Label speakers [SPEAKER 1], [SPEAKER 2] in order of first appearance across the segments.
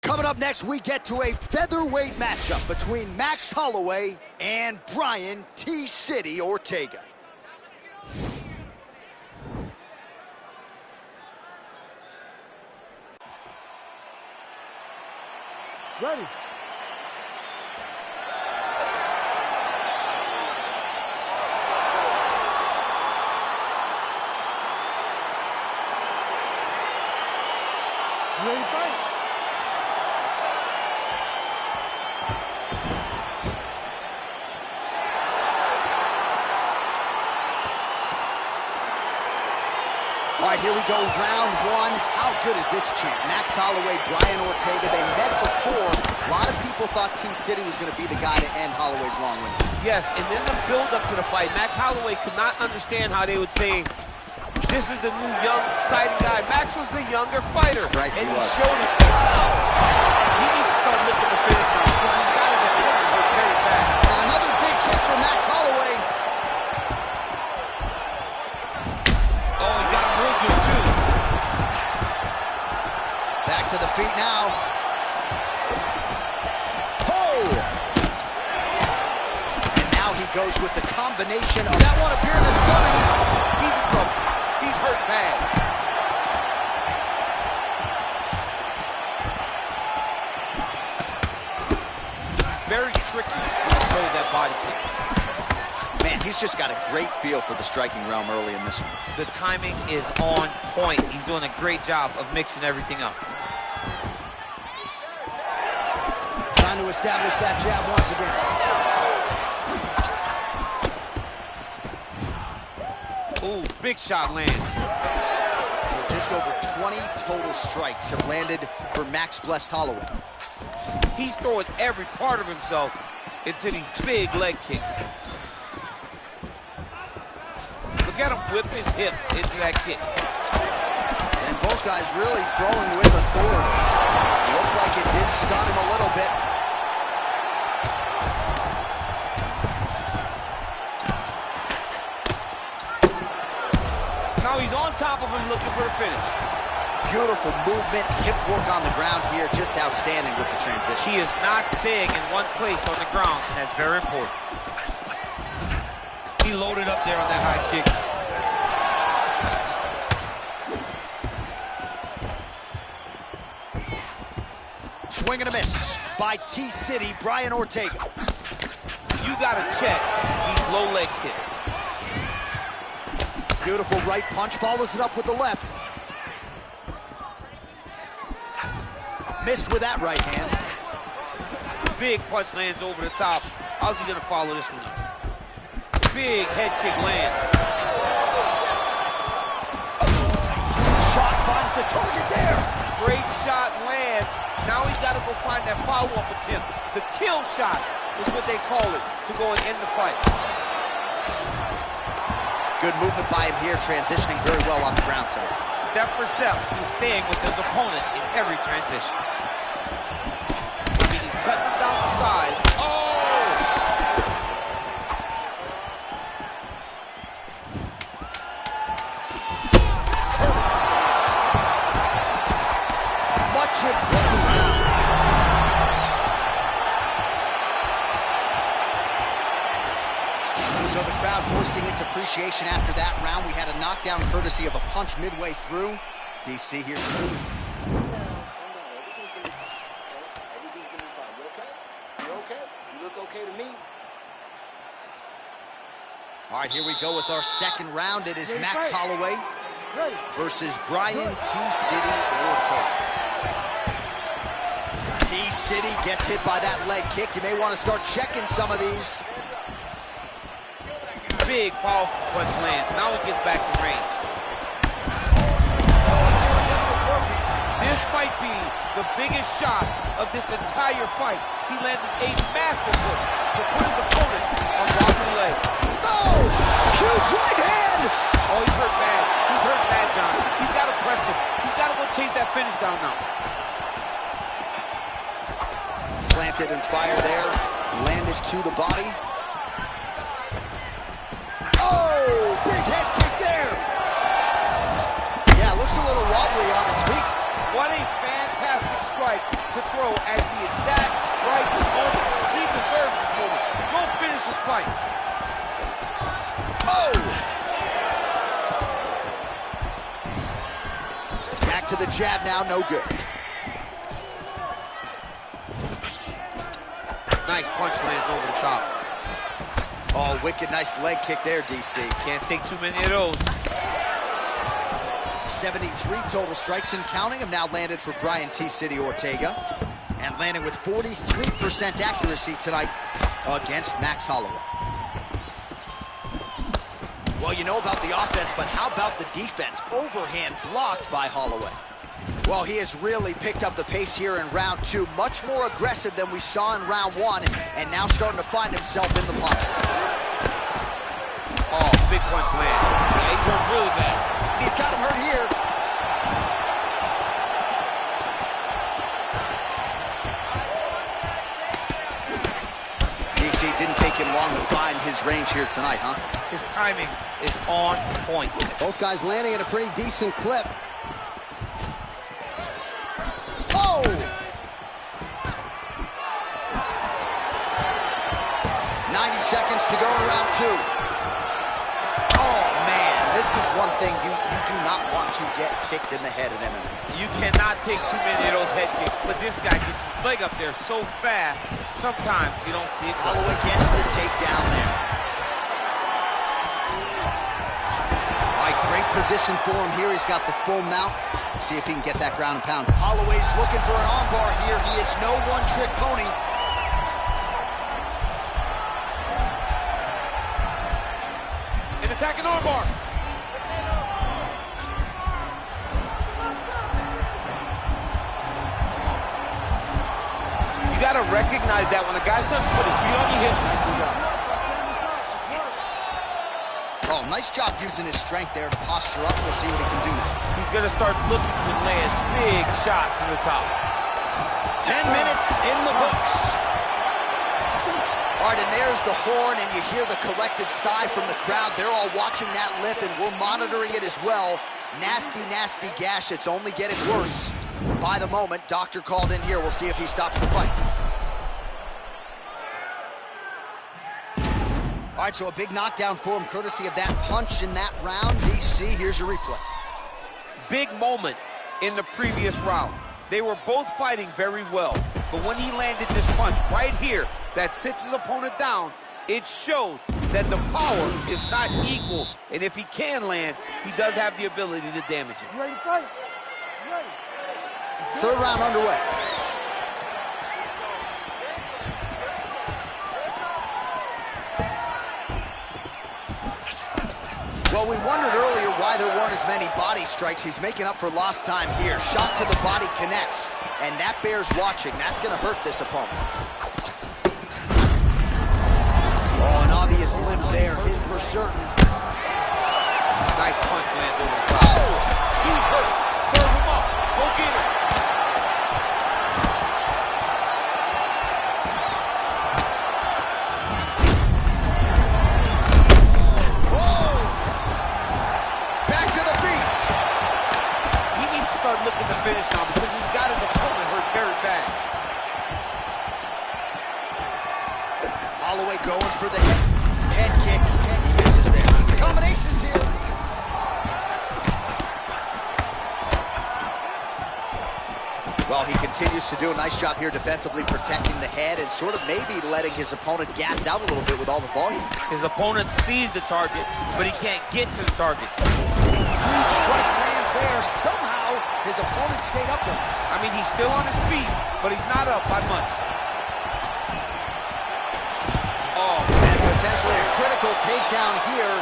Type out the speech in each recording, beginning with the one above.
[SPEAKER 1] Coming up next, we get to a featherweight matchup between Max Holloway and Brian T-City Ortega.
[SPEAKER 2] Ready. You ready to fight?
[SPEAKER 1] All right, here we go, round one. How good is this champ? Max Holloway, Brian Ortega, they met before. A lot of people thought T-City was going to be the guy to end Holloway's long win.
[SPEAKER 3] Yes, and then the build-up to the fight. Max Holloway could not understand how they would say, this is the new, young, exciting guy. Max was the younger fighter.
[SPEAKER 1] Right,
[SPEAKER 3] and he
[SPEAKER 1] was.
[SPEAKER 3] showed it. He needs to start looking to finish now because he's got to get very fast.
[SPEAKER 1] And another big kick for Max Holloway.
[SPEAKER 3] Oh, he got him real good, too.
[SPEAKER 1] Back to the feet now. Oh! And now he goes with the combination of that one appearing to stun him.
[SPEAKER 3] He's in trouble. He's hurt bad. Very tricky when he throws that body kick.
[SPEAKER 1] Man, he's just got a great feel for the striking realm early in this one.
[SPEAKER 3] The timing is on point. He's doing a great job of mixing everything up.
[SPEAKER 1] Trying to establish that jab once again.
[SPEAKER 3] Ooh, big shot lands.
[SPEAKER 1] So just over 20 total strikes have landed for Max Blessed Holloway.
[SPEAKER 3] He's throwing every part of himself into these big leg kicks. Look at him whip his hip into that kick.
[SPEAKER 1] And both guys really throwing with authority. Looked like it did stun him a little bit.
[SPEAKER 3] Now he's on top of him looking for the finish.
[SPEAKER 1] Beautiful movement, hip work on the ground here, just outstanding with the transition.
[SPEAKER 3] He is not staying in one place on the ground, and that's very important. He loaded up there on that high kick.
[SPEAKER 1] Swing and a miss by T-City, Brian Ortega.
[SPEAKER 3] You gotta check these low leg kicks.
[SPEAKER 1] Beautiful right punch, follows it up with the left. Missed with that right hand.
[SPEAKER 3] Big punch lands over the top. How's he gonna follow this one up? Big head kick lands.
[SPEAKER 1] Shot finds the target there.
[SPEAKER 3] Great shot lands. Now he's got to go find that follow-up attempt. The kill shot is what they call it, to go and end the fight.
[SPEAKER 1] Good movement by him here, transitioning very well on the ground today.
[SPEAKER 3] step for step, he's staying with his opponent in every transition. I mean, he's cutting him down the side. Oh!
[SPEAKER 1] Watch him look around. So the crowd voicing its appreciation after that round. We had a knockdown courtesy of a punch midway through. DC, here's
[SPEAKER 2] Calm down. Everything's gonna be fine, okay? Everything's gonna be fine. You okay? You okay? You look okay to me.
[SPEAKER 1] All right, here we go with our second round. It is Max Holloway versus Brian T-City Ortega. T-City gets hit by that leg kick. You may want to start checking some of these.
[SPEAKER 3] Big, powerful punch lands. Now he gets back to range. This might be the biggest shot of this entire fight. He landed a massive hook to put his opponent on wobbly leg.
[SPEAKER 1] Oh! Huge right hand!
[SPEAKER 3] Oh, he's hurt bad. He's hurt bad, John. He's got to press him. He's got to go chase that finish down now.
[SPEAKER 1] Planted and fire there. Landed to the body. Oh! Big head kick there! Yeah, looks a little wobbly on his feet.
[SPEAKER 3] What a fantastic strike to throw at the exact right moment. He deserves this moment. Go finish this fight.
[SPEAKER 1] Oh! Back to the jab now, no good.
[SPEAKER 3] Nice punch lands over the top.
[SPEAKER 1] Oh, wicked nice leg kick there, DC.
[SPEAKER 3] Can't take too many of those.
[SPEAKER 1] 73 total strikes and counting have now landed for Brian T-City Ortega. And landing with 43% accuracy tonight against Max Holloway. Well, you know about the offense, but how about the defense? Overhand blocked by Holloway. Well, he has really picked up the pace here in round two. Much more aggressive than we saw in round one, and now starting to find himself in the punch.
[SPEAKER 3] Oh, big punch land. Yeah, he's hurt really bad.
[SPEAKER 1] He's got him hurt here. DC, didn't take him long to find his range here tonight, huh?
[SPEAKER 3] His timing is on point.
[SPEAKER 1] Both guys landing at a pretty decent clip. Oh! 90 seconds to go in round two. Oh, man, this is one thing you do not want to get kicked in the head in MMA.
[SPEAKER 3] You cannot take too many of those head kicks, but this guy gets his leg up there so fast, sometimes you don't see it.
[SPEAKER 1] Holloway gets the takedown there. All right, great position for him here. He's got the full mount. See if he can get that ground and pound. Holloway's looking for an armbar here. He is no one-trick pony.
[SPEAKER 3] An attacking armbar. You got to recognize that when a guy starts to put his feet on you, hit.
[SPEAKER 1] Nicely done. Oh, nice job using his strength there to posture up. We'll see what he can do now.
[SPEAKER 3] He's going to start looking to land big shots from the top.
[SPEAKER 1] 10 minutes in the books. All right, and there's the horn, and you hear the collective sigh from the crowd. They're all watching that lip, and we're monitoring it as well. Nasty, nasty gash. It's only getting worse by the moment. Doctor called in here. We'll see if he stops the fight. All right, so a big knockdown for him, courtesy of that punch in that round. DC, here's your replay.
[SPEAKER 3] Big moment in the previous round. They were both fighting very well, but when he landed this punch right here that sits his opponent down, it showed that the power is not equal, and if he can land, he does have the ability to damage it.
[SPEAKER 4] You ready to fight? You ready?
[SPEAKER 1] Third round underway. Well, we wondered earlier why there weren't as many body strikes. He's making up for lost time here. Shot to the body connects, and that bears watching. That's going to hurt this opponent. Oh, an obvious limp there, hit for certain.
[SPEAKER 3] Nice punch lands over the top.
[SPEAKER 1] Oh!
[SPEAKER 3] who's hurt. Serve him up. Go get him. Looking to finish now because he's got his opponent hurt very bad.
[SPEAKER 1] Holloway going for the head kick, and he misses there. The combinations here. Well, he continues to do a nice job here defensively, protecting the head and sort of maybe letting his opponent gas out a little bit with all the volume.
[SPEAKER 3] His opponent sees the target, but he can't get to the target.
[SPEAKER 1] Huge strike lands there. Somehow, his opponent stayed up there.
[SPEAKER 3] I mean, he's still on his feet, but he's not up by much.
[SPEAKER 1] Oh, and potentially a critical takedown here.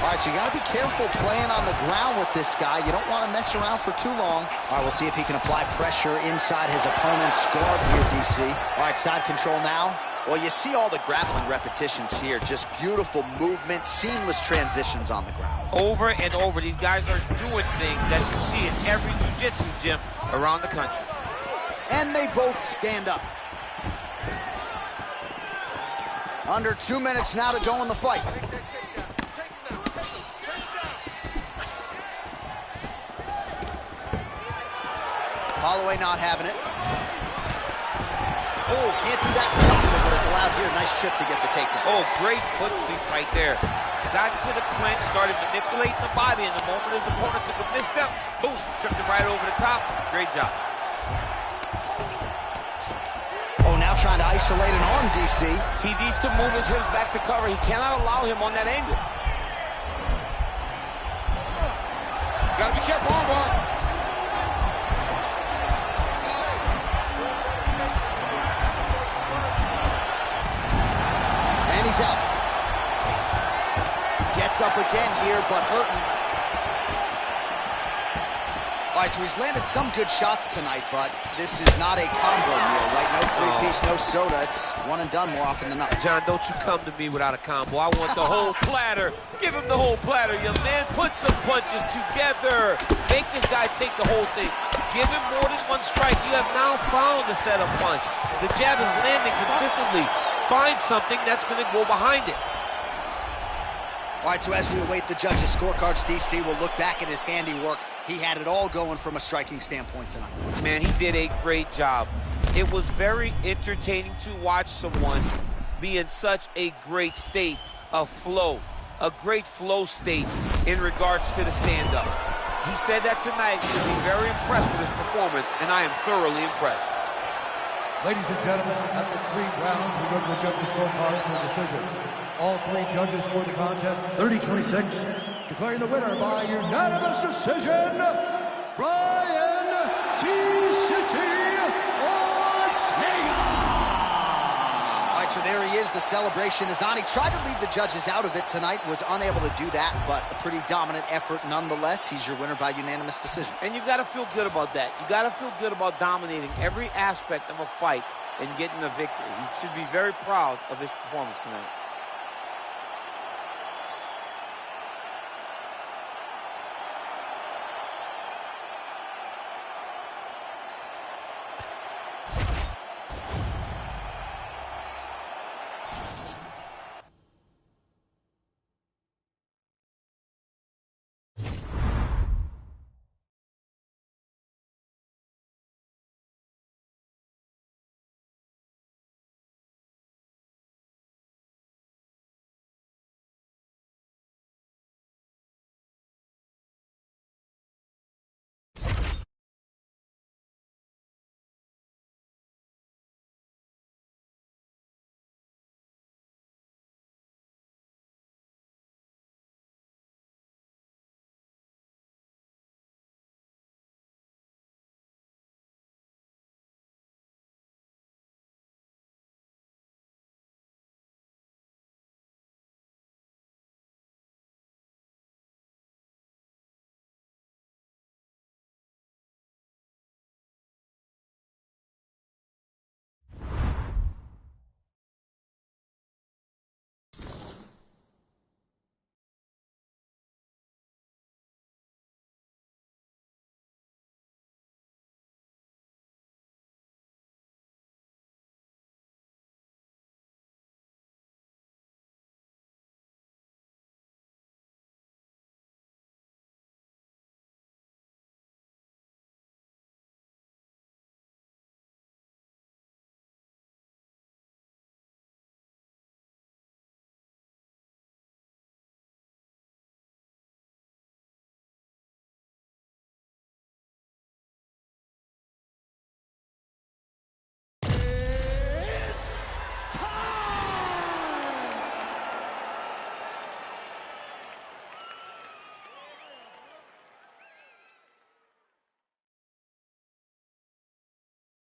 [SPEAKER 1] All right, so you got to be careful playing on the ground with this guy. You don't want to mess around for too long. All right, we'll see if he can apply pressure inside his opponent's guard here, DC. All right, side control now. Well, you see all the grappling repetitions here. Just beautiful movement, seamless transitions on the ground.
[SPEAKER 3] Over and over, these guys are doing things that you see in every jiu-jitsu gym around the country.
[SPEAKER 1] And they both stand up. Under 2 minutes now to go in the fight. Holloway not having it. Oh, can't do that in soccer, but it's allowed here. Nice trip to get the takedown.
[SPEAKER 3] Oh, great foot sweep right there. Got into the clinch, started manipulating the body, and the moment his opponent took a misstep, boom, tripped him right over the top. Great job.
[SPEAKER 1] Oh, now trying to isolate an arm, DC.
[SPEAKER 3] He needs to move his hips back to cover. He cannot allow him on that angle. Gotta be careful, armbar.
[SPEAKER 1] And he's out. Gets up again here, but hurting. All right, so he's landed some good shots tonight, but this is not a combo meal, right? No three-piece, no soda. It's one and done more often than not.
[SPEAKER 3] John, don't you come to me without a combo. I want the whole platter. Give him the whole platter, young man. Put some punches together. Make this guy take the whole thing. Give him more than one strike. You have now found the setup punch. The jab is landing consistently. Find something that's going to go behind it.
[SPEAKER 1] All right, so as we await the judges' scorecards, DC will look back at his handiwork. He had it all going from a striking standpoint tonight.
[SPEAKER 3] Man, he did a great job. It was very entertaining to watch someone be in such a great state of flow, a great flow state in regards to the stand-up. He said that tonight he would be very impressed with his performance, and I am thoroughly impressed.
[SPEAKER 4] Ladies and gentlemen, after 3 rounds, we go to the judges' scorecard for a decision. All 3 judges scored the contest 30-26, declaring the winner by unanimous decision, Brian T-City Ortega!
[SPEAKER 1] All right, so there he is. The celebration is on. He tried to leave the judges out of it tonight, was unable to do that, but a pretty dominant effort nonetheless. He's your winner by unanimous decision.
[SPEAKER 3] And you've got to feel good about that. You got to feel good about dominating every aspect of a fight and getting a victory. He should be very proud of his performance tonight.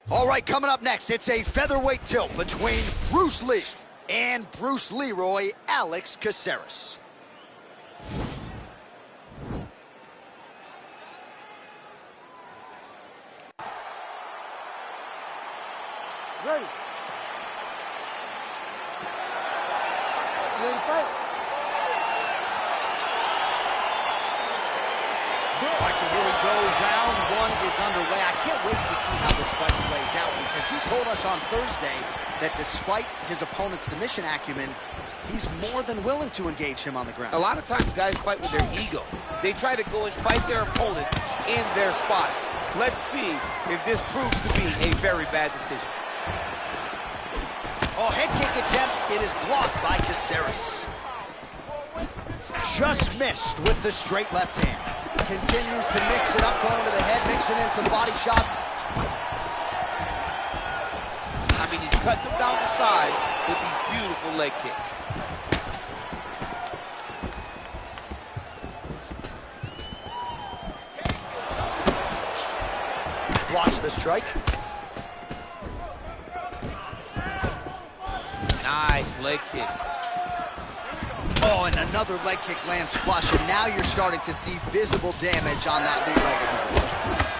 [SPEAKER 1] All right, coming up next, it's a featherweight tilt between Bruce Lee and Bruce Leroy Alex Caceres.
[SPEAKER 2] Ready. Ready to fight?
[SPEAKER 1] All right, so here we go. Round one is underway. I can't wait to see how this fight plays out because he told us on Thursday that despite his opponent's submission acumen, he's more than willing to engage him on the ground.
[SPEAKER 3] A lot of times guys fight with their ego. They try to go and fight their opponent in their spot. Let's see if this proves to be a very bad decision.
[SPEAKER 1] Oh, head kick attempt. It is blocked by Caceres. Just missed with the straight left hand. Continues to mix it up, going to the head, mixing in some body shots.
[SPEAKER 3] I mean, he's cutting them down the side with these beautiful leg kicks.
[SPEAKER 1] Blocks the strike.
[SPEAKER 3] Nice leg kick.
[SPEAKER 1] Oh, and another leg kick lands flush, and now you're starting to see visible damage on that lead leg of his opponent.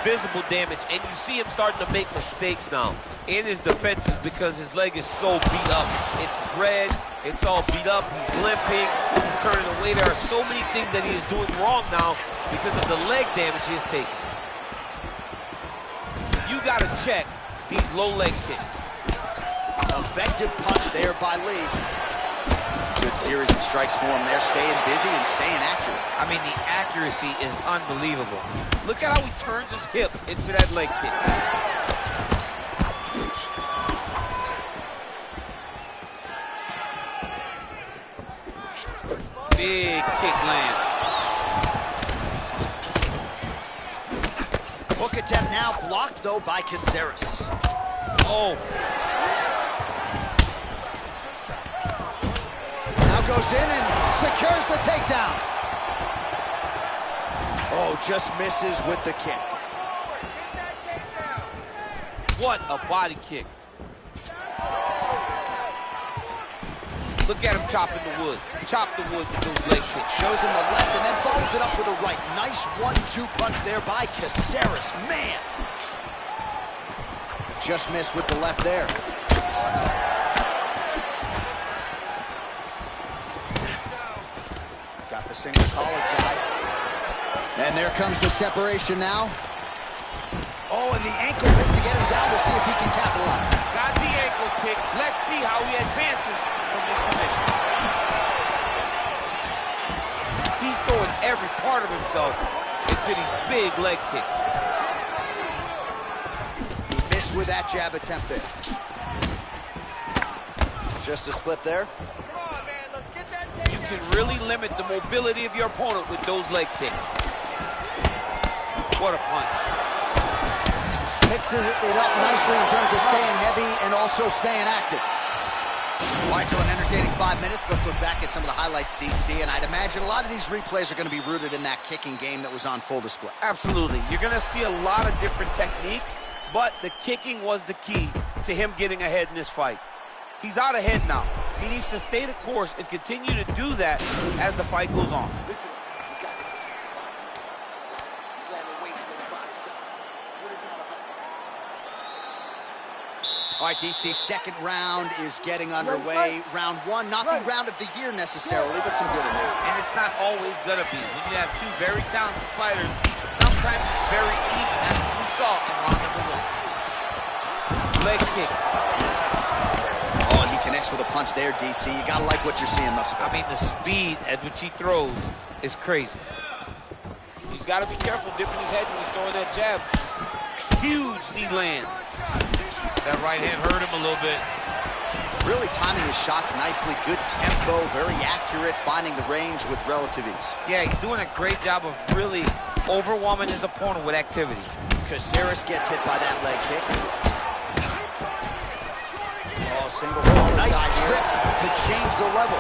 [SPEAKER 3] Visible damage, and you see him starting to make mistakes now in his defenses because his leg is so beat up. It's red, it's all beat up, he's limping, he's turning away. There are so many things that he is doing wrong now because of the leg damage he has taken. You gotta check these low leg kicks.
[SPEAKER 1] Effective punch there by Lee. Good series of strikes for him there, staying busy and staying accurate.
[SPEAKER 3] I mean, the accuracy is unbelievable. Look at how he turns his hip into that leg kick. Big kick lands.
[SPEAKER 1] Hook attempt now blocked, though, by Caceres.
[SPEAKER 3] Oh.
[SPEAKER 1] Goes in and secures the takedown. Oh, just misses with the kick.
[SPEAKER 3] What a body kick. Look at him chopping the wood. Chop the wood with those leg kicks.
[SPEAKER 1] Shows him the left and then follows it up with a right. Nice 1-2 punch there by Caceres. Man. Just missed with the left there. Got the single collar tie. And there comes the separation now. Oh, and the ankle pick to get him down. We'll see if he can capitalize.
[SPEAKER 3] Got the ankle pick. Let's see how he advances from this position. He's throwing every part of himself into these big leg kicks.
[SPEAKER 1] He missed with that jab attempt there. Just a slip there.
[SPEAKER 3] You can really limit the mobility of your opponent with those leg kicks. What a punch.
[SPEAKER 1] Mixes it up nicely in terms of staying heavy and also staying active. All right, so an entertaining 5 minutes. Let's look back at some of the highlights, DC, and I'd imagine a lot of these replays are going to be rooted in that kicking game that was on full display.
[SPEAKER 3] Absolutely. You're going to see a lot of different techniques, but the kicking was the key to him getting ahead in this fight. He's out ahead now. He needs to stay the course and continue to do that as the fight goes on.
[SPEAKER 2] Listen, you got to protect the body. He's landing way too many body shots. What is that about?
[SPEAKER 1] All right, DC, second round is getting underway. Round one, not the round of the year necessarily, but some good in there.
[SPEAKER 3] And it's not always going to be. When you have two very talented fighters, sometimes it's very even, as we saw in round number one. Leg kick.
[SPEAKER 1] Oh, and he connects with a punch there, DC. You got to like what you're seeing thus far.
[SPEAKER 3] I mean, the speed at which he throws is crazy. He's got to be careful dipping his head when he's throwing that jab. Huge knee land. That right hand hurt him a little bit.
[SPEAKER 1] Really timing his shots nicely. Good tempo, very accurate, finding the range with relative ease.
[SPEAKER 3] Yeah, he's doing a great job of really overwhelming his opponent with activity.
[SPEAKER 1] Caceres gets hit by that leg kick. Oh, single. Oh, nice trip to change the level.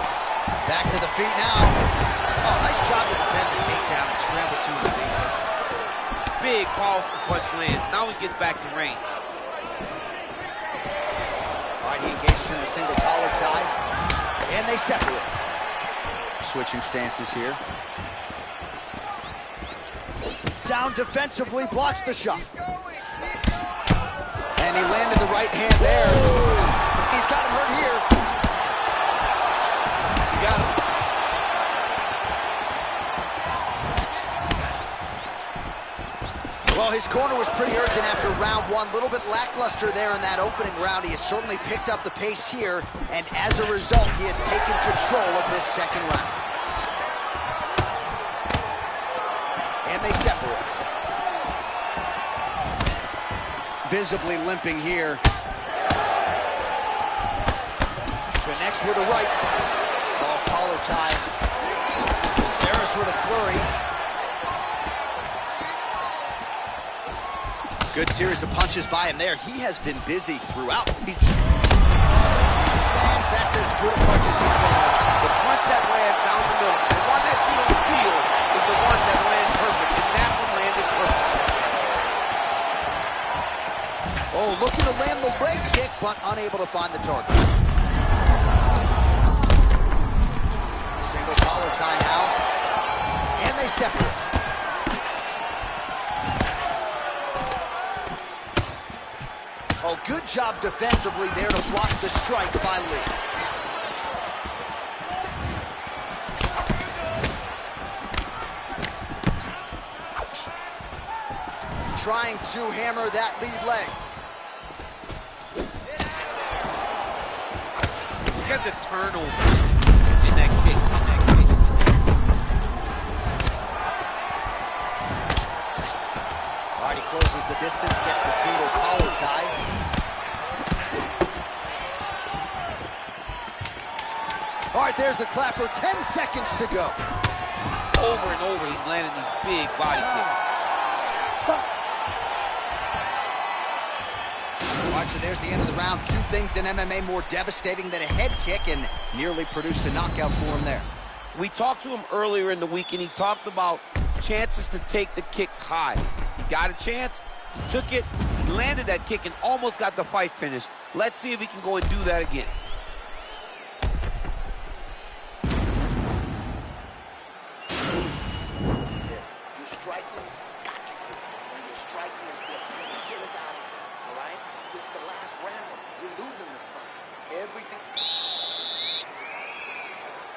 [SPEAKER 1] Back to the feet now. Oh, nice job to defend the takedown and scramble to his feet.
[SPEAKER 3] Big, powerful punch lands. Now he gets back to range.
[SPEAKER 1] finish in the single collar tie. And they separate. Switching stances here. Sound defensively blocks the shot. And he landed the right hand there. He's got him hurt here.
[SPEAKER 3] He got him.
[SPEAKER 1] Well, his corner was pretty urgent after round one. A little bit lackluster there in that opening round. He has certainly picked up the pace here, and as a result, he has taken control of this second round. And they separate. Visibly limping here. Connects with a right. Ball collar tie. Ceres with a flurry. Good series of punches by him there. He has been busy throughout. He stands. That's as good a punch as he's thrown out.
[SPEAKER 3] The punch that lands down the middle, the one that you don't feel, is the one that lands perfect, and that one landed perfect.
[SPEAKER 1] Oh, looking to land the leg kick, but unable to find the target. Single collar tie now. And they separate. Oh, good job defensively there to block the strike by Lee. Trying to hammer that lead leg.
[SPEAKER 3] Look at the turnover in that kick.
[SPEAKER 1] All right, he closes the distance, gets the single collar tie. All right, there's the clapper. 10 seconds to go.
[SPEAKER 3] Over and over, he's landing these big body kicks.
[SPEAKER 1] All right, so there's the end of the round. Few things in MMA more devastating than a head kick, and nearly produced a knockout for him there.
[SPEAKER 3] We talked to him earlier in the week, and he talked about chances to take the kicks high. He got a chance, he took it, he landed that kick, and almost got the fight finished. Let's see if he can go and do that again.
[SPEAKER 2] This is it. Your striking has got you here. And your striking is what's going to get us out of here. All right? This is the last round. You're losing this fight. Everything.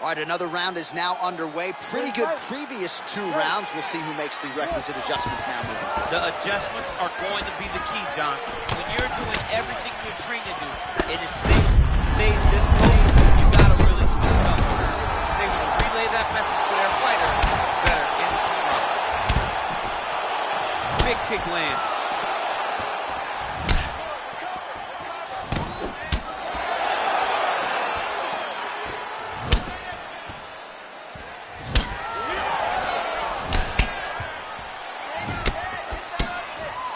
[SPEAKER 1] All right, another round is now underway. Pretty good previous two rounds. We'll see who makes the requisite adjustments now moving forward.
[SPEAKER 5] The adjustments are going to be the key, John. When you're doing everything you're trained to do, and it stays this close, you gotta really speed up. They will relay that message to their fighter better in the front.
[SPEAKER 3] Big kick lands.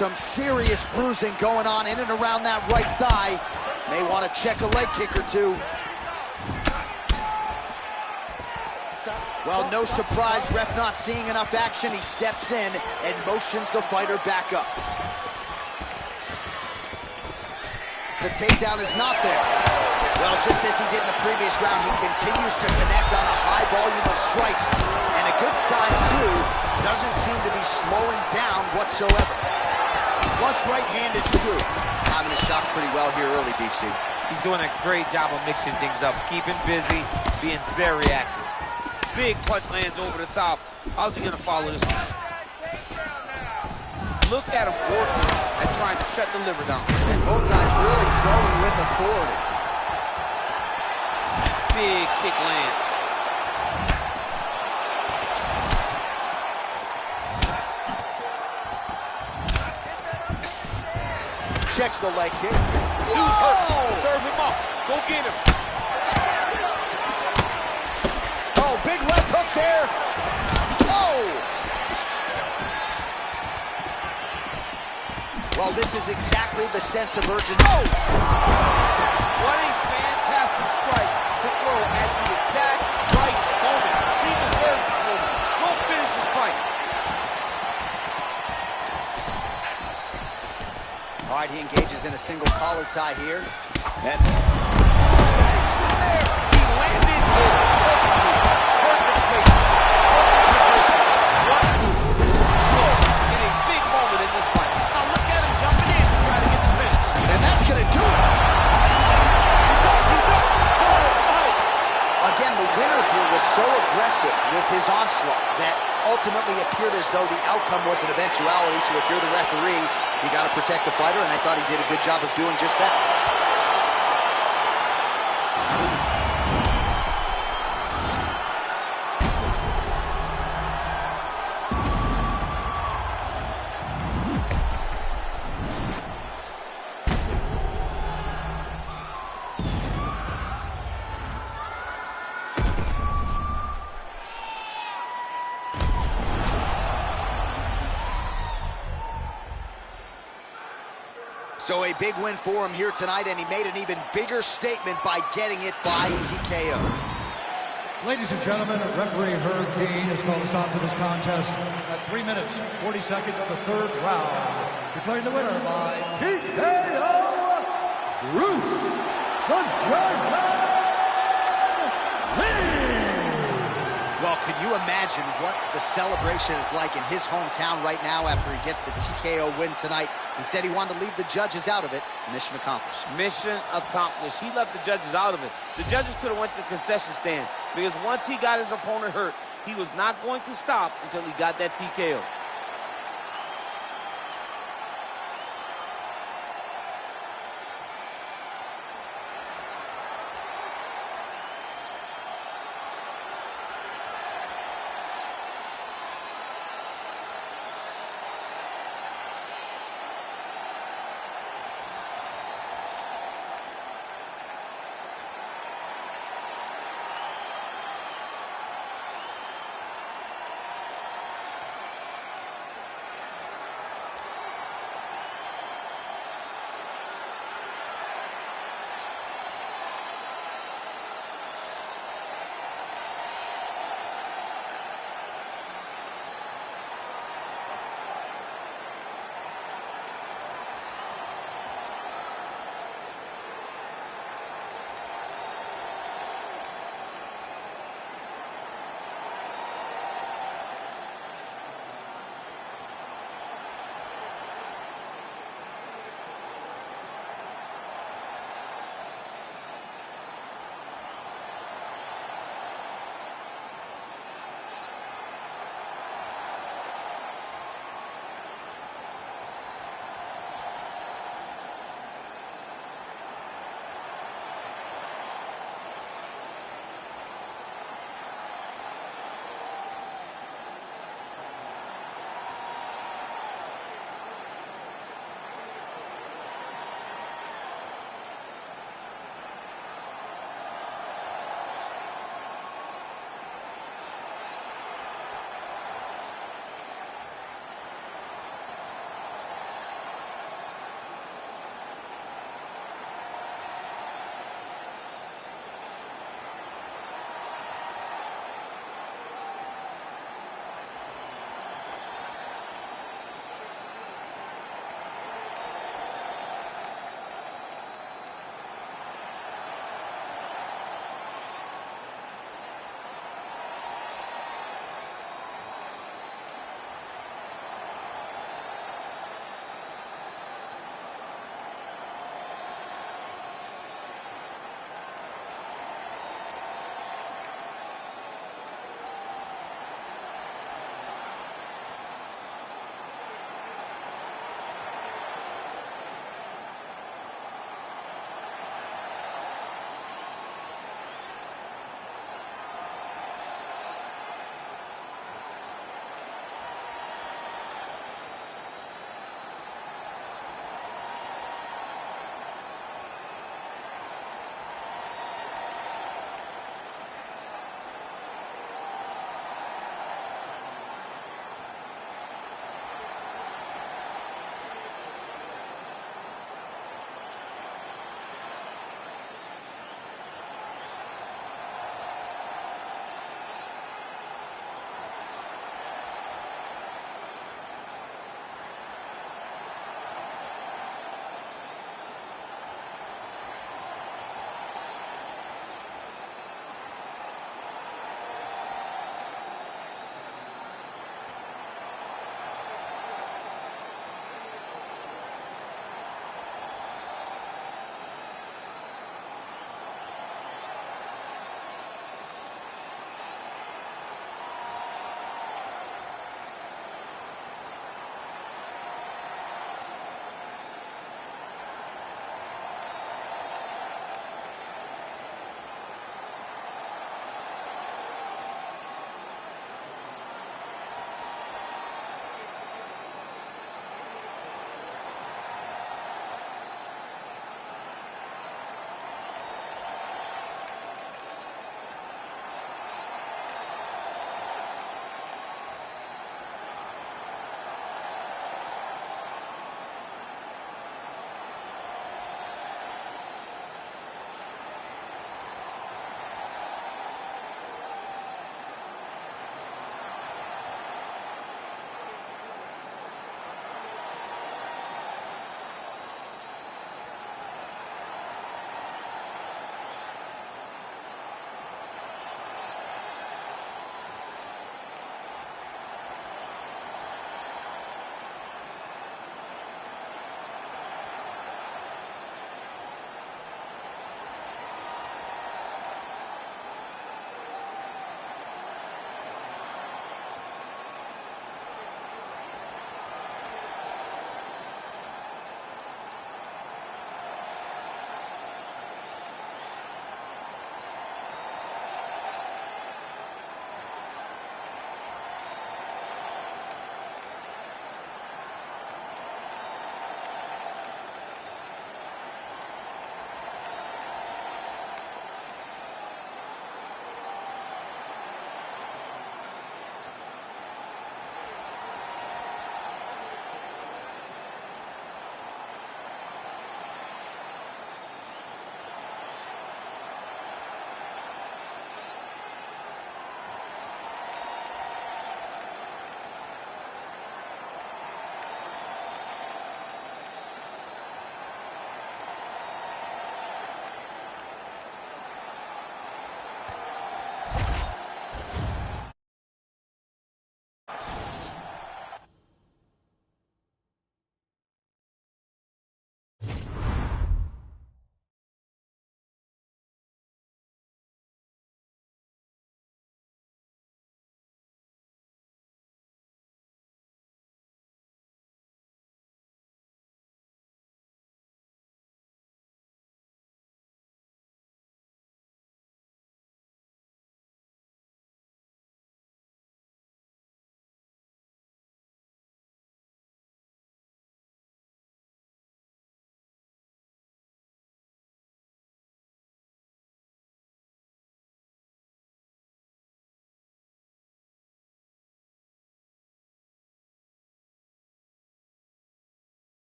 [SPEAKER 1] Some serious bruising going on in and around that right thigh. May want to check a leg kick or two. Well, no surprise, ref not seeing enough action. He steps in and motions the fighter back up. The takedown is not there. Well, just as he did in the previous round, he continues to connect on a high volume of strikes. And a good sign, too, doesn't seem to be slowing down whatsoever. Flush right hand is true. Timing his shots pretty well here early, DC.
[SPEAKER 5] He's doing a great job of mixing things up, keeping busy, being very active.
[SPEAKER 3] Big punch lands over the top. How's he gonna follow this one? Look at him working and trying to shut the liver down.
[SPEAKER 1] And both guys really throwing with authority.
[SPEAKER 3] Big kick lands.
[SPEAKER 1] Checks the leg kick.
[SPEAKER 3] Dude's hurt. Serve him up. Go get him.
[SPEAKER 1] Oh, big left hook there. Oh! Well, this is exactly the sense of urgency. Oh!
[SPEAKER 3] What a fantastic strike to throw at the exact right moment. He deserves this moment. Go finish this fight.
[SPEAKER 1] All right, he engages in a single collar tie here. And
[SPEAKER 2] there.
[SPEAKER 3] He landed it perfectly. Perfect place. Perfect position. What move? In a big moment in this fight.
[SPEAKER 5] Now look at him jumping in to try to get the finish.
[SPEAKER 1] And that's going to do it.
[SPEAKER 3] He's up.
[SPEAKER 1] Again, the winner here was so aggressive with his onslaught that ultimately appeared as though the outcome was an eventuality. So if you're the referee, you got to protect the fighter, and I thought he did a good job of doing just that. So a big win for him here tonight, and he made an even bigger statement by getting it by TKO.
[SPEAKER 4] Ladies and gentlemen, referee Herb Dean has called a stop to this contest at 3 minutes, 40 seconds of the third round, declaring the winner by TKO, Bruce the Dragon Lee!
[SPEAKER 1] Well, could you imagine what the celebration is like in his hometown right now after he gets the TKO win tonight? He said he wanted to leave the judges out of it. Mission accomplished.
[SPEAKER 3] Mission accomplished. He left the judges out of it. The judges could have went to the concession stand because once he got his opponent hurt, he was not going to stop until he got that TKO.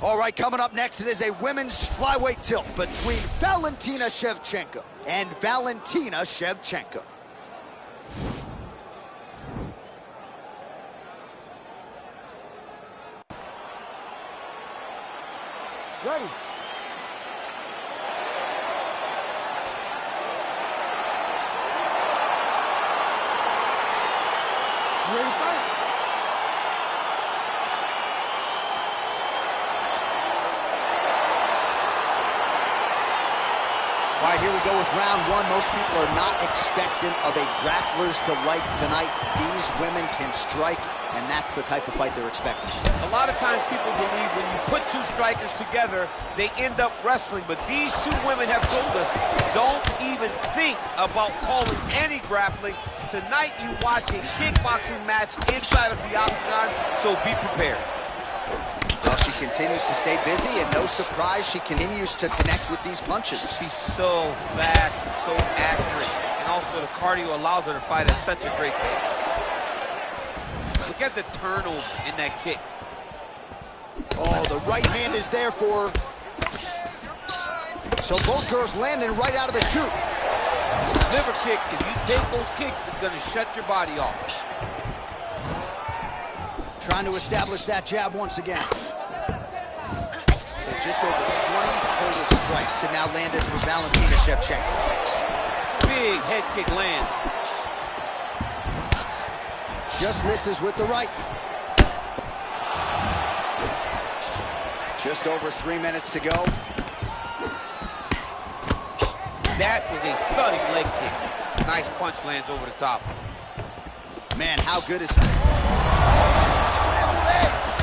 [SPEAKER 1] All right, coming up next, it is a women's flyweight tilt between Valentina Shevchenko and Valentina Shevchenko.
[SPEAKER 4] Ready. You ready to fight?
[SPEAKER 1] All right, here we go with round one. Most people are not expectant of a grappler's delight tonight. These women can strike, and that's the type of fight they're expecting.
[SPEAKER 3] A lot of times people believe when you put two strikers together, they end up wrestling. But these two women have told us, don't even think about calling any grappling. Tonight you watch a kickboxing match inside of the octagon, so be prepared.
[SPEAKER 1] Well, she continues to stay busy, and no surprise, she continues to connect with these punches.
[SPEAKER 3] She's so fast and so accurate. And also the cardio allows her to fight at such a great pace. Look at the turnover in that kick.
[SPEAKER 1] Oh, the right hand is there for her. So both girls landing right out of the chute.
[SPEAKER 3] Liver kick, if you take those kicks, it's going to shut your body off.
[SPEAKER 1] Trying to establish that jab once again. So just over 20 total strikes and now landed for Valentina Shevchenko.
[SPEAKER 3] Big head kick lands.
[SPEAKER 1] Just misses with the right. Just over 3 minutes to go.
[SPEAKER 3] That was a thudding leg kick. Nice punch lands over the top.
[SPEAKER 1] Man, how good is that?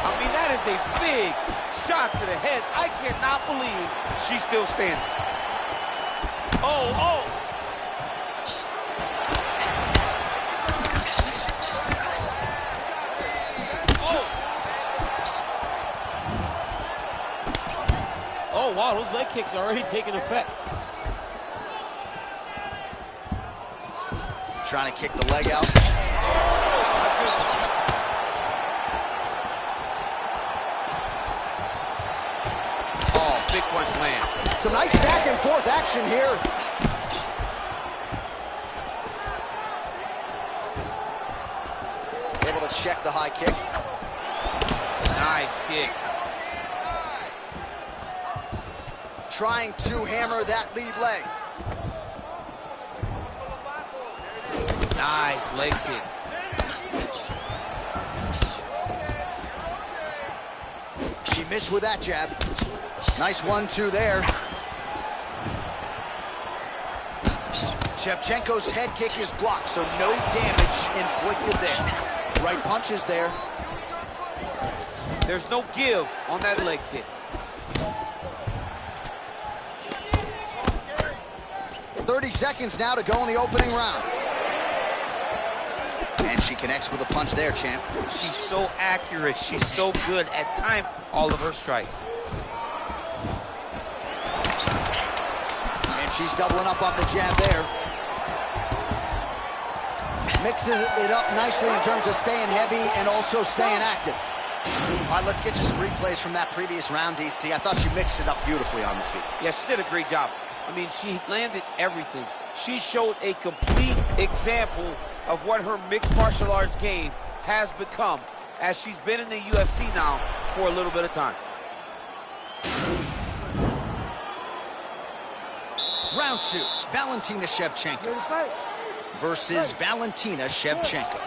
[SPEAKER 3] I mean, that is a big shot to the head. I cannot believe she's still standing. Oh, oh. Oh, wow, those leg kicks are already taking effect.
[SPEAKER 1] Trying to kick the leg out.
[SPEAKER 3] Oh, big punch land.
[SPEAKER 1] Some nice back and forth action here. Able to check the high kick.
[SPEAKER 3] Nice kick.
[SPEAKER 1] Trying to hammer that lead leg.
[SPEAKER 3] Nice leg kick.
[SPEAKER 1] She missed with that jab. Nice 1-2 there. Shevchenko's head kick is blocked, so no damage inflicted there. Right punch is there.
[SPEAKER 3] There's no give on that leg kick.
[SPEAKER 1] 30 seconds now to go in the opening round. And she connects with a punch there, champ.
[SPEAKER 3] She's so accurate. She's so good at time all of her strikes.
[SPEAKER 1] And she's doubling up on the jab there. Mixes it up nicely in terms of staying heavy and also staying active. All right, let's get you some replays from that previous round, DC. I thought she mixed it up beautifully on the feet.
[SPEAKER 3] Yeah, she did a great job. I mean, she landed everything. She showed a complete example of what her mixed martial arts game has become as she's been in the UFC now for a little bit of time.
[SPEAKER 1] Round 2, Valentina Shevchenko versus Valentina Shevchenko.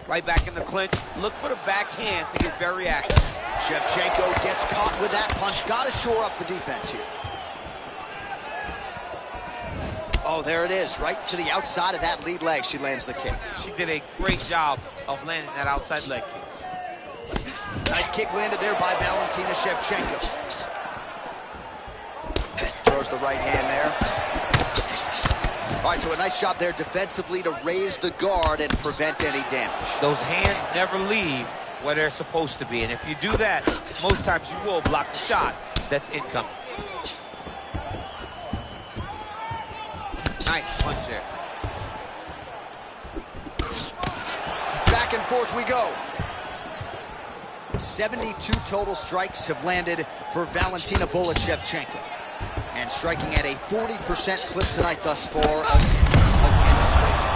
[SPEAKER 3] Right back in the clinch. Look for the backhand to get very active.
[SPEAKER 1] Shevchenko gets caught with that punch. Got to shore up the defense here. Oh, there it is. Right to the outside of that lead leg, she lands the kick.
[SPEAKER 3] She did a great job of landing that outside leg kick.
[SPEAKER 1] Nice kick landed there by Valentina Shevchenko. Throws the right hand there. All right, so a nice job there defensively to raise the guard and prevent any damage.
[SPEAKER 3] Those hands never leave where they're supposed to be, and if you do that, most times you will block the shot that's incoming. Nice punch there.
[SPEAKER 1] Back and forth we go. 72 total strikes have landed for Valentina Shevchenko. And striking at a 40% clip tonight thus far against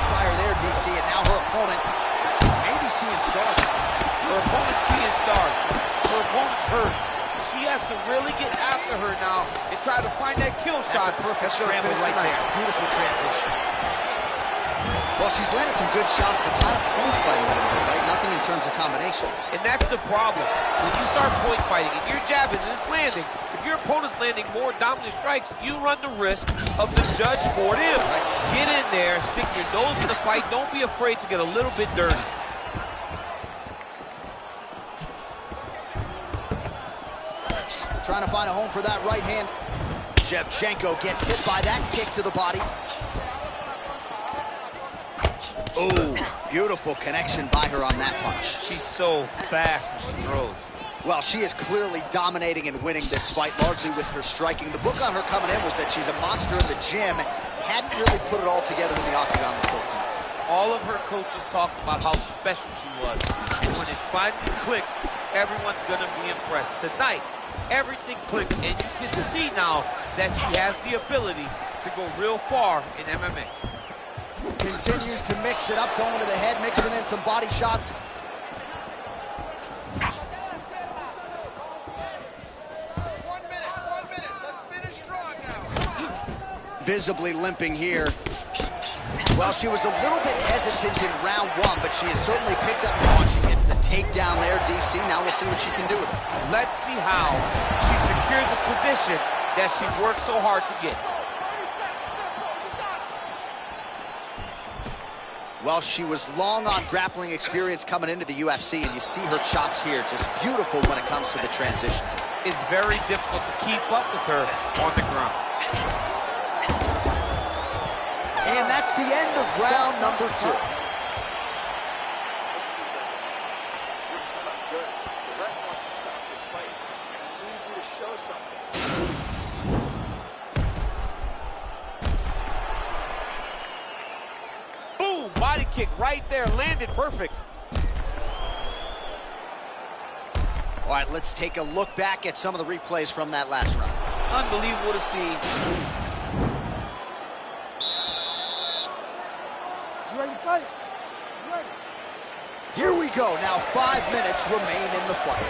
[SPEAKER 1] fire there, DC. And now her opponent may be seeing stars.
[SPEAKER 3] Her opponent's seeing stars. Her opponent's hurt. She has to really get after her now and try to find that kill shot.
[SPEAKER 1] That's a perfect scramble right there. Beautiful transition. Well, she's landed some good shots, but kind of point fighting a little bit, right? Nothing in terms of combinations.
[SPEAKER 3] And that's the problem. When you start point fighting and you're jabbing and it's landing, if your opponent's landing more dominant strikes, you run the risk of the judge scored in.
[SPEAKER 1] Right.
[SPEAKER 3] Get in there, stick your nose in the fight. Don't be afraid to get a little bit dirty.
[SPEAKER 1] Trying to find a home for that right hand. Shevchenko gets hit by that kick to the body. Oh, beautiful connection by her on that punch.
[SPEAKER 3] She's so fast when she throws.
[SPEAKER 1] Well, she is clearly dominating and winning this fight, largely with her striking. The book on her coming in was that she's a monster in the gym. Hadn't really put it all together in the octagon until tonight.
[SPEAKER 3] All of her coaches talked about how special she was. And when it finally clicks, everyone's going to be impressed. Tonight, everything clicked, and you can see now that she has the ability to go real far in MMA.
[SPEAKER 1] Continues to mix it up, going to the head, mixing in some body shots.
[SPEAKER 2] One minute. Let's finish strong now.
[SPEAKER 1] Visibly limping here. Well, she was a little bit hesitant in round one, but she has certainly picked up on. She gets the takedown there, DC. Now we'll see what she can do with it.
[SPEAKER 3] Let's see how she secures a position that she worked so hard to get.
[SPEAKER 1] Well, she was long on grappling experience coming into the UFC, and you see her chops here, just beautiful when it comes to the transition.
[SPEAKER 3] It's very difficult to keep up with her on the ground.
[SPEAKER 1] And that's the end of round number 2.
[SPEAKER 2] The ref wants to stop this fight. He needs you to show something.
[SPEAKER 3] Boom! Body kick right there, landed perfect.
[SPEAKER 1] All right, let's take a look back at some of the replays from that last round.
[SPEAKER 3] Unbelievable to see.
[SPEAKER 4] You ready to fight? You ready?
[SPEAKER 1] Here we go. Now 5 minutes remain in the fight.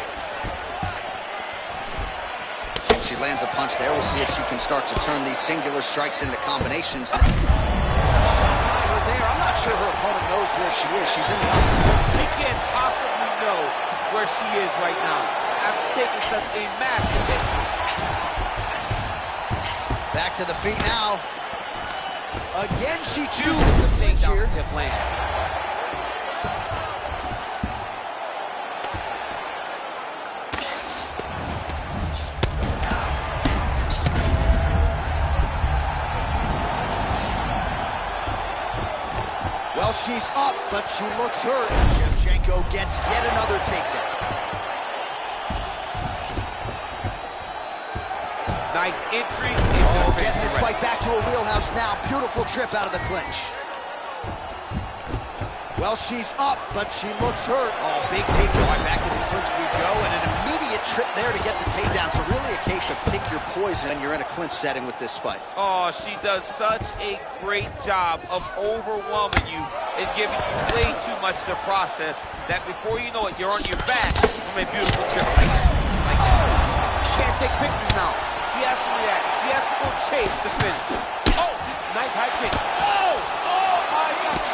[SPEAKER 1] And she lands a punch there. We'll see if she can start to turn these singular strikes into combinations. Shot by her there. I'm not sure her opponent knows where she is. She's in the upper.
[SPEAKER 3] She can't possibly know where she is right now after taking such a massive hit.
[SPEAKER 1] Back to the feet now. Again, she chooses to flinch here.
[SPEAKER 3] Tip land.
[SPEAKER 1] Well, she's up, but she looks hurt. Shevchenko gets yet another takedown.
[SPEAKER 3] Nice entry.
[SPEAKER 1] Oh, getting this fight back to her wheelhouse now. Beautiful trip out of the clinch. Well, she's up, but she looks hurt. Oh, big takedown. Back to the clinch we go, and an immediate trip there to get the takedown. So really a case of pick your poison, and you're in a clinch setting with this fight.
[SPEAKER 3] Oh, she does such a great job of overwhelming you and giving you way too much to process that before you know it, you're on your back from a beautiful trip like that. You can't take pictures now. She has to react. She has to go chase the finish. Oh, nice high kick. Oh, oh my God.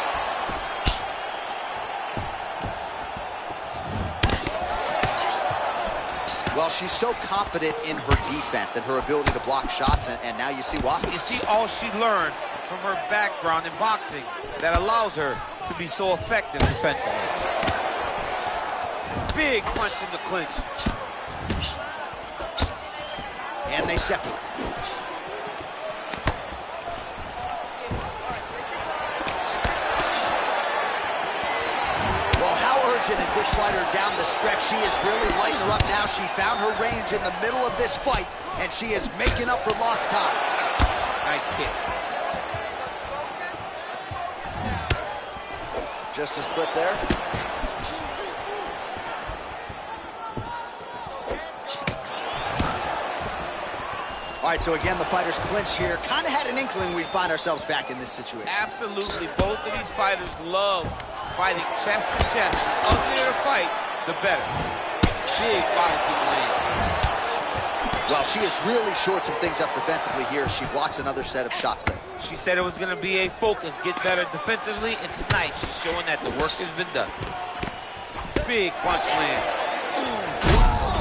[SPEAKER 1] Well, she's so confident in her defense and her ability to block shots, and now you see why.
[SPEAKER 3] You see all she learned from her background in boxing that allows her to be so effective defensively. Big punch in the clinch.
[SPEAKER 1] And they separate. Well, how urgent is this fighter down the stretch? She is really lighting her up now. She found her range in the middle of this fight, and she is making up for lost time.
[SPEAKER 3] Nice kick.
[SPEAKER 1] Just a split there. All right, so again, the fighters clinch here. Kind of had an inkling we'd find ourselves back in this situation.
[SPEAKER 3] Absolutely. Both of these fighters love fighting chest to chest. The uglier the fight, the better. Big body kick land.
[SPEAKER 1] Well, she has really shored some things up defensively here. She blocks another set of shots there.
[SPEAKER 3] She said it was going to be a focus, get better defensively, and tonight she's showing that the work has been done. Big punch land. Ooh.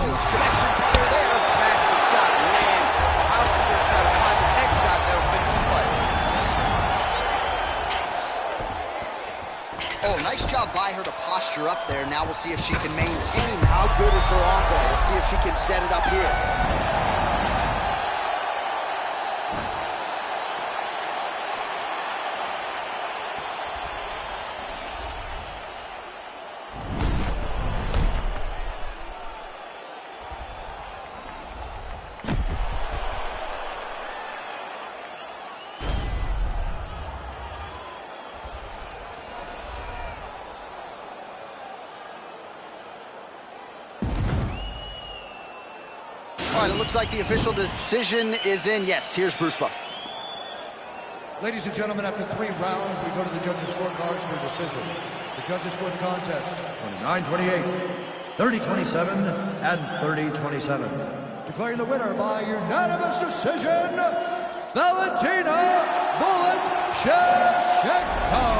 [SPEAKER 1] Huge connection fire there.
[SPEAKER 3] Massive shot land. How she going to try to find the next shot that'll finish the fight?
[SPEAKER 1] Oh, nice job by her to posture up there. Now we'll see if she can maintain. How good is her arm bar? We'll see if she can set it up here. All right, it looks like the official decision is in. Yes, here's Bruce Buff.
[SPEAKER 4] Ladies and gentlemen, after 3 rounds, we go to the judges' scorecards for a decision. The judges scored the contest 29-28, 30-27, and 30-27. Declaring the winner by unanimous decision, Valentina "Bullet" Shevchenko.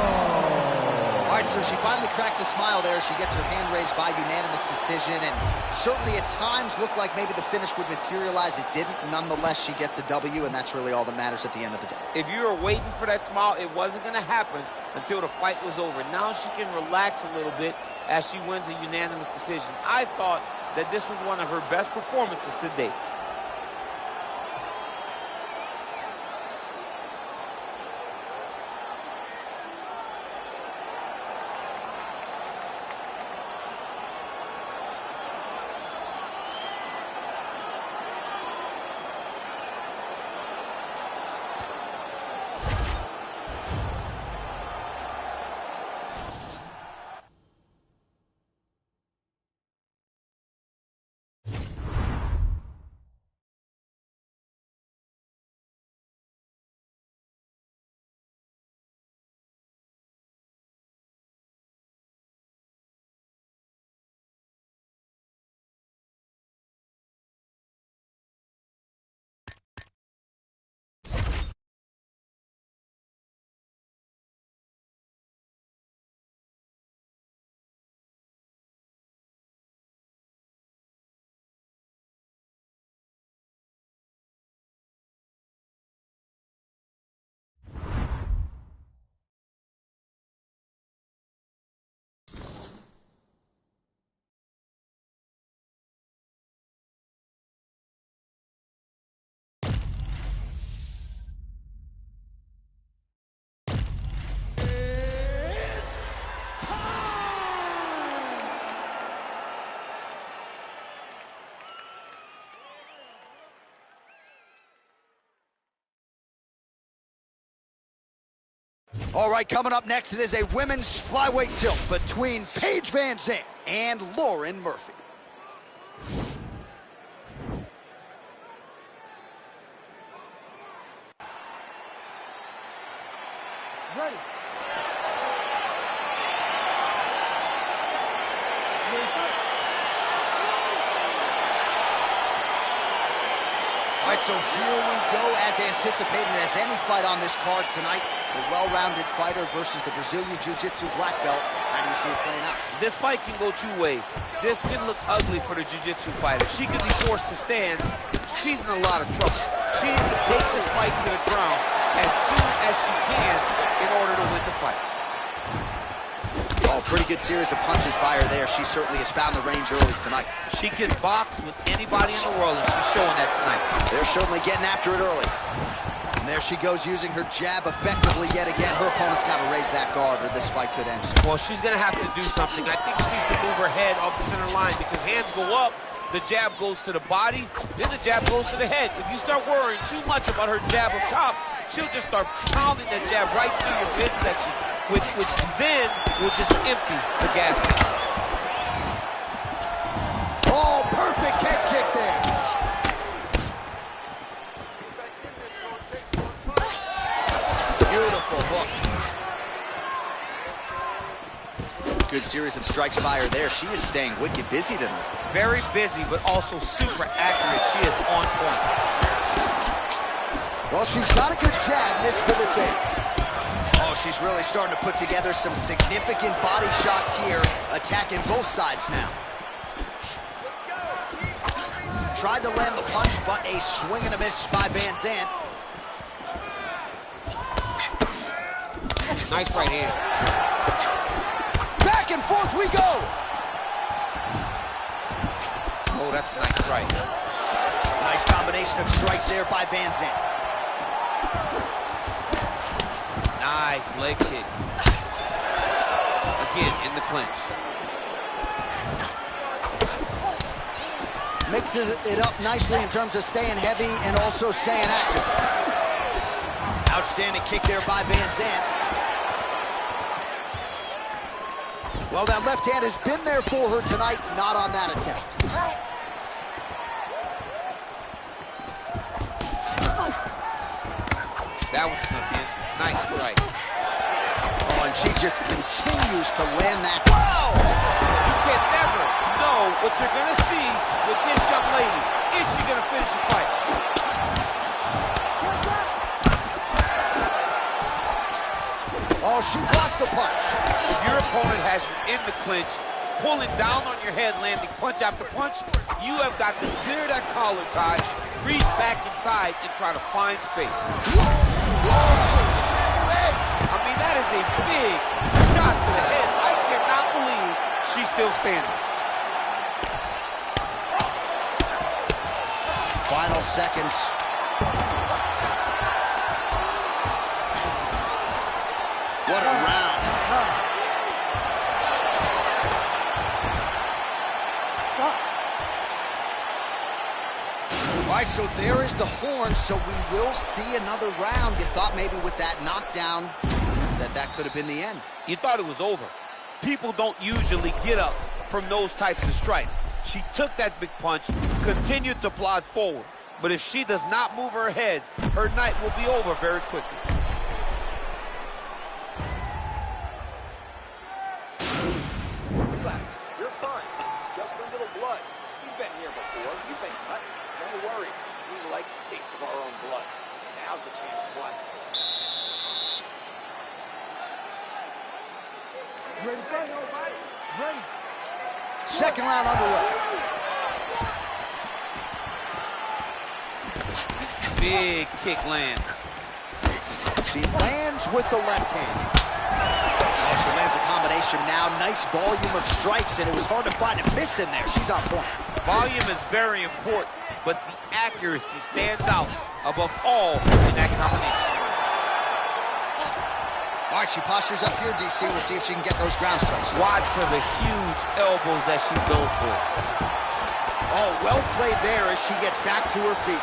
[SPEAKER 1] All right, so she finally cracks a smile there. She gets her hand raised by unanimous decision, and certainly at times looked like maybe the finish would materialize. It didn't. Nonetheless, she gets a W, and that's really all that matters at the end of the day.
[SPEAKER 3] If you were waiting for that smile, it wasn't going to happen until the fight was over. Now she can relax a little bit as she wins a unanimous decision. I thought that this was one of her best performances to date.
[SPEAKER 1] All right, coming up next, it is a women's flyweight tilt between Paige Van Zandt and Lauren Murphy.
[SPEAKER 4] Ready.
[SPEAKER 1] All right, so here we go, as anticipated as any fight on this card tonight. The well-rounded fighter versus the Brazilian Jiu-Jitsu black belt. How do you see it playing out?
[SPEAKER 3] This fight can go 2 ways. This can look ugly for the Jiu-Jitsu fighter. She could be forced to stand. She's in a lot of trouble. She needs to take this fight to the ground as soon as she can in order to win the fight.
[SPEAKER 1] Oh, pretty good series of punches by her there. She certainly has found the range early tonight.
[SPEAKER 3] She can box with anybody in the world, and she's showing that tonight.
[SPEAKER 1] They're certainly getting after it early. And there she goes, using her jab effectively yet again. Her opponent's got to raise that guard, or this fight could end soon.
[SPEAKER 3] Well, she's going to have to do something. I think she needs to move her head off the center line, because hands go up, the jab goes to the body, then the jab goes to the head. If you start worrying too much about her jab up top, she'll just start pounding that jab right through your midsection. which then will just empty the gas tank.
[SPEAKER 1] Oh, perfect head kick there. Beautiful hook. Good series of strikes by her there. She is staying wicked busy tonight.
[SPEAKER 3] Very busy, but also super accurate. She is on point.
[SPEAKER 1] Well, she's got a good jab, missed with it there. Oh, she's really starting to put together some significant body shots here, attacking both sides now. Tried to land the punch, but a swing and a miss by Van Zandt.
[SPEAKER 3] Nice right hand.
[SPEAKER 1] Back and forth we go.
[SPEAKER 3] Oh, that's a nice strike.
[SPEAKER 1] Nice combination of strikes there by Van Zandt.
[SPEAKER 3] Nice leg kick. Again, in the clinch.
[SPEAKER 1] Mixes it up nicely in terms of staying heavy and also staying active. Outstanding kick there by Van Zandt. Well, that left hand has been there for her tonight, not on that attempt.
[SPEAKER 3] That one snuck in. Nice strike.
[SPEAKER 1] Oh, and she just continues to land that. Wow!
[SPEAKER 3] You can never know what you're going to see with this young lady. Is she going to finish the fight?
[SPEAKER 1] Oh, she blocks the punch.
[SPEAKER 3] If your opponent has you in the clinch, pulling down on your head, landing punch after punch, you have got to clear that collar tie, reach back inside, and try to find space. I mean, that is a big shot to the head. I cannot believe she's still standing.
[SPEAKER 1] Final seconds. What a round. All right, so there is the horn, so we will see another round. You thought maybe with that knockdown that could have been the end.
[SPEAKER 3] You thought it was over. People don't usually get up from those types of strikes. She took that big punch, continued to plod forward. But if she does not move her head, her night will be over very quickly.
[SPEAKER 2] Relax. You're fine. It's just a little blood. You've been here before. You've been cut. No worries. We like the taste of our own blood. Now's the chance to play.
[SPEAKER 4] Ready, nobody? Ready.
[SPEAKER 1] Second round underway.
[SPEAKER 3] Big kick lands.
[SPEAKER 1] She lands with the left hand. Oh, she lands a combination now. Nice volume of strikes, and it was hard to find a miss in there. She's on point.
[SPEAKER 3] Volume is very important, but the accuracy stands out above all in that combination.
[SPEAKER 1] All right, she postures up here, DC. We'll see if she can get those ground strikes.
[SPEAKER 3] Watch for the huge elbows that she's known for.
[SPEAKER 1] Oh, well played there as she gets back to her feet.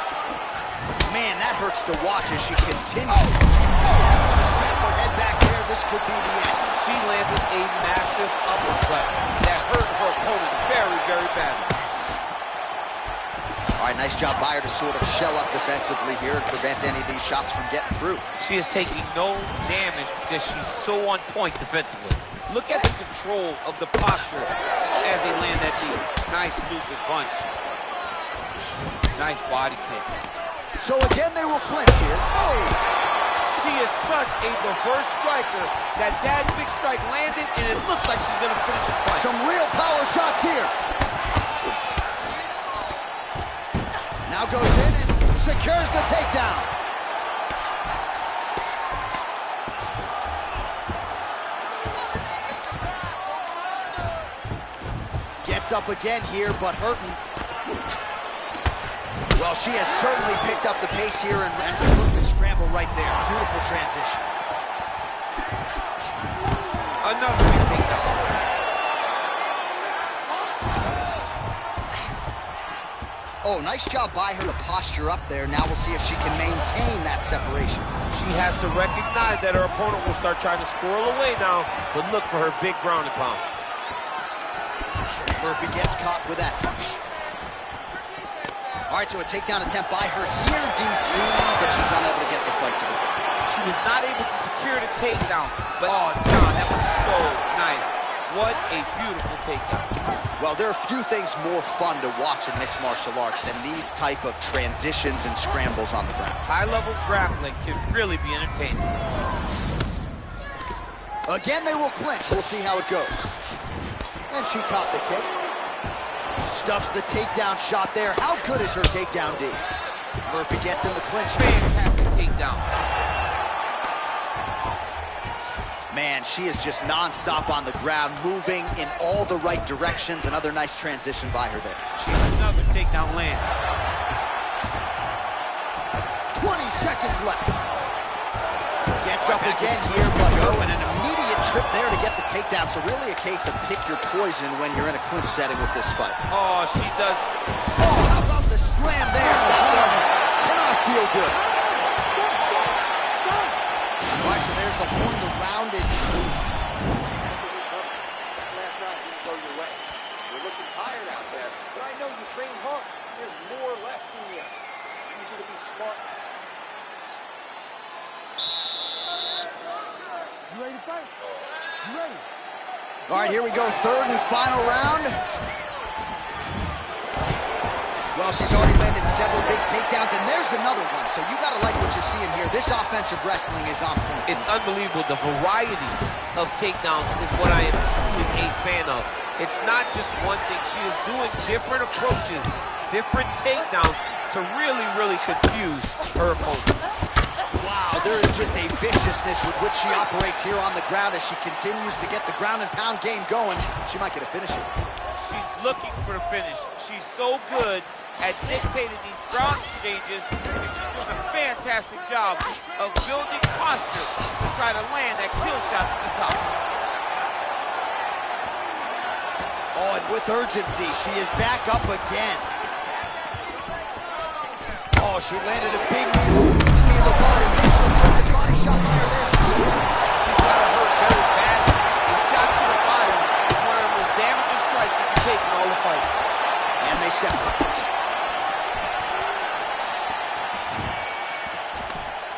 [SPEAKER 1] Man, that hurts to watch as she continues. She slammed her head back there. This could be the end.
[SPEAKER 3] She landed a massive uppercut that hurt her opponent very, very badly.
[SPEAKER 1] All right, nice job by her to sort of shell up defensively here and prevent any of these shots from getting through.
[SPEAKER 3] She is taking no damage because she's so on point defensively. Look at the control of the posture as they land that knee. Nice Lucas punch. Nice body kick.
[SPEAKER 1] So again, they will clinch here. Oh!
[SPEAKER 3] She is such a diverse striker that big strike landed, and it looks like she's going to finish this fight.
[SPEAKER 1] Some real power shots here. Now goes in and secures the takedown. Gets up again here, but hurting. Well, she has certainly picked up the pace here, and that's a perfect scramble right there. Beautiful transition.
[SPEAKER 3] Another big takedown.
[SPEAKER 1] Oh, Oh, nice job by her to posture up there. Now we'll see if she can maintain that separation.
[SPEAKER 3] She has to recognize that her opponent will start trying to squirrel away now, but look for her big ground and pound.
[SPEAKER 1] Murphy gets caught with that punch. All right, so a takedown attempt by her here, DC, but she's unable to get the fight to the ground.
[SPEAKER 3] She was not able to secure the takedown, but oh, John, that was so nice. What a beautiful takedown.
[SPEAKER 1] Well, there are few things more fun to watch in mixed martial arts than these type of transitions and scrambles on the ground.
[SPEAKER 3] High-level grappling can really be entertaining.
[SPEAKER 1] Again, they will clinch. We'll see how it goes. And she caught the kick. Stuffs the takedown shot there. How good is her takedown, D? Murphy gets in the clinch.
[SPEAKER 3] Fantastic takedown.
[SPEAKER 1] Man, she is just non-stop on the ground, moving in all the right directions. Another nice transition by her there.
[SPEAKER 3] She has another takedown land.
[SPEAKER 1] 20 seconds left. Gets up again here, but and an immediate trip there to get the takedown. So really a case of pick your poison when you're in a clinch setting with this fight.
[SPEAKER 3] Oh, she does.
[SPEAKER 1] Oh, how about the slam there? That one cannot feel good. All right, so there's the horn. The round is through.
[SPEAKER 2] That last round didn't go your way. You're looking tired out there, but I know you train hard. There's more left in you. I need you to be smart.
[SPEAKER 4] You ready to fight? You ready?
[SPEAKER 1] All right, here we go. Third and final round. Well, she's already landed several big takedowns, and there's another one. So you got to like what you're seeing here. This offensive wrestling is on point.
[SPEAKER 3] It's unbelievable. The variety of takedowns is what I am truly a fan of. It's not just one thing. She is doing different approaches, different takedowns to really, really confuse her opponent.
[SPEAKER 1] Wow, there is just a viciousness with which she operates here on the ground as she continues to get the ground and pound game going. She might get a finish here.
[SPEAKER 3] She's looking for the finish. She's so good at dictating these ground exchanges, and she's doing a fantastic job of building posture to try to land that kill shot at the top.
[SPEAKER 1] Oh, and with urgency, she is back up again. Oh, she landed a big knee to the body. Body shot by her there.
[SPEAKER 3] She's got to hurt very bad. A shot to the body is one of the most damaging strikes you can take in all the fight.
[SPEAKER 1] And they separate.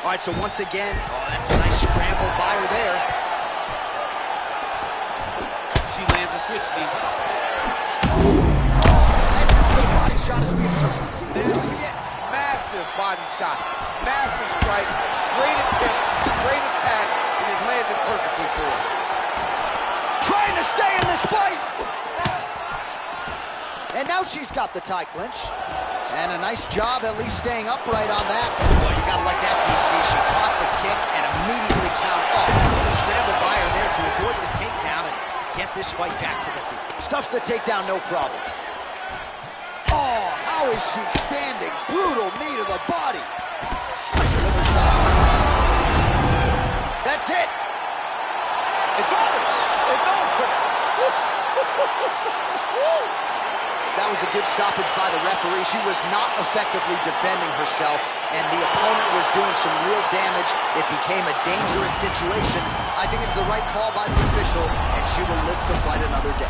[SPEAKER 1] All right, so once again, oh, that's a nice scramble by her there.
[SPEAKER 3] She lands a switch knee.
[SPEAKER 1] That's as good a body shot as we have certainly seen. This will be it.
[SPEAKER 3] Massive body shot, massive strike, great attempt, great attack, and it landed perfectly for her.
[SPEAKER 1] Trying to stay in this fight. And now she's got the tie clinch. And a nice job at least staying upright on that. Well, you gotta like that, DC. She caught the kick and immediately counted off. Scramble by her there to avoid the takedown and get this fight back to the feet. Stuffs the takedown, no problem. Oh, how is she standing? Brutal knee to the body. Nice liver shot. That's it.
[SPEAKER 3] It's over. It's over.
[SPEAKER 1] That was a good stoppage by the referee. She was not effectively defending herself, and the opponent was doing some real damage. It became a dangerous situation. I think it's the right call by the official, and she will live to fight another day.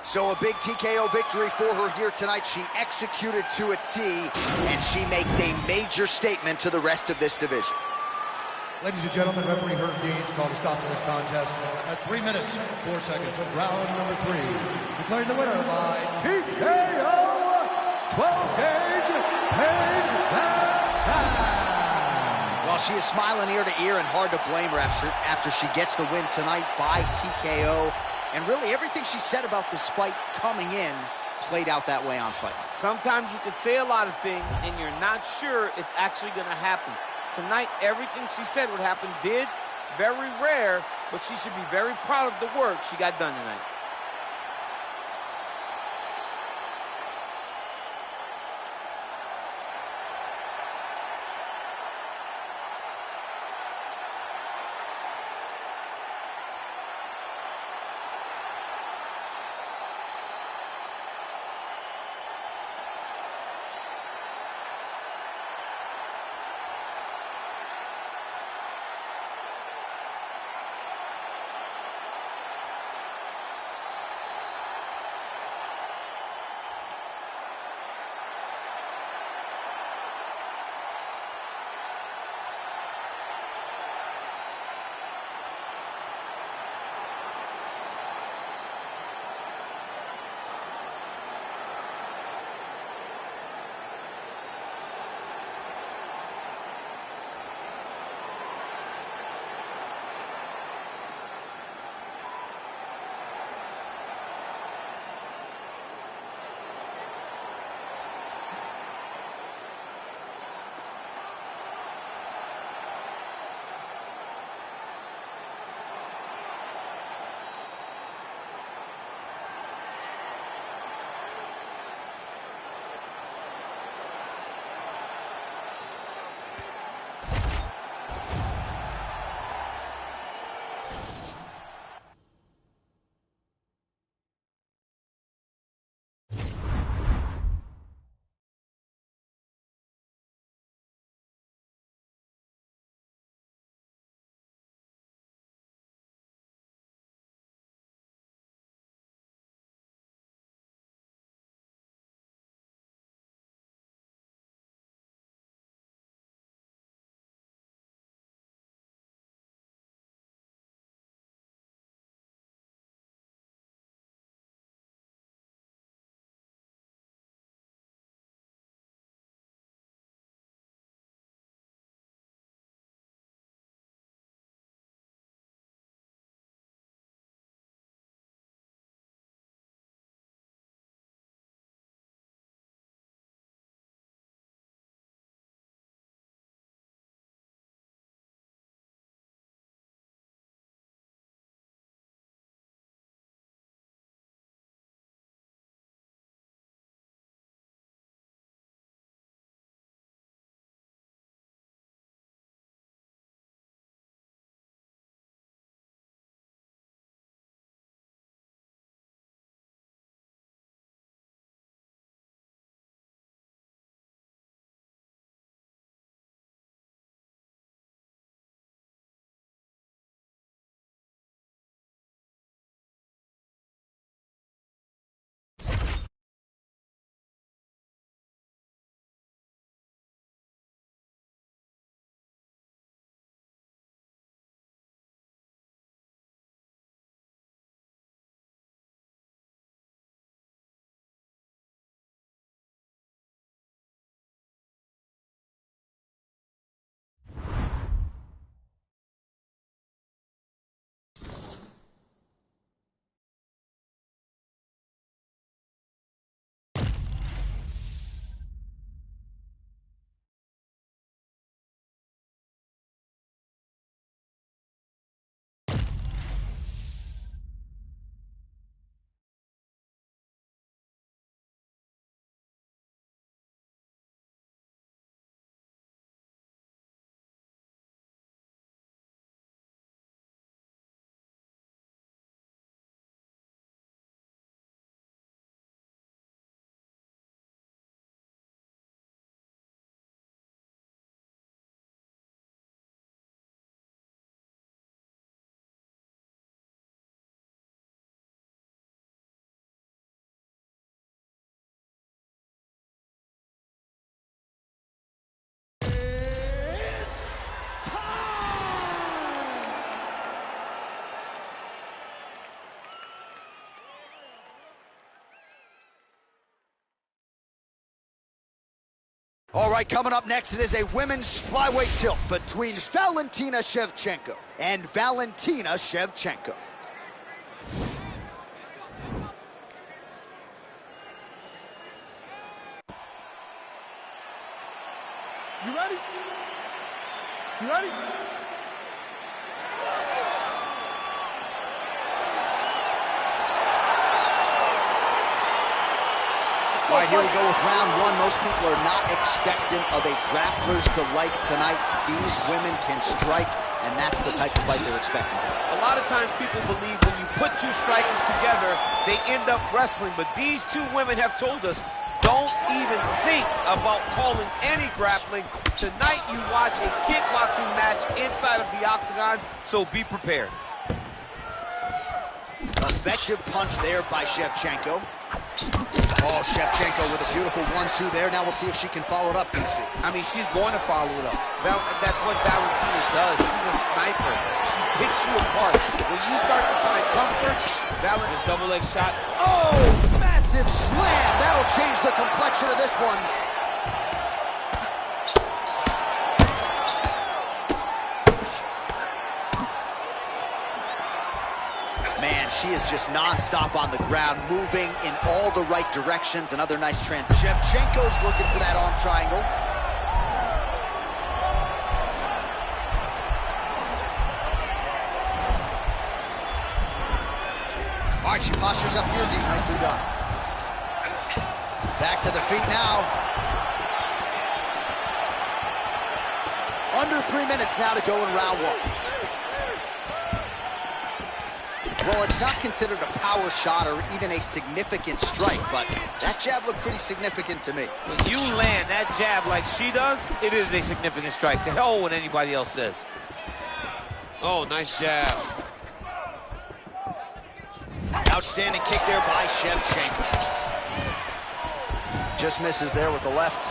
[SPEAKER 1] So a big TKO victory for her here tonight. She executed to a T, and she makes a major statement to the rest of this division.
[SPEAKER 4] Ladies and gentlemen, referee Herb Dean's called a stop to this contest at 3 minutes, 4 seconds of round number 3. Declaring the winner by TKO, 12-gauge, Paige VanZant.
[SPEAKER 1] Well, she is smiling ear to ear, and hard to blame her after she gets the win tonight by TKO. And really, everything she said about this fight coming in played out that way on fight.
[SPEAKER 3] Sometimes you can say a lot of things, and you're not sure it's actually going to happen. Tonight, everything she said would happen did. Very rare, but she should be very proud of the work she got done tonight.
[SPEAKER 1] All right, coming up next, it is a women's flyweight tilt between Valentina Shevchenko and Valentina Shevchenko.
[SPEAKER 6] You ready? You ready?
[SPEAKER 1] All right, here we go with round one. Most people are not expectant of a grappler's delight tonight. These women can strike, and that's the type of fight they're expecting.
[SPEAKER 3] A lot of times people believe when you put two strikers together, they end up wrestling. But these two women have told us, don't even think about calling any grappling. Tonight you watch a kickboxing match inside of the octagon, so be prepared.
[SPEAKER 1] Effective punch there by Shevchenko. Oh, Shevchenko with a beautiful 1-2 there. Now we'll see if she can follow it up, DC.
[SPEAKER 3] I mean, she's going to follow it up. That's what Valentina does. She's a sniper. She picks you apart. When you start to find comfort, Valentina's double leg shot.
[SPEAKER 1] Oh, massive slam. That'll change the complexion of this one. Man, she is just non-stop on the ground, moving in all the right directions. Another nice transition. Shevchenko's looking for that arm triangle. All right, she postures up here. Nicely done. Back to the feet now. Under 3 minutes now to go in round one. Well, it's not considered a power shot or even a significant strike, but that jab looked pretty significant to me.
[SPEAKER 3] When you land that jab like she does, it is a significant strike. To hell what anybody else says. Oh, nice jab.
[SPEAKER 1] Outstanding kick there by Shevchenko. Just misses there with the left.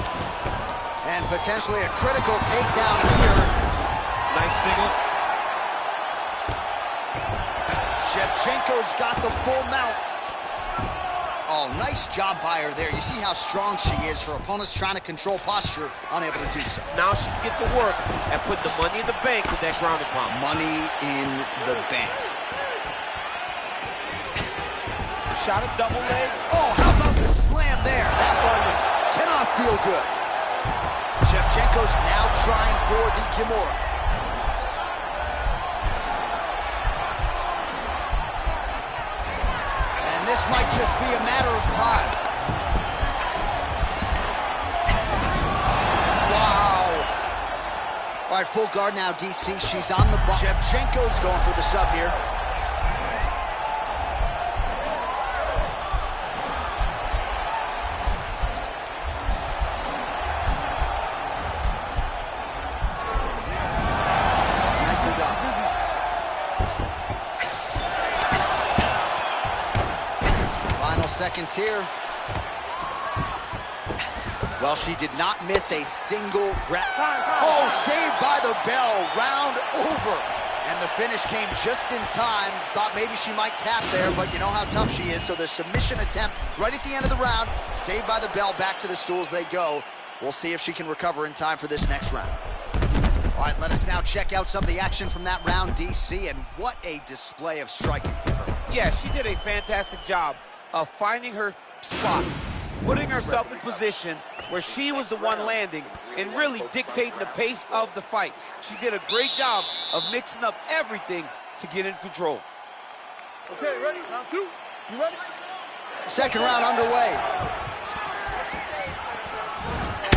[SPEAKER 1] And potentially a critical takedown here.
[SPEAKER 3] Nice single.
[SPEAKER 1] Shevchenko's got the full mount. Oh, nice job by her there. You see how strong she is. Her opponent's trying to control posture, unable to do so.
[SPEAKER 3] Now she can get to work and put the money in the bank with that ground and pound.
[SPEAKER 1] Money in the bank.
[SPEAKER 3] Shot a double leg.
[SPEAKER 1] Oh, how about the slam there? That one cannot feel good. Shevchenko's now trying for the Kimura. This might just be a matter of time. Wow. All right, full guard now, DC. She's on the ball. Shevchenko's going for the sub here. Nicely done. Seconds here. Well, she did not miss a single grab. Oh, saved by the bell. Round over. And the finish came just in time. Thought maybe she might tap there, but you know how tough she is. So the submission attempt right at the end of the round, saved by the bell. Back to the stools they go. We'll see if she can recover in time for this next round. All right, let us now check out some of the action from that round, DC, and what a display of striking for her.
[SPEAKER 3] Yeah, she did a fantastic job of finding her spots, putting herself in position where she was the one landing and really dictating the pace of the fight. She did a great job of mixing up everything to get in control.
[SPEAKER 6] Okay, ready? Round two. You ready?
[SPEAKER 1] Second round underway.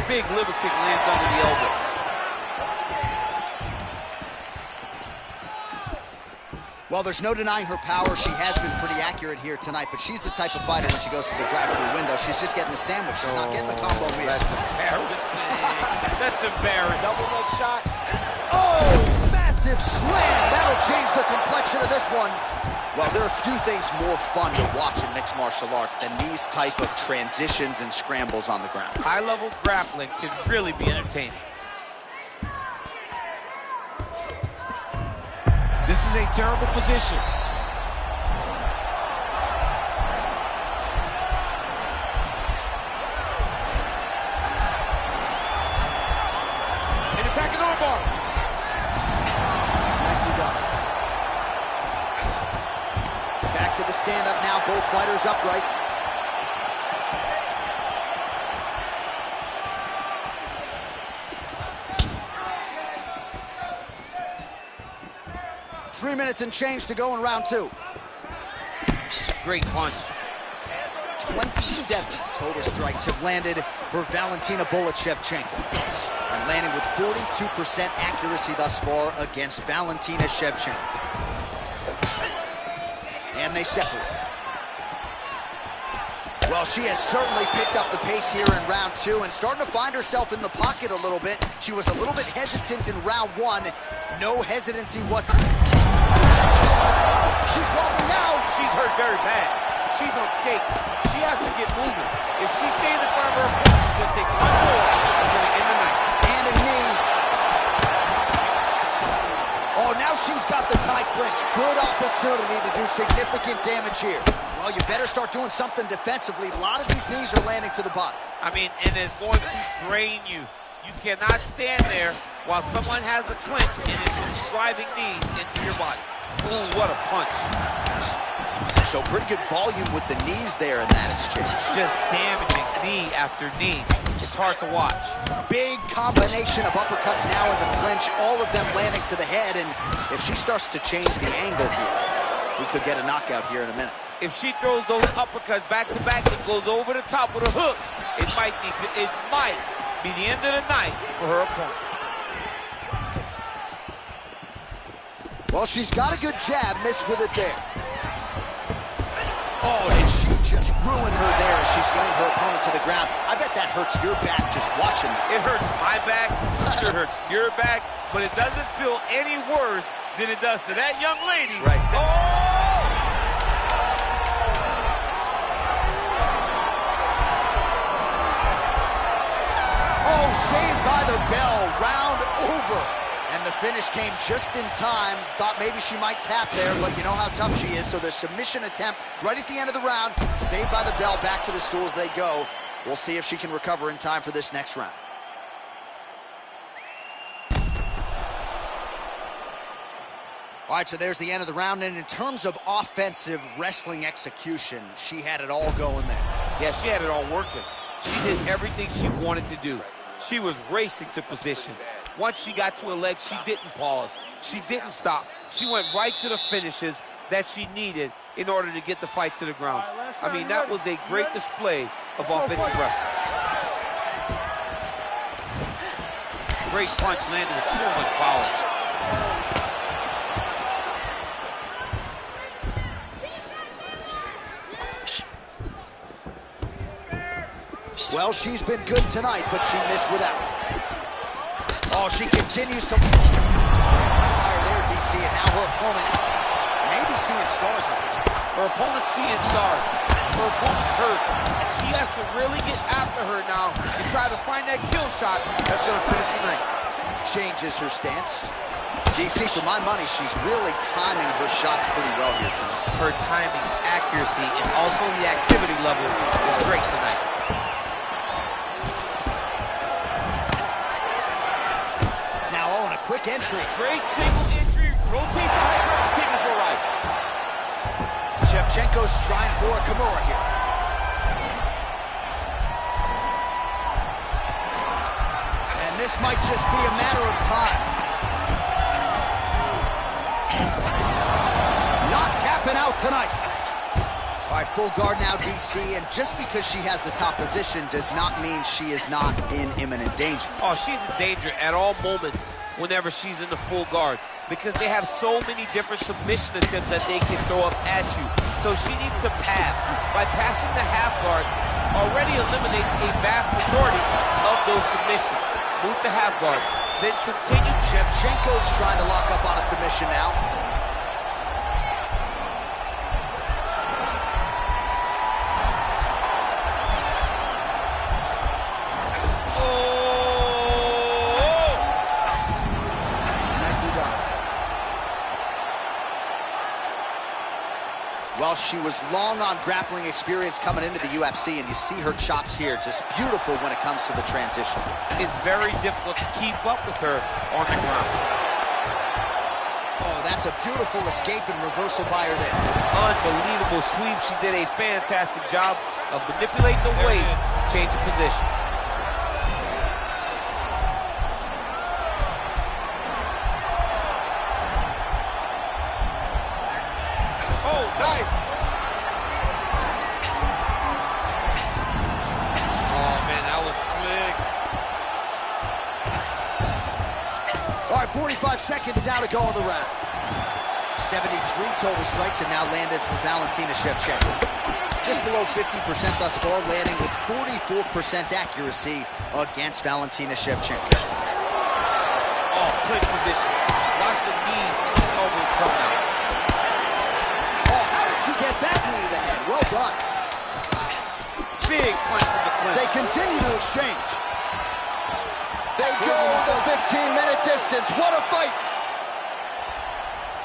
[SPEAKER 3] Big liver kick lands under the elbow.
[SPEAKER 1] Well, there's no denying her power. She has been pretty accurate here tonight, but she's the type of fighter when she goes to the drive-through window, she's just getting the sandwich. She's not getting the combo meal.
[SPEAKER 3] That's embarrassing. That's embarrassing. Double leg shot.
[SPEAKER 1] Oh, massive slam. That'll change the complexion of this one. Well, there are few things more fun to watch in mixed martial arts than these type of transitions and scrambles on the ground.
[SPEAKER 3] High-level grappling can really be entertaining. This is a terrible position.
[SPEAKER 1] both fighters upright. Three minutes and change to go in round two.
[SPEAKER 3] Great punch.
[SPEAKER 1] 27 total strikes have landed for Valentina Shevchenko. And landing with 42% accuracy thus far against Valentina Shevchenko. And they separate. Well, she has certainly picked up the pace here in round two and starting to find herself in the pocket a little bit. She was a little bit hesitant in round one. No hesitancy whatsoever. She's wobbling now.
[SPEAKER 3] She's hurt very bad. She's on skates. She has to get moving. If she stays in front of her opponent, she's going to take one more. It's going to end the night.
[SPEAKER 1] And a knee. Oh, now she's got the tie clinch. Good opportunity to do significant damage here. Well, you better start doing something defensively. A lot of these knees are landing to the bottom.
[SPEAKER 5] I mean, and it's going to drain you. You cannot stand there while someone has a clinch and is just driving knees into your body.
[SPEAKER 3] Ooh, what a punch.
[SPEAKER 1] So pretty good volume with the knees there in that exchange.
[SPEAKER 5] Just damaging knee after knee. It's hard to watch.
[SPEAKER 1] Big combination of uppercuts now in the clinch, all of them landing to the head, and if she starts to change the angle here, we could get a knockout here in a minute.
[SPEAKER 5] If she throws those uppercuts back to back and goes over the top with a hook, it might be the end of the night for her opponent.
[SPEAKER 1] Well, she's got a good jab, missed with it there. Oh, did she just ruin her there as she slammed her opponent to the ground. I bet that hurts your back just watching that.
[SPEAKER 5] It hurts my back, I'm sure it hurts your back, but it doesn't feel any worse than it does to that young lady.
[SPEAKER 1] Right. Oh, saved by the bell, round over. And the finish came just in time. Thought maybe she might tap there, but you know how tough she is. So the submission attempt right at the end of the round, saved by the bell, back to the stools they go. We'll see if she can recover in time for this next round. All right, so there's the end of the round. And in terms of offensive wrestling execution, she had it all going there.
[SPEAKER 3] Yeah, she had it all working. She did everything she wanted to do. She was racing to position. Once she got to her legs, she didn't pause. She didn't stop. She went right to the finishes that she needed in order to get the fight to the ground. I mean, that was a great display of offensive wrestling. Great punch landed with so much power.
[SPEAKER 1] Well, she's been good tonight, but she missed without. Oh, she continues to fire there, DC, and now her opponent may be seeing stars on this.
[SPEAKER 3] Her opponent's seeing stars. Her opponent's hurt. And she has to really get after her now and try to find that kill shot that's going to finish the night.
[SPEAKER 1] Changes her stance. DC, for my money, she's really timing her shots pretty well here tonight.
[SPEAKER 5] Her timing, accuracy, and also the activity level is great tonight.
[SPEAKER 1] Quick entry.
[SPEAKER 3] Great single entry. Rotates the high crunch, taking it for a ride.
[SPEAKER 1] Shevchenko's trying for a Kimura here. And this might just be a matter of time. Not tapping out tonight. All right, full guard now, DC, and just because she has the top position does not mean she is not in imminent danger.
[SPEAKER 3] Oh, she's in danger at all moments whenever she's in the full guard because they have so many different submission attempts that they can throw up at you. So she needs to pass. By passing the half guard, already eliminates a vast majority of those submissions. Move to half guard, then continue.
[SPEAKER 1] Shevchenko's trying to lock up on a submission now. Well, she was long on grappling experience coming into the UFC, and you see her chops here, just beautiful when it comes to the transition.
[SPEAKER 5] It's very difficult to keep up with her on the ground.
[SPEAKER 1] Oh, that's a beautiful escape and reversal by her there.
[SPEAKER 3] Unbelievable sweep. She did a fantastic job of manipulating the weight, changing position. Oh, nice.
[SPEAKER 5] Oh, man, that was slick.
[SPEAKER 1] All right, 45 seconds now to go in the round. 73 total strikes have now landed for Valentina Shevchenko. Just below 50% thus far, landing with 44% accuracy against Valentina Shevchenko.
[SPEAKER 3] Oh, quick position. Watch the knees and the elbows come out.
[SPEAKER 1] Oh, how did she get that knee to the head? Well done.
[SPEAKER 3] Big punch from the clinch.
[SPEAKER 1] They continue to exchange. They go the 15-minute distance. What a fight!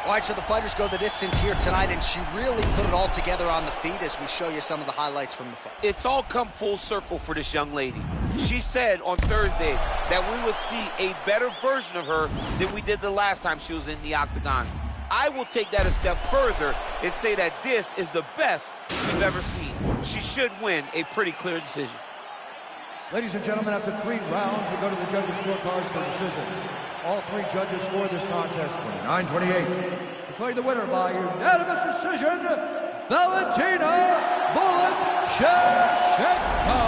[SPEAKER 1] All right, so the fighters go the distance here tonight, and she really put it all together on the feet as we show you some of the highlights from the fight.
[SPEAKER 3] It's all come full circle for this young lady. She said on Thursday that we would see a better version of her than we did the last time she was in the octagon. I will take that a step further and say that this is the best we've ever seen. She should win a pretty clear decision.
[SPEAKER 4] Ladies and gentlemen, after 3 rounds, we go to the judges' scorecards for decision. All 3 judges scored this contest 29-28. Declaring the winner by unanimous decision, Valentina "Bullet" Shevchenko.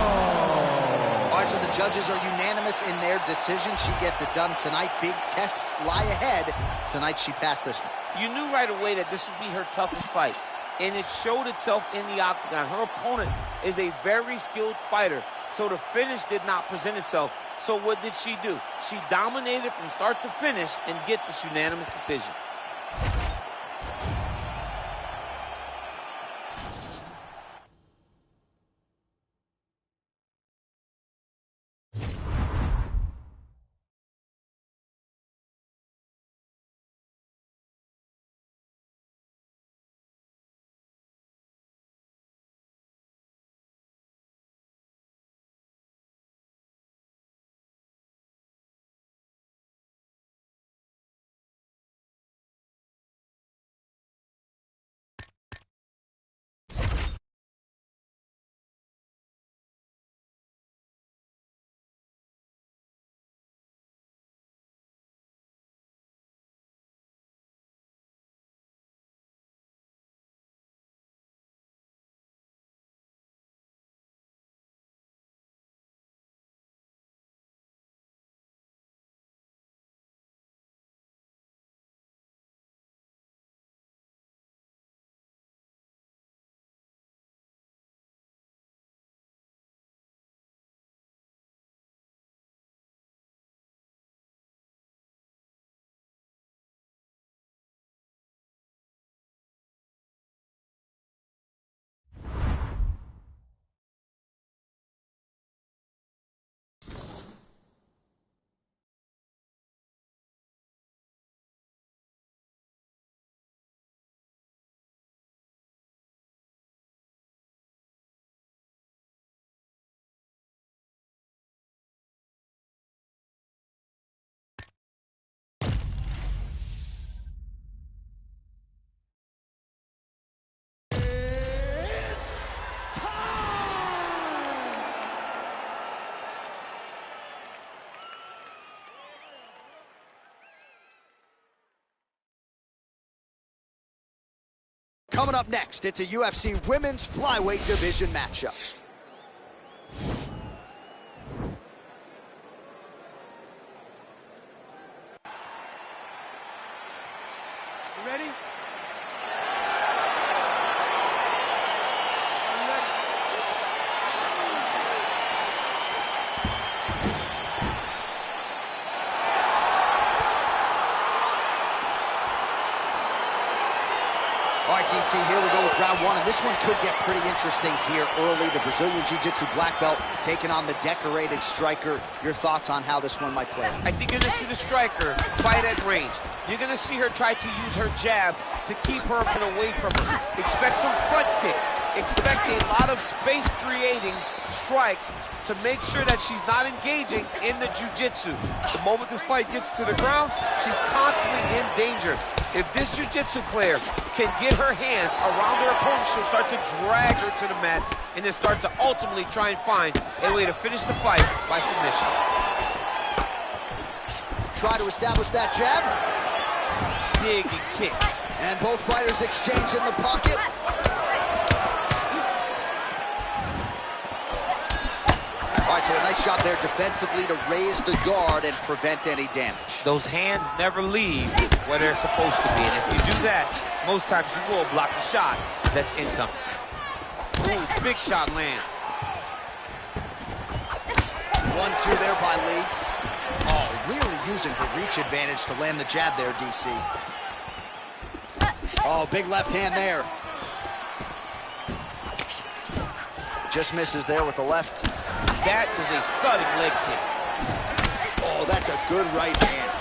[SPEAKER 1] All right, so the judges are unanimous in their decision. She gets it done tonight. Big tests lie ahead. Tonight, she passed this one.
[SPEAKER 3] You knew right away that this would be her toughest fight, and it showed itself in the octagon. Her opponent is a very skilled fighter, so the finish did not present itself. So what did she do? She dominated from start to finish and gets this unanimous decision.
[SPEAKER 1] Coming up next, it's a UFC Women's Flyweight Division matchup.
[SPEAKER 6] You ready?
[SPEAKER 1] All right, DC, here we go with round 1, and this one could get pretty interesting here early. The Brazilian Jiu-Jitsu black belt taking on the decorated striker. Your thoughts on how this one might play?
[SPEAKER 3] I think you're going to see the striker fight at range. You're going to see her try to use her jab to keep her and away from her. Expect some front kick. Expect a lot of space-creating strikes to make sure that she's not engaging in the jiu-jitsu. The moment this fight gets to the ground, she's constantly in danger. If this jiu-jitsu player can get her hands around her opponent, she'll start to drag her to the mat and then start to ultimately try and find a way to finish the fight by submission.
[SPEAKER 1] Try to establish that jab.
[SPEAKER 3] Dig and kick.
[SPEAKER 1] And both fighters exchange in the pocket. All right, so a nice shot there defensively to raise the guard and prevent any damage.
[SPEAKER 5] Those hands never leave where they're supposed to be. And if you do that, most times you will block the shot that's incoming.
[SPEAKER 3] Ooh, big shot lands.
[SPEAKER 1] 1-2 there by Lee. Oh, really using her reach advantage to land the jab there, DC. Oh, big left hand there. Just misses there with the left.
[SPEAKER 5] That is a thudding leg kick.
[SPEAKER 1] Oh, that's a good right hand.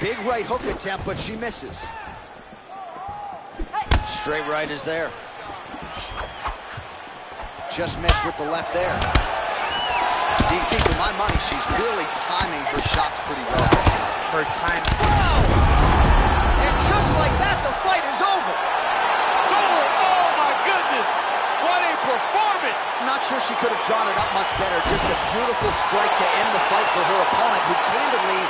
[SPEAKER 1] Big right hook attempt, but she misses. Straight right is there. Just missed with the left there. DC, for my money, she's really timing her shots pretty well.
[SPEAKER 5] Her time.
[SPEAKER 1] Wow! And just like that, the fight is over.
[SPEAKER 3] Oh my goodness! What a performance!
[SPEAKER 1] I'm not sure she could have drawn it up much better. Just a beautiful strike to end the fight for her opponent, who candidly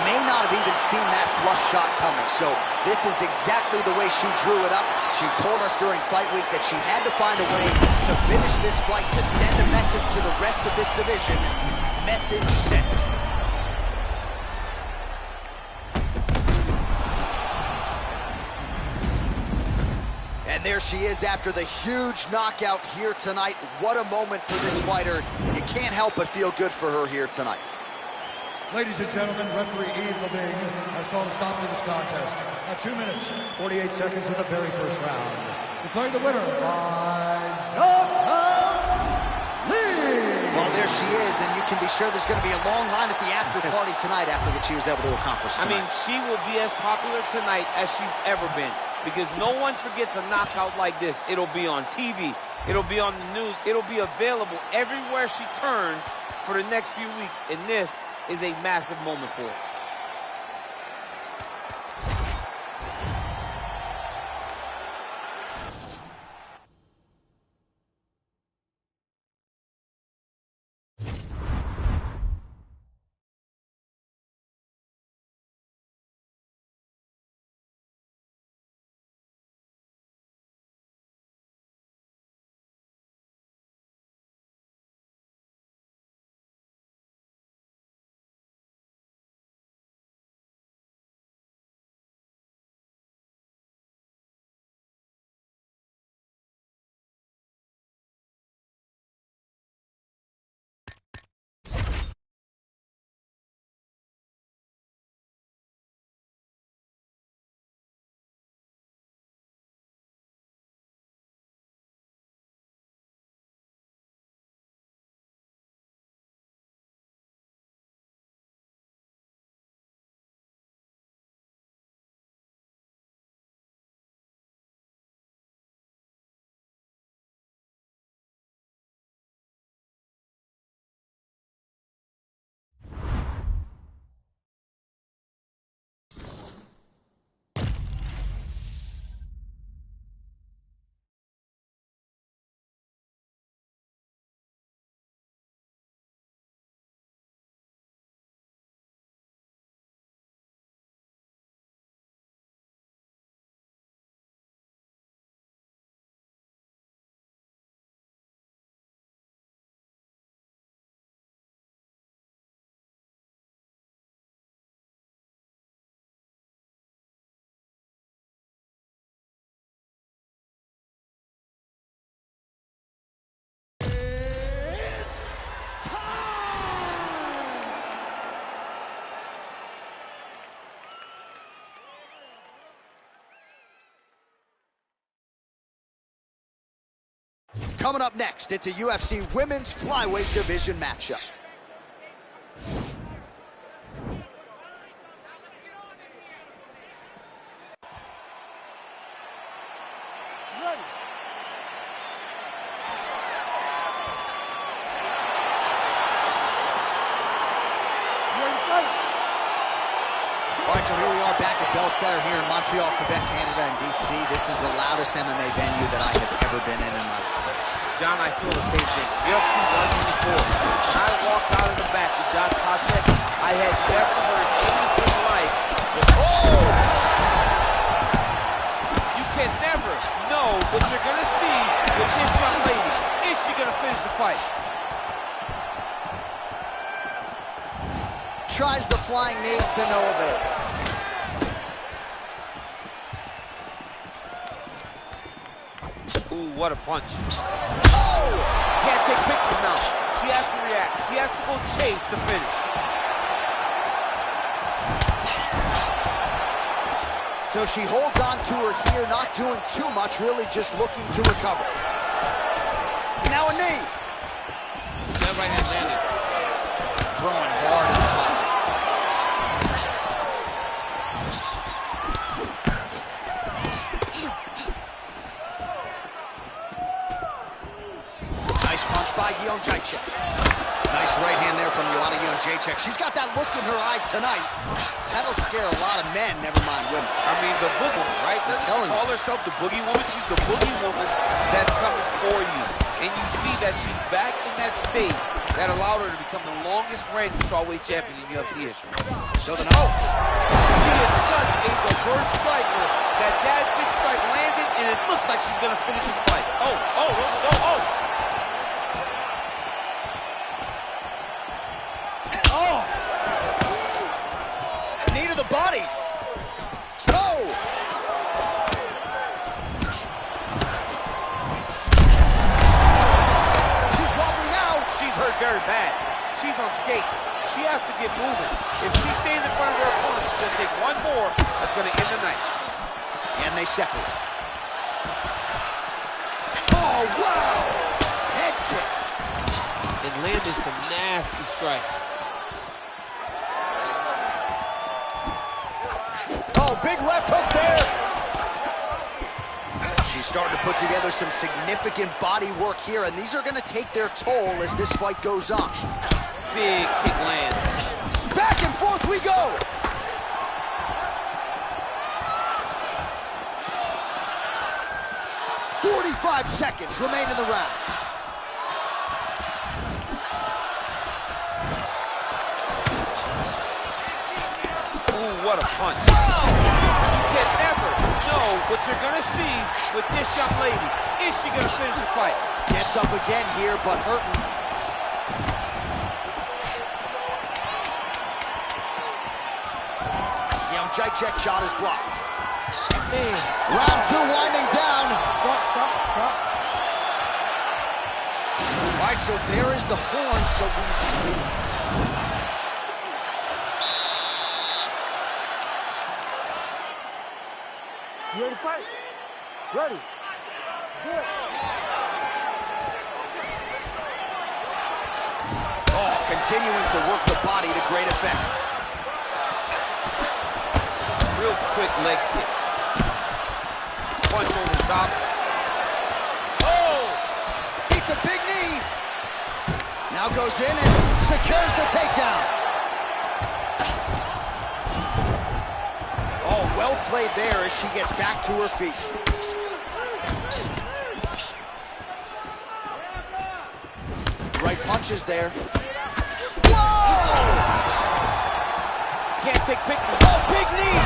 [SPEAKER 1] may not have even seen that flush shot coming. So this is exactly the way she drew it up. She told us during fight week that she had to find a way to finish this fight, to send a message to the rest of this division. Message sent. And there she is after the huge knockout here tonight. What a moment for this fighter. You can't help but feel good for her here tonight.
[SPEAKER 4] Ladies and gentlemen, referee Ian Levine has called a stop to this contest at 2 minutes, 48 seconds of the very first round. Declaring the winner by knockout, Lee!
[SPEAKER 1] Well, there she is, and you can be sure there's going to be a long line at the after party tonight after what she was able to accomplish tonight.
[SPEAKER 3] I mean, she will be as popular tonight as she's ever been, because no one forgets a knockout like this. It'll be on TV. It'll be on the news. It'll be available everywhere she turns for the next few weeks, and this is a massive moment for her.
[SPEAKER 1] Coming up next, it's a UFC Women's Flyweight Division matchup.
[SPEAKER 6] Ready. You ready to fight?
[SPEAKER 1] right, so here we are back at Bell Center here in Montreal, Quebec, Canada, and DC. This is the loudest MMA venue that I have ever been in my life.
[SPEAKER 3] John, I feel the same thing. UFC 124. When I walked out of the back with Josh Koscheck, I had never heard anything like the, oh! You can never know what you're going to see with this young lady. Is she going to finish the fight?
[SPEAKER 1] Tries the flying knee to no avail.
[SPEAKER 3] Ooh, what a punch.
[SPEAKER 1] Oh!
[SPEAKER 3] Can't take pictures now. She has to react. She has to go chase the finish.
[SPEAKER 1] So she holds on to her here, not doing too much, really just looking to recover. Now a knee.
[SPEAKER 3] That right hand landed.
[SPEAKER 1] Throwing hard in the fight. Nice punch by Jacek. Nice right hand there from Joanna Jacek. She's got that look in her eye tonight. That'll scare a lot of men, never mind women.
[SPEAKER 3] I mean, the boogie woman, right? Doesn't she call herself the boogie woman? She's the boogie woman that's coming for you. And you see that she's back in that state that allowed her to become the longest reigning strawweight champion in UFC history.
[SPEAKER 1] So the note.
[SPEAKER 3] She is such a diverse striker that big strike landed, and it looks like she's going to finish this fight. Oh.
[SPEAKER 1] Knee to the body. Oh! She's wobbling now.
[SPEAKER 3] She's hurt very bad. She's on skates. She has to get moving. If she stays in front of her opponent, she's going to take one more. That's going to end the night.
[SPEAKER 1] And they separate. Oh, wow! Head kick.
[SPEAKER 3] And landed some nasty strikes.
[SPEAKER 1] Oh, big left hook there. She's starting to put together some significant body work here, and these are going to take their toll as this fight goes on.
[SPEAKER 3] Big kick land.
[SPEAKER 1] Back and forth we go. "45 seconds remain in the round.
[SPEAKER 3] Ooh, what a punch.
[SPEAKER 1] Wow!
[SPEAKER 3] You can never know what you're going to see with this young lady. Is she going to finish the fight?
[SPEAKER 1] Gets up again here, but hurting. Jacek shot is blocked.
[SPEAKER 3] Man.
[SPEAKER 1] Round 2 winding down.
[SPEAKER 6] Stop.
[SPEAKER 1] All right, so there is the horn, so
[SPEAKER 6] You ready to fight? Ready. Good.
[SPEAKER 1] Oh, continuing to work the body to great effect.
[SPEAKER 3] Real quick leg kick. Punch over the top. Oh!
[SPEAKER 1] Beats a big knee. Now goes in and secures the takedown. Oh, well played there as she gets back to her feet. Right punches there. Whoa!
[SPEAKER 3] Can't take pictures.
[SPEAKER 1] Oh, big knee!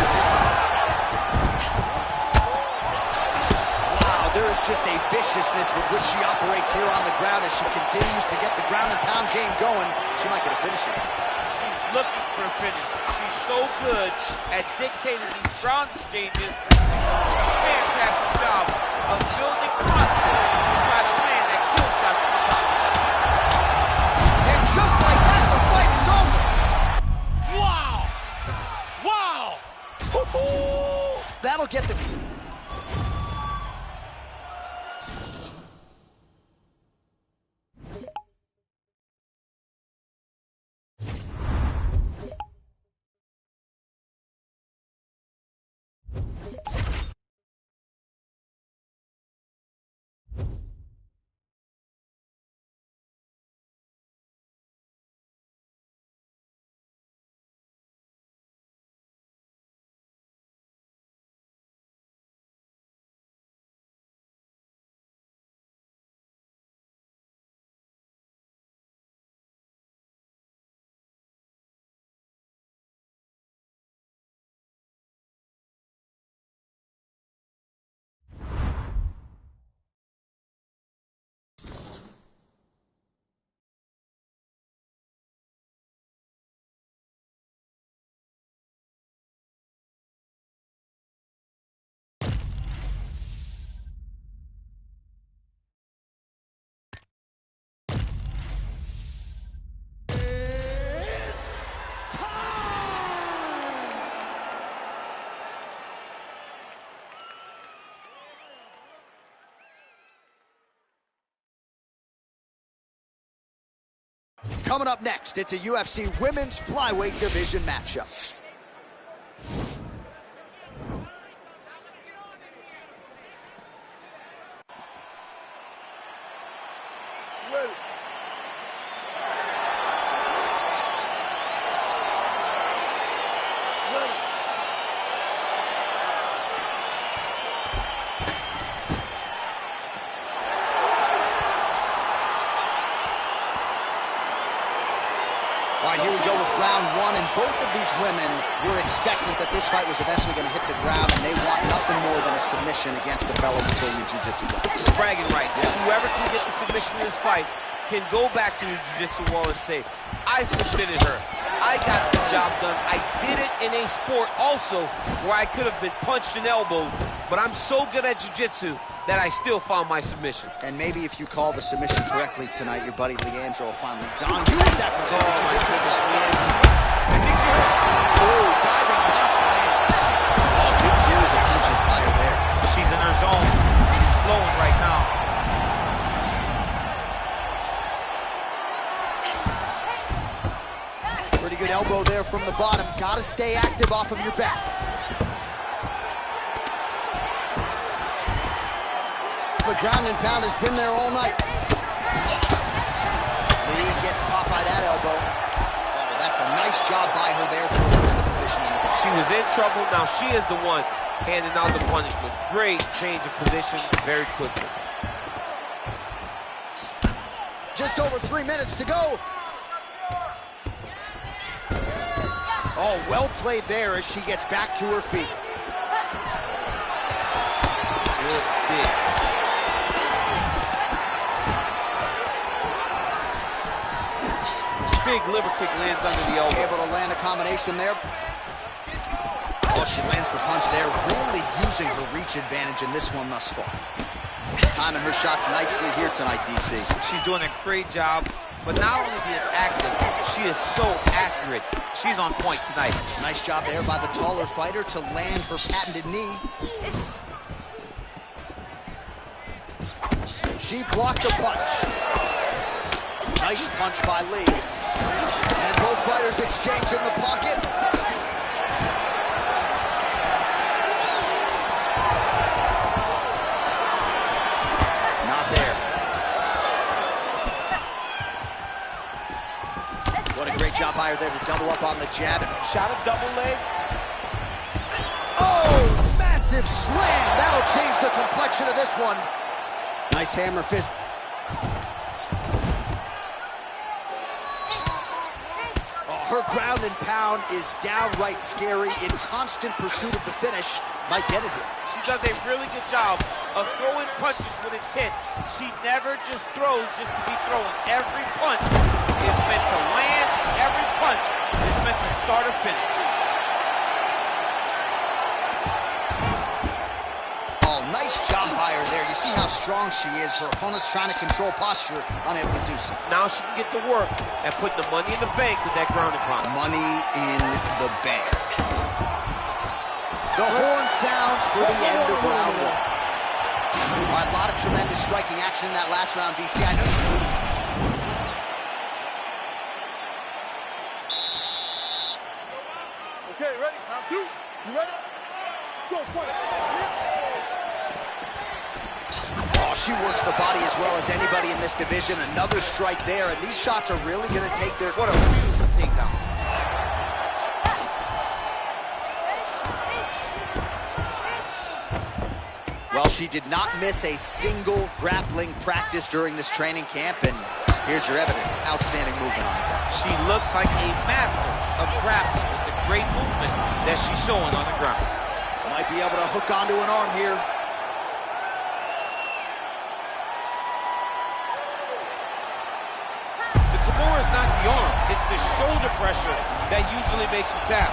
[SPEAKER 1] Wow, there is just a viciousness with which she operates here on the ground as she continues to get the ground and pound game going. She might get a finish here.
[SPEAKER 5] She's looking for a finish. She's so good at dictating these ground exchanges. Fantastic job of building confidence to try to land that kill shot from the top.
[SPEAKER 1] And just like that, the fight is over.
[SPEAKER 5] Wow!
[SPEAKER 1] That'll get the... Coming up next, it's a UFC Women's Flyweight Division matchup.
[SPEAKER 6] Ready.
[SPEAKER 1] All right, here we go with round one, and both of these women were expectant that this fight was eventually going to hit the ground, and they want nothing more than a submission against the fellow Brazilian Jiu-Jitsu guy.
[SPEAKER 3] Bragging rights. Whoever can get the submission in this fight can go back to the Jiu-Jitsu wall and say, I submitted her. I got the job done. I did it in a sport also where I could have been punched and elbowed, but I'm so good at Jiu-Jitsu that I still found my submission.
[SPEAKER 1] And maybe if you call the submission correctly tonight, your buddy Leandro will finally don you with that Brazilian Jiu-Jitsu block.
[SPEAKER 3] I think she hurt.
[SPEAKER 1] Oh, diving punch lands. Oh, big series of punches by her there.
[SPEAKER 5] She's in her zone. She's flowing right now.
[SPEAKER 1] Pretty good elbow there from the bottom. Gotta stay active off of your back. The ground and pound has been there all night. Lee gets caught by that elbow. Oh, that's a nice job by her there to reverse the position on the ground.
[SPEAKER 3] She was in trouble. Now she is the one handing out the punishment. Great change of position very quickly.
[SPEAKER 1] Just over 3 minutes to go. Oh, well played there as she gets back to her feet.
[SPEAKER 3] Good stick. Big liver kick lands under the elbow.
[SPEAKER 1] Able to land a combination there. Oh, she lands the punch there, really using her reach advantage in this one thus far. Timing her shots nicely here tonight, DC.
[SPEAKER 5] She's doing a great job, but not only being active, she is so accurate. She's on point tonight.
[SPEAKER 1] Nice job there by the taller fighter to land her patented knee. She blocked the punch. Nice punch by Lee. And both fighters exchange in the pocket. Not there. What a great job by her there to double up on the jab.
[SPEAKER 3] Shot a double leg.
[SPEAKER 1] Oh, massive slam. That'll change the complexion of this one. Nice hammer fist. Her ground and pound is downright scary, in constant pursuit of the finish. Might get it here.
[SPEAKER 3] She does a really good job of throwing punches with intent. She never just throws just to be throwing. Every punch is meant to land. Every punch is meant to start or finish.
[SPEAKER 1] Oh, nice job by her there. You see how strong she is. Her opponent's trying to control posture, unable to do so.
[SPEAKER 3] Now she can get to work and put the money in the bank with that ground and pound.
[SPEAKER 1] Money in the bank. The horn sounds for the end of round one. All right, a lot of tremendous striking action in that last round, DC. I know.
[SPEAKER 6] Okay, ready? Round two. You ready? Let's go, fight.
[SPEAKER 1] Oh, she works the body as well as anybody in this division. Another strike there, and these shots are really going to take their...
[SPEAKER 3] What a beautiful takedown.
[SPEAKER 1] Well, she did not miss a single grappling practice during this training camp, and here's your evidence. Outstanding movement on the ground.
[SPEAKER 3] She looks like a master of grappling with the great movement that she's showing on the ground.
[SPEAKER 1] Might be able to hook onto an arm here.
[SPEAKER 3] The Kimura is not the arm. It's the shoulder pressure that usually makes you tap.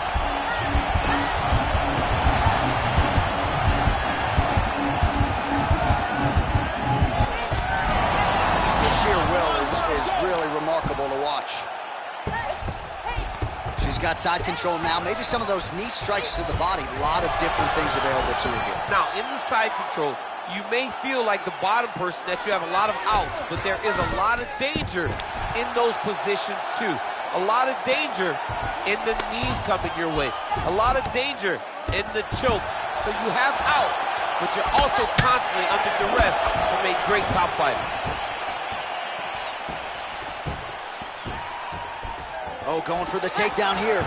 [SPEAKER 1] Is really remarkable to watch. She's got side control now. Maybe some of those knee strikes to the body. A lot of different things available to her here.
[SPEAKER 3] Now, in the side control, you may feel like the bottom person that you have a lot of outs, but there is a lot of danger in those positions too. A lot of danger in the knees coming your way. A lot of danger in the chokes. So you have out, but you're also constantly under duress from a great top fighter.
[SPEAKER 1] Oh, going for the takedown here.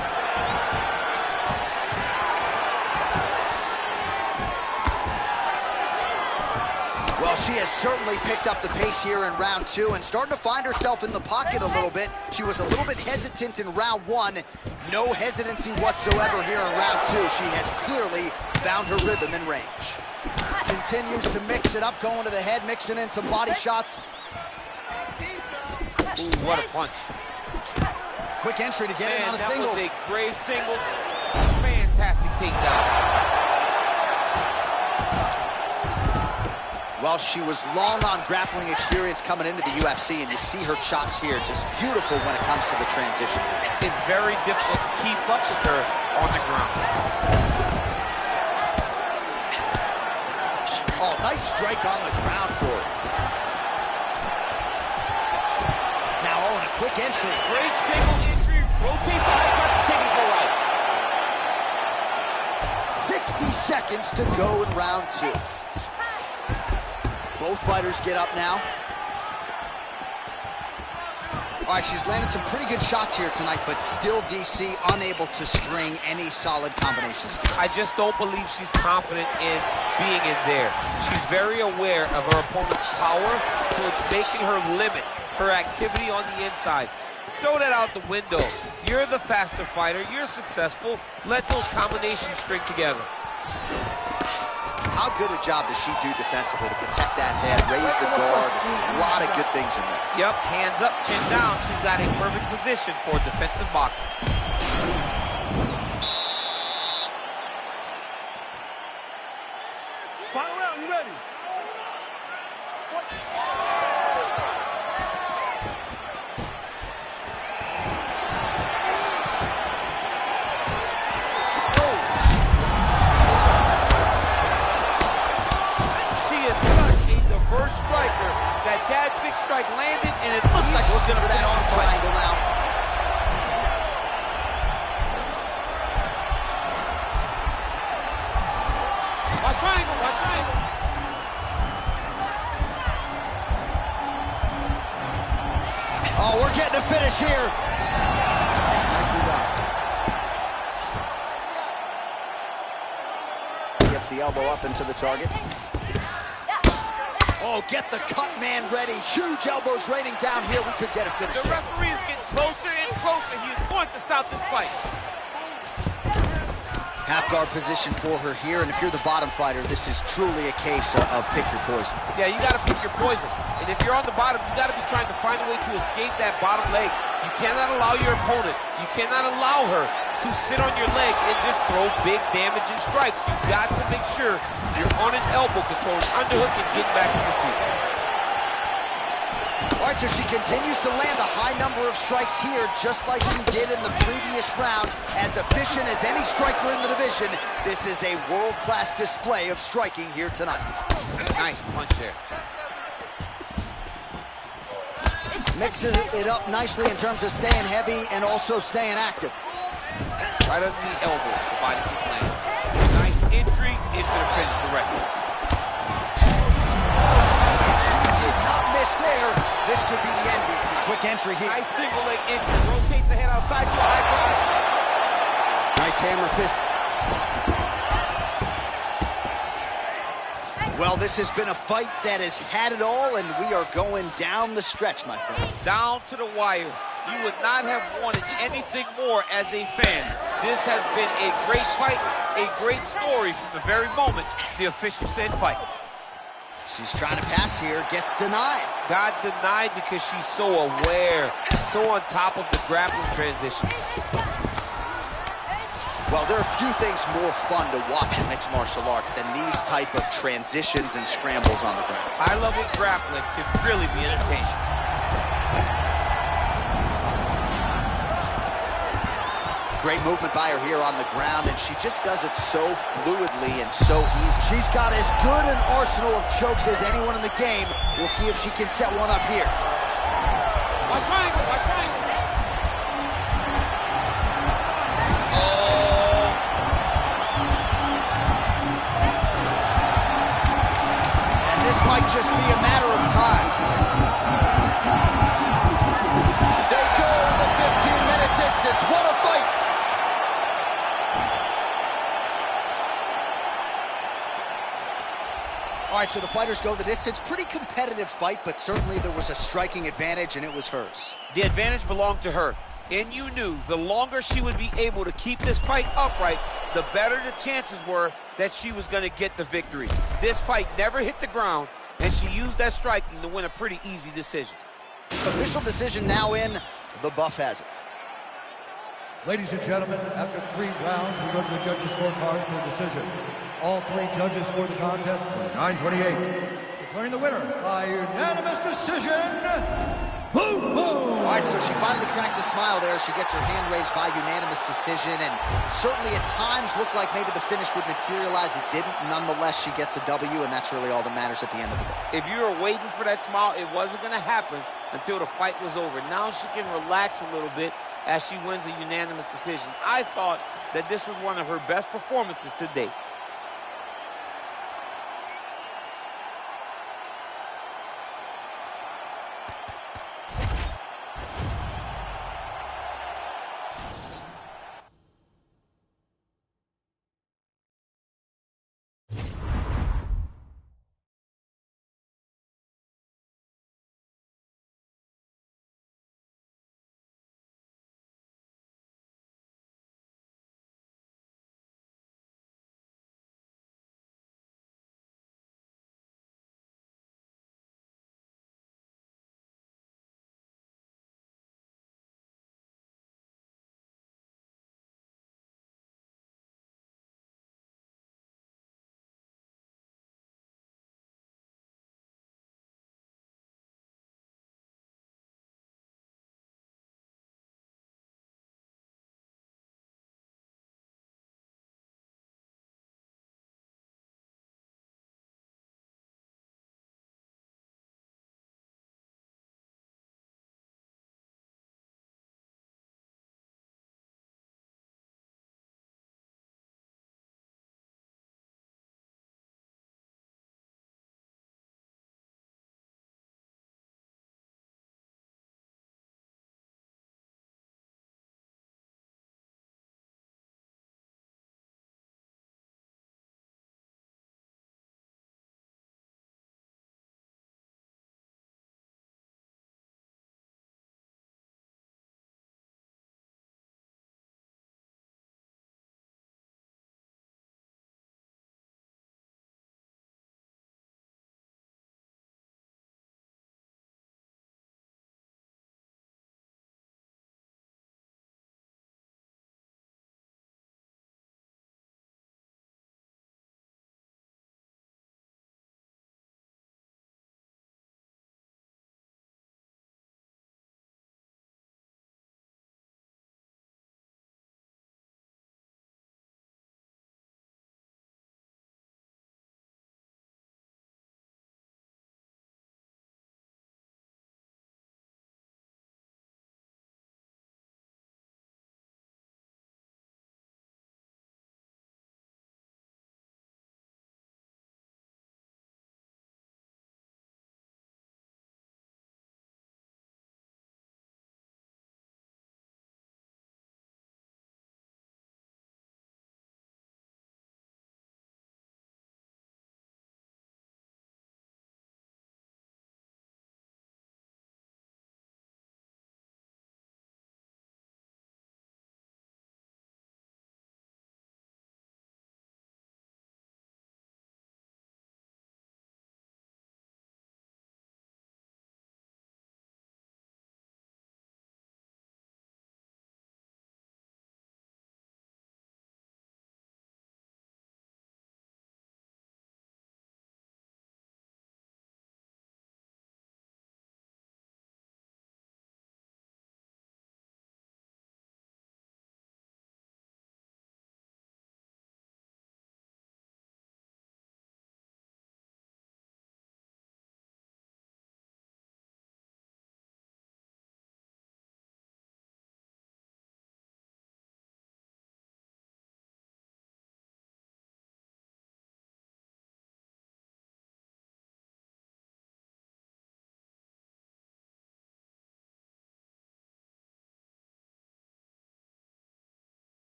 [SPEAKER 1] Well, she has certainly picked up the pace here in round 2 and starting to find herself in the pocket a little bit. She was a little bit hesitant in round 1. No hesitancy whatsoever here in round 2. She has clearly found her rhythm and range. Continues to mix it up, going to the head, mixing in some body shots.
[SPEAKER 3] Ooh, what a punch.
[SPEAKER 1] Quick entry to get in on a single.
[SPEAKER 3] That was a great single. Fantastic takedown.
[SPEAKER 1] Well, she was long on grappling experience coming into the UFC, and you see her chops here, just beautiful when it comes to the transition.
[SPEAKER 3] It's very difficult to keep up with her on the ground.
[SPEAKER 1] Oh, nice strike on the ground for her. Now, oh, and a quick entry.
[SPEAKER 3] Great single entry, rotates the high punch, taking it for a ride.
[SPEAKER 1] 60 seconds to go in round 2. Both fighters get up now. All right, she's landed some pretty good shots here tonight, but still, DC, unable to string any solid combinations together.
[SPEAKER 3] I just don't believe she's confident in being in there. She's very aware of her opponent's power, so it's making her limit her activity on the inside. Throw that out the window. You're the faster fighter. You're successful. Let those combinations string together.
[SPEAKER 1] How good a job does she do defensively to protect that head, raise the guard? A lot of good things in there.
[SPEAKER 3] Yep, hands up, chin down. She's got a perfect position for defensive boxing.
[SPEAKER 6] Final round, you ready?
[SPEAKER 3] First striker, that big strike landed, and it looks like we're going to
[SPEAKER 1] that arm triangle now.
[SPEAKER 3] Watch triangle, watch triangle.
[SPEAKER 1] Oh, we're getting a finish here. Nicely done. Gets the elbow up into the target. Oh, get the cut man ready. Huge elbows raining down here. We could get a finish.
[SPEAKER 3] The referee is getting closer and closer. He is going to stop this fight.
[SPEAKER 1] Half guard position for her here, and if you're the bottom fighter, this is truly a case of pick your poison.
[SPEAKER 3] Yeah, you got to pick your poison. And if you're on the bottom, you got to be trying to find a way to escape that bottom leg. You cannot allow your opponent, you cannot allow her to sit on your leg and just throw big damaging strikes. You've got to make sure you're on an elbow control, underhook, and get back to your feet.
[SPEAKER 1] All right, so she continues to land a high number of strikes here, just like she did in the previous round. As efficient as any striker in the division, this is a world-class display of striking here tonight.
[SPEAKER 3] Nice punch there.
[SPEAKER 1] Mixes it up nicely in terms of staying heavy and also staying active.
[SPEAKER 3] Right under the elbow, the body keep landing. Nice entry into the finish directly.
[SPEAKER 1] She did not miss there. This could be the end, DC. Quick entry here.
[SPEAKER 3] Nice single leg entry. Rotates the head outside to a high crotch.
[SPEAKER 1] Nice hammer fist. Well, this has been a fight that has had it all, and we are going down the stretch, my friend.
[SPEAKER 3] Down to the wire. You would not have wanted anything more as a fan. This has been a great fight, a great story from the very moment the official said fight.
[SPEAKER 1] She's trying to pass here, gets denied.
[SPEAKER 3] Got denied because she's so aware, so on top of the grappling transition.
[SPEAKER 1] Well, there are few things more fun to watch in mixed martial arts than these type of transitions and scrambles on the ground.
[SPEAKER 3] High-level grappling can really be entertaining.
[SPEAKER 1] Great movement by her here on the ground, and she just does it so fluidly and so easy. She's got as good an arsenal of chokes as anyone in the game. We'll see if she can set one up here.
[SPEAKER 3] Watch triangle, watch triangle.
[SPEAKER 1] And this might just be a matter of time. They go the 15-minute distance. What a fight! All right, so the fighters go the distance. Pretty competitive fight, but certainly there was a striking advantage, and it was hers.
[SPEAKER 3] The advantage belonged to her, and you knew the longer she would be able to keep this fight upright, the better the chances were that she was going to get the victory. This fight never hit the ground, and she used that striking to win a pretty easy decision.
[SPEAKER 1] Official decision now in. The buff has it.
[SPEAKER 4] Ladies and gentlemen, after 3 rounds, we go to the judges' scorecards for a decision. All 3 judges scored the contest 9-28. Declaring the winner by unanimous decision, boom, boom!
[SPEAKER 1] All right, so she finally cracks a smile there. She gets her hand raised by unanimous decision, and certainly at times looked like maybe the finish would materialize. It didn't. Nonetheless, she gets a W, and that's really all that matters at the end of the day.
[SPEAKER 3] If you were waiting for that smile, it wasn't going to happen until the fight was over. Now she can relax a little bit as she wins a unanimous decision. I thought that this was one of her best performances to date.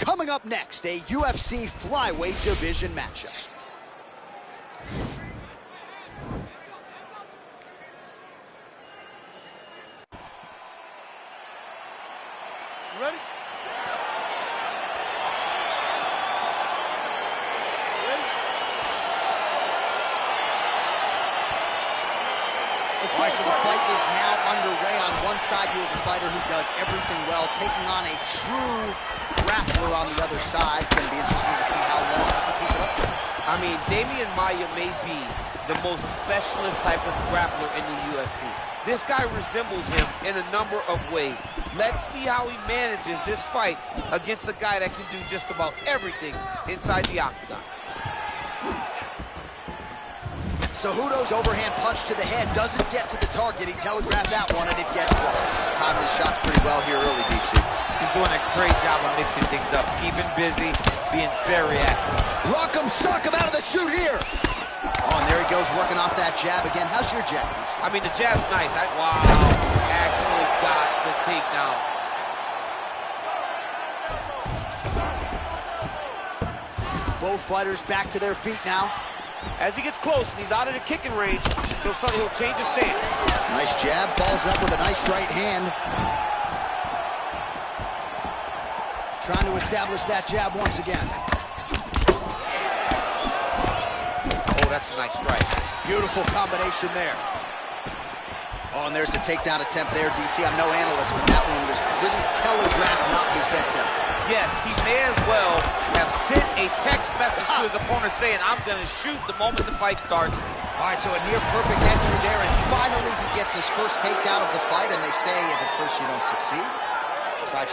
[SPEAKER 1] Coming up next, a UFC flyweight division matchup.
[SPEAKER 6] You ready?
[SPEAKER 1] All right, so the fight is now underway. On one side, you have a fighter who does everything well, taking on a true grappler on the other side. Going to be interesting to see how long he can keep it up.
[SPEAKER 3] I mean, Damian Maia may be the most specialist type of grappler in the UFC. This guy resembles him in a number of ways. Let's see how he manages this fight against a guy that can do just about everything inside the octagon.
[SPEAKER 1] Cejudo's overhand punch to the head doesn't get to the target. He telegraphed that one, and it gets close. Timing his shots pretty well here early, DC.
[SPEAKER 5] He's doing a great job of mixing things up, keeping busy, being very active.
[SPEAKER 1] Rock'em sock him out of the chute here. Oh, and there he goes, working off that jab again. How's your jab, DC?
[SPEAKER 5] I mean, the jab's nice. Wow, actually got the takedown.
[SPEAKER 1] Both fighters back to their feet now.
[SPEAKER 3] As he gets close and he's out of the kicking range, he'll change his stance.
[SPEAKER 1] Nice jab, follows up with a nice right hand. Trying to establish that jab once again.
[SPEAKER 3] Oh, that's a nice strike.
[SPEAKER 1] Beautiful combination there. Oh, and there's a takedown attempt there, DC. I'm no analyst, but that one was pretty telegraphed, not his best effort.
[SPEAKER 3] Yes, he may as well have sent a text message to his opponent saying, I'm going to shoot the moment the fight starts.
[SPEAKER 1] All right, so a near-perfect entry there, and finally he gets his first takedown of the fight, and they say if at first you don't succeed,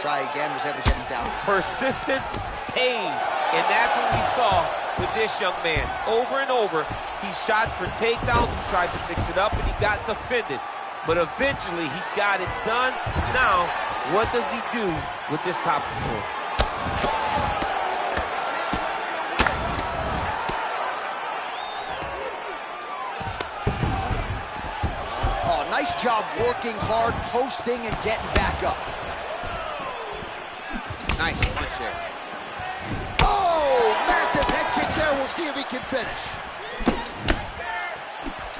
[SPEAKER 1] try again, was able to get him down.
[SPEAKER 3] Persistence pays, and that's what we saw with this young man. Over and over, he shot for takedowns, he tried to fix it up, and he got defended. But eventually, he got it done. Now, what does he do with this top control?
[SPEAKER 1] Oh, nice job working hard, posting, and getting back up.
[SPEAKER 3] Nice punch there.
[SPEAKER 1] Oh, massive head kick there. We'll see if he can finish.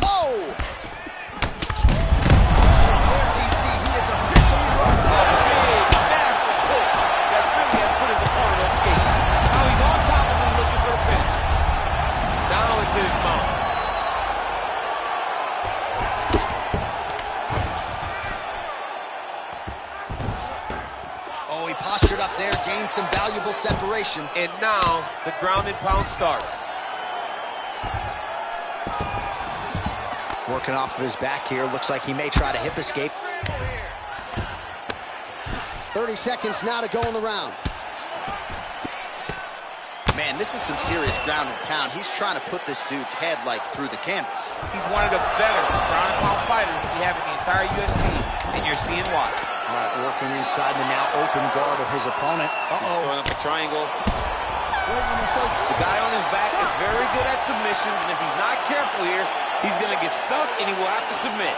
[SPEAKER 1] Oh! DC, he is officially run.
[SPEAKER 3] A big, massive hook that really has put his opponent on skates. Now he's on top of him looking for the finish. Down into his mouth.
[SPEAKER 1] Oh, he postured up there, gained some valuable separation.
[SPEAKER 3] And now the ground and pound starts.
[SPEAKER 1] Working off of his back here. Looks like he may try to hip escape. 30 seconds now to go in the round. Man, this is some serious ground and pound. He's trying to put this dude's head, like, through the canvas.
[SPEAKER 3] He's one of the better ground and pound fighters we have in the entire UFC, and you're seeing why.
[SPEAKER 1] All right, working inside the now open guard of his opponent. Uh-oh.
[SPEAKER 3] Throwing up a triangle. The guy on his back is very good at submissions, and if he's not careful here, he's going to get stuck, and he will have to submit.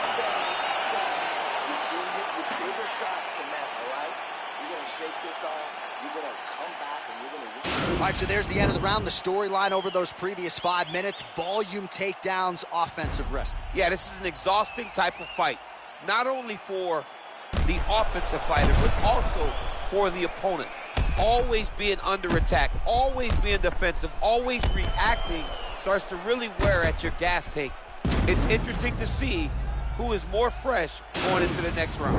[SPEAKER 2] You've been hit with bigger shots than that, all right? You're going to shake this off, you're going to come back, and you're going to...
[SPEAKER 1] All right, so there's the end of the round. The storyline over those previous 5 minutes. Volume takedowns, offensive wrestling.
[SPEAKER 3] Yeah, this is an exhausting type of fight. Not only for the offensive fighter, but also for the opponent. Always being under attack, always being defensive, always reacting starts to really wear at your gas tank. It's interesting to see who is more fresh going into the next round.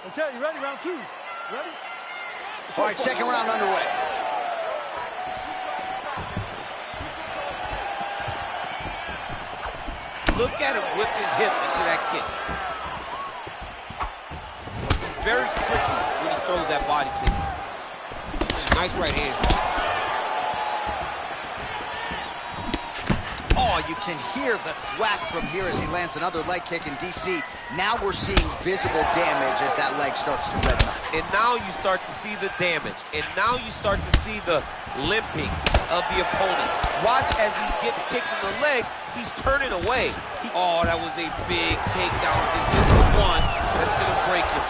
[SPEAKER 6] Okay, you ready? Round 2. Ready?
[SPEAKER 1] All right, second round underway.
[SPEAKER 3] Look at him whip his hip into that kick. It's very tricky when he throws that body kick. Nice right hand.
[SPEAKER 1] Oh, you can hear the thwack from here as he lands another leg kick in DC. Now we're seeing visible damage as that leg starts to redden up.
[SPEAKER 3] And now you start to see the damage. And now you start to see the limping of the opponent. Watch as he gets kicked in the leg, he's turning away. Oh, that was a big takedown. Is this the one that's going to break him?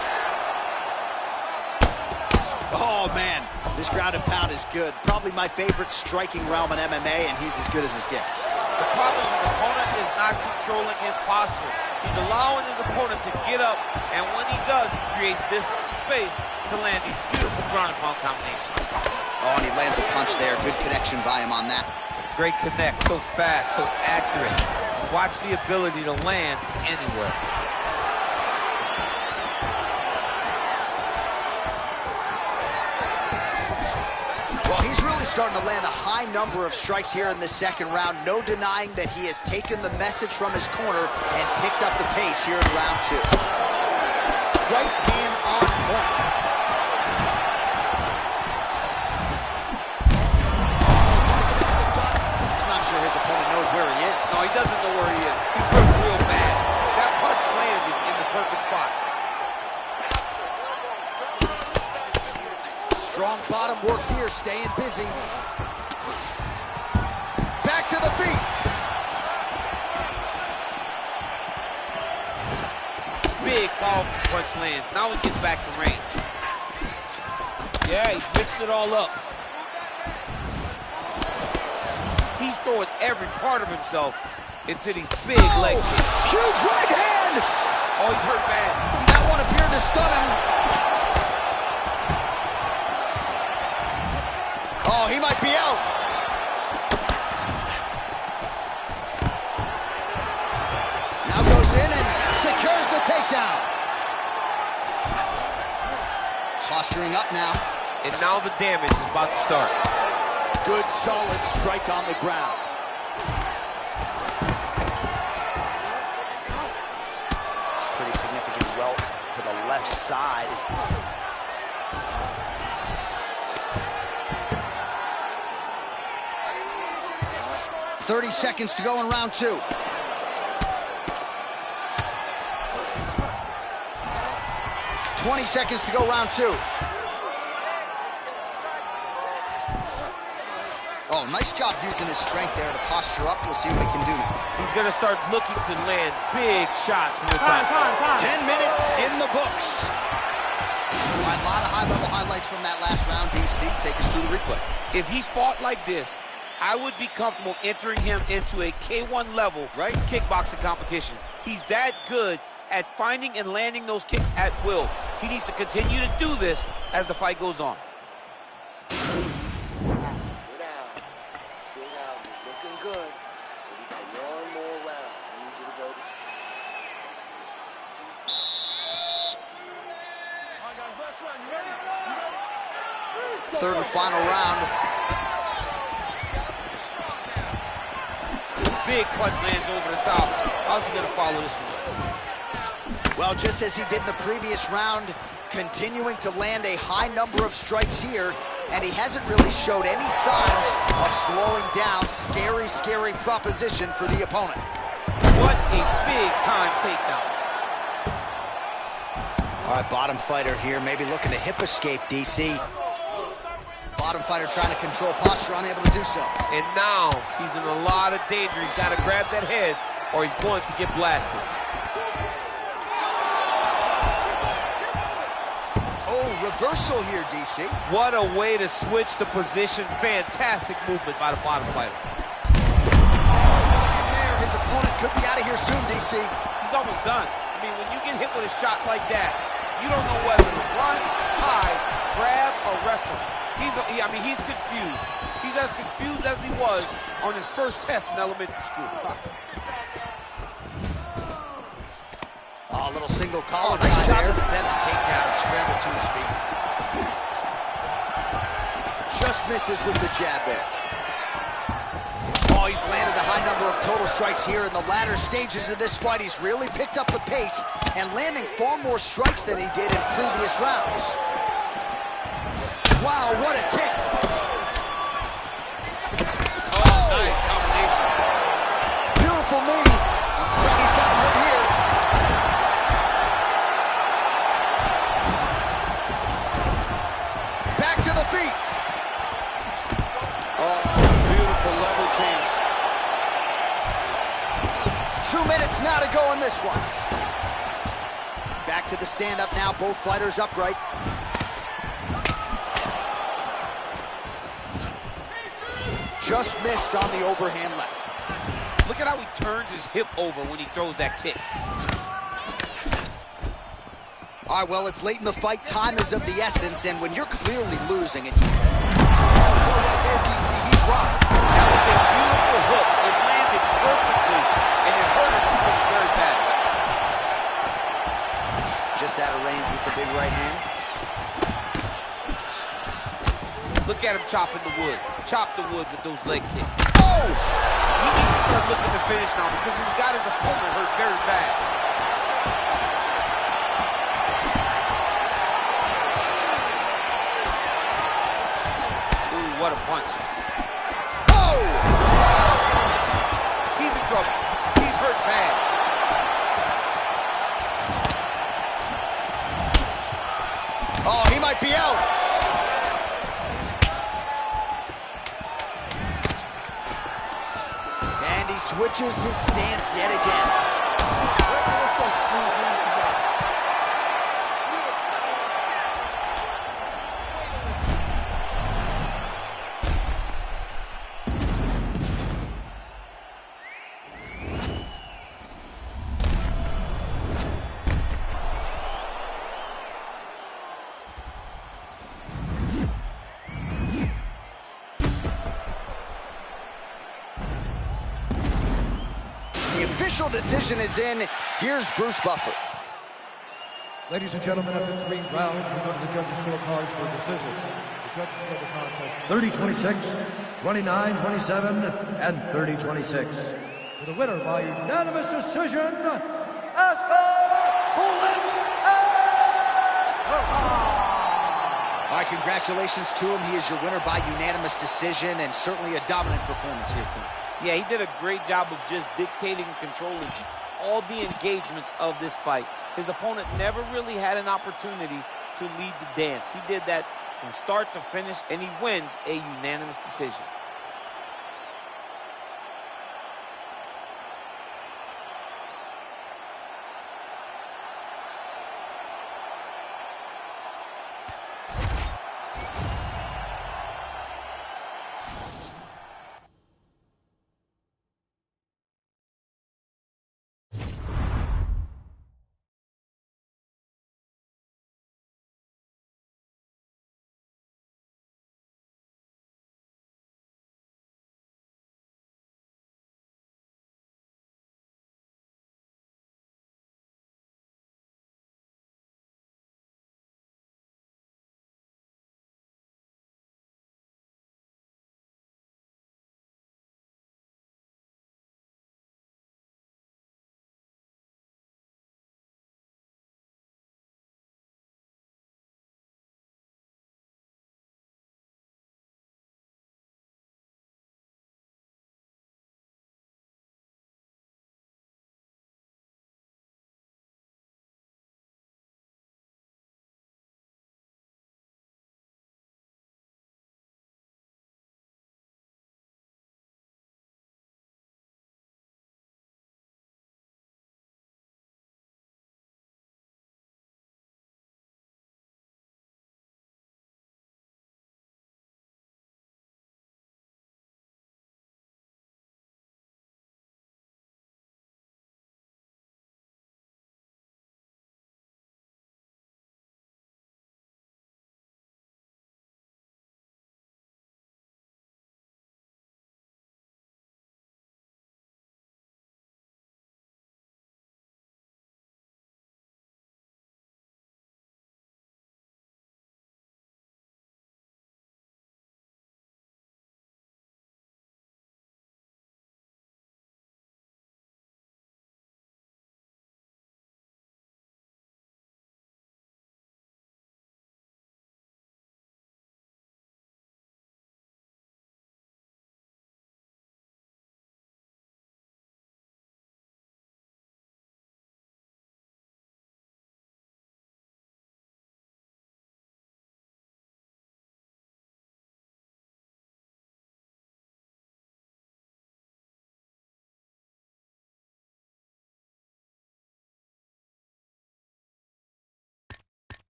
[SPEAKER 1] Oh, man, this ground and pound is good. Probably my favorite striking realm in MMA, and he's as good as it gets.
[SPEAKER 5] The problem is his opponent is not controlling his posture. He's allowing his opponent to get up, and when he does, he creates distance and space to land these beautiful ground and pound combinations.
[SPEAKER 1] Oh, and he lands a punch there. Good connection by him on that.
[SPEAKER 5] Great connect, so fast, so accurate. Watch the ability to land anywhere.
[SPEAKER 1] Well, he's really starting to land a high number of strikes here in the second round. No denying that he has taken the message from his corner and picked up the pace here in round 2. Right hand on point. His opponent knows where he is.
[SPEAKER 5] No, he doesn't know where he is. He's hurt real bad. That punch landed in the perfect spot.
[SPEAKER 1] Strong bottom work here, staying busy. Back to the feet.
[SPEAKER 5] Big powerful punch lands. Now he gets back to range. Yeah, he's mixed it all up. He's throwing every part of himself into these big leg kicks.
[SPEAKER 1] Huge right hand!
[SPEAKER 5] Oh, he's hurt bad.
[SPEAKER 1] That one appeared to stun him. Oh, he might be out. Now goes in and secures the takedown. Posturing up now.
[SPEAKER 5] And now the damage is about to start.
[SPEAKER 1] Good, solid strike on the ground. Pretty significant welt to the left side. "30 seconds to go in round 2. "20 seconds to go round 2. Oh, nice job using his strength there to posture up. We'll see what he can do now.
[SPEAKER 5] He's going to start looking to land big shots from the top.
[SPEAKER 1] 10 minutes in the books. All right, a lot of high-level highlights from that last round. DC, take us through the replay.
[SPEAKER 5] If he fought like this, I would be comfortable entering him into a K1 level kickboxing competition. He's that good at finding and landing those kicks at will. He needs to continue to do this as the fight goes on.
[SPEAKER 2] Good. Ready for one more round. I need you to go.
[SPEAKER 6] All right, guys, last round. You ready?
[SPEAKER 1] Third and final round.
[SPEAKER 5] Big punch lands over the top. How's he going to follow this one?
[SPEAKER 1] Well, just as he did in the previous round, continuing to land a high number of strikes here, and he hasn't really showed any signs of slowing down. Scary, scary proposition for the opponent.
[SPEAKER 5] What a big-time takedown.
[SPEAKER 1] All right, bottom fighter here, maybe looking to hip escape, DC. Bottom fighter trying to control posture, unable to do so.
[SPEAKER 5] And now he's in a lot of danger. He's got to grab that head or he's going to get blasted.
[SPEAKER 1] Oh, reversal here, DC.
[SPEAKER 5] What a way to switch the position. Fantastic movement by the bottom fighter.
[SPEAKER 1] There, his opponent could be out of here soon, DC.
[SPEAKER 5] He's almost done. I mean, when you get hit with a shot like that, you don't know whether to run, hide, grab, or wrestle. He's confused. He's as confused as he was on his first test in elementary school.
[SPEAKER 1] Oh, a little single collar. Nice job to defend the takedown and scramble to his feet. Just misses with the jab there. Oh, he's landed a high number of total strikes here in the latter stages of this fight. He's really picked up the pace and landing far more strikes than he did in previous rounds. Wow, what a kick.
[SPEAKER 5] Oh, nice combination.
[SPEAKER 1] Beautiful knee. He's got him up here. Back to the feet.
[SPEAKER 5] Oh, beautiful level change.
[SPEAKER 1] 2 minutes now to go in this one. Back to the stand-up now, both fighters upright. Just missed on the overhand left.
[SPEAKER 3] Look at how he turns his hip over when he throws that kick.
[SPEAKER 1] All right, well, it's late in the fight. Time is of the essence, and when you're clearly losing, and he's rocked.
[SPEAKER 3] That was a beautiful hook. It landed perfectly, and it hurt his opponent very bad.
[SPEAKER 1] Just out of range with the big right hand.
[SPEAKER 3] Look at him chopping the wood. Chop the wood with those leg kicks.
[SPEAKER 1] Oh!
[SPEAKER 3] He needs to start looking to finish now because he's got his opponent hurt very bad. Ooh, what a punch.
[SPEAKER 1] Oh!
[SPEAKER 3] He's in trouble. He's hurt bad.
[SPEAKER 1] Oh, he might be out. And he switches his stance yet again. The official decision is in. Here's Bruce Buffer.
[SPEAKER 4] Ladies and gentlemen, after 3 rounds, we go to the judges' scorecards for a decision. The judges score the contest 30-26, 29-27, and 30-26. For the winner by unanimous decision,
[SPEAKER 1] All right, congratulations to him. He is your winner by unanimous decision, and certainly a dominant performance here tonight.
[SPEAKER 3] Yeah, he did a great job of just dictating and controlling all the engagements of this fight. His opponent never really had an opportunity to lead the dance. He did that from start to finish, and he wins a unanimous decision.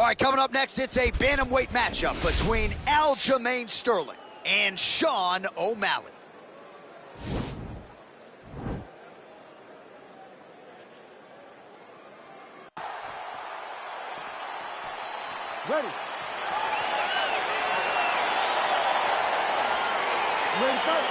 [SPEAKER 1] right, coming up next, it's a bantamweight matchup between Aljamain Sterling and Sean O'Malley.
[SPEAKER 6] Ready. Ready, fight.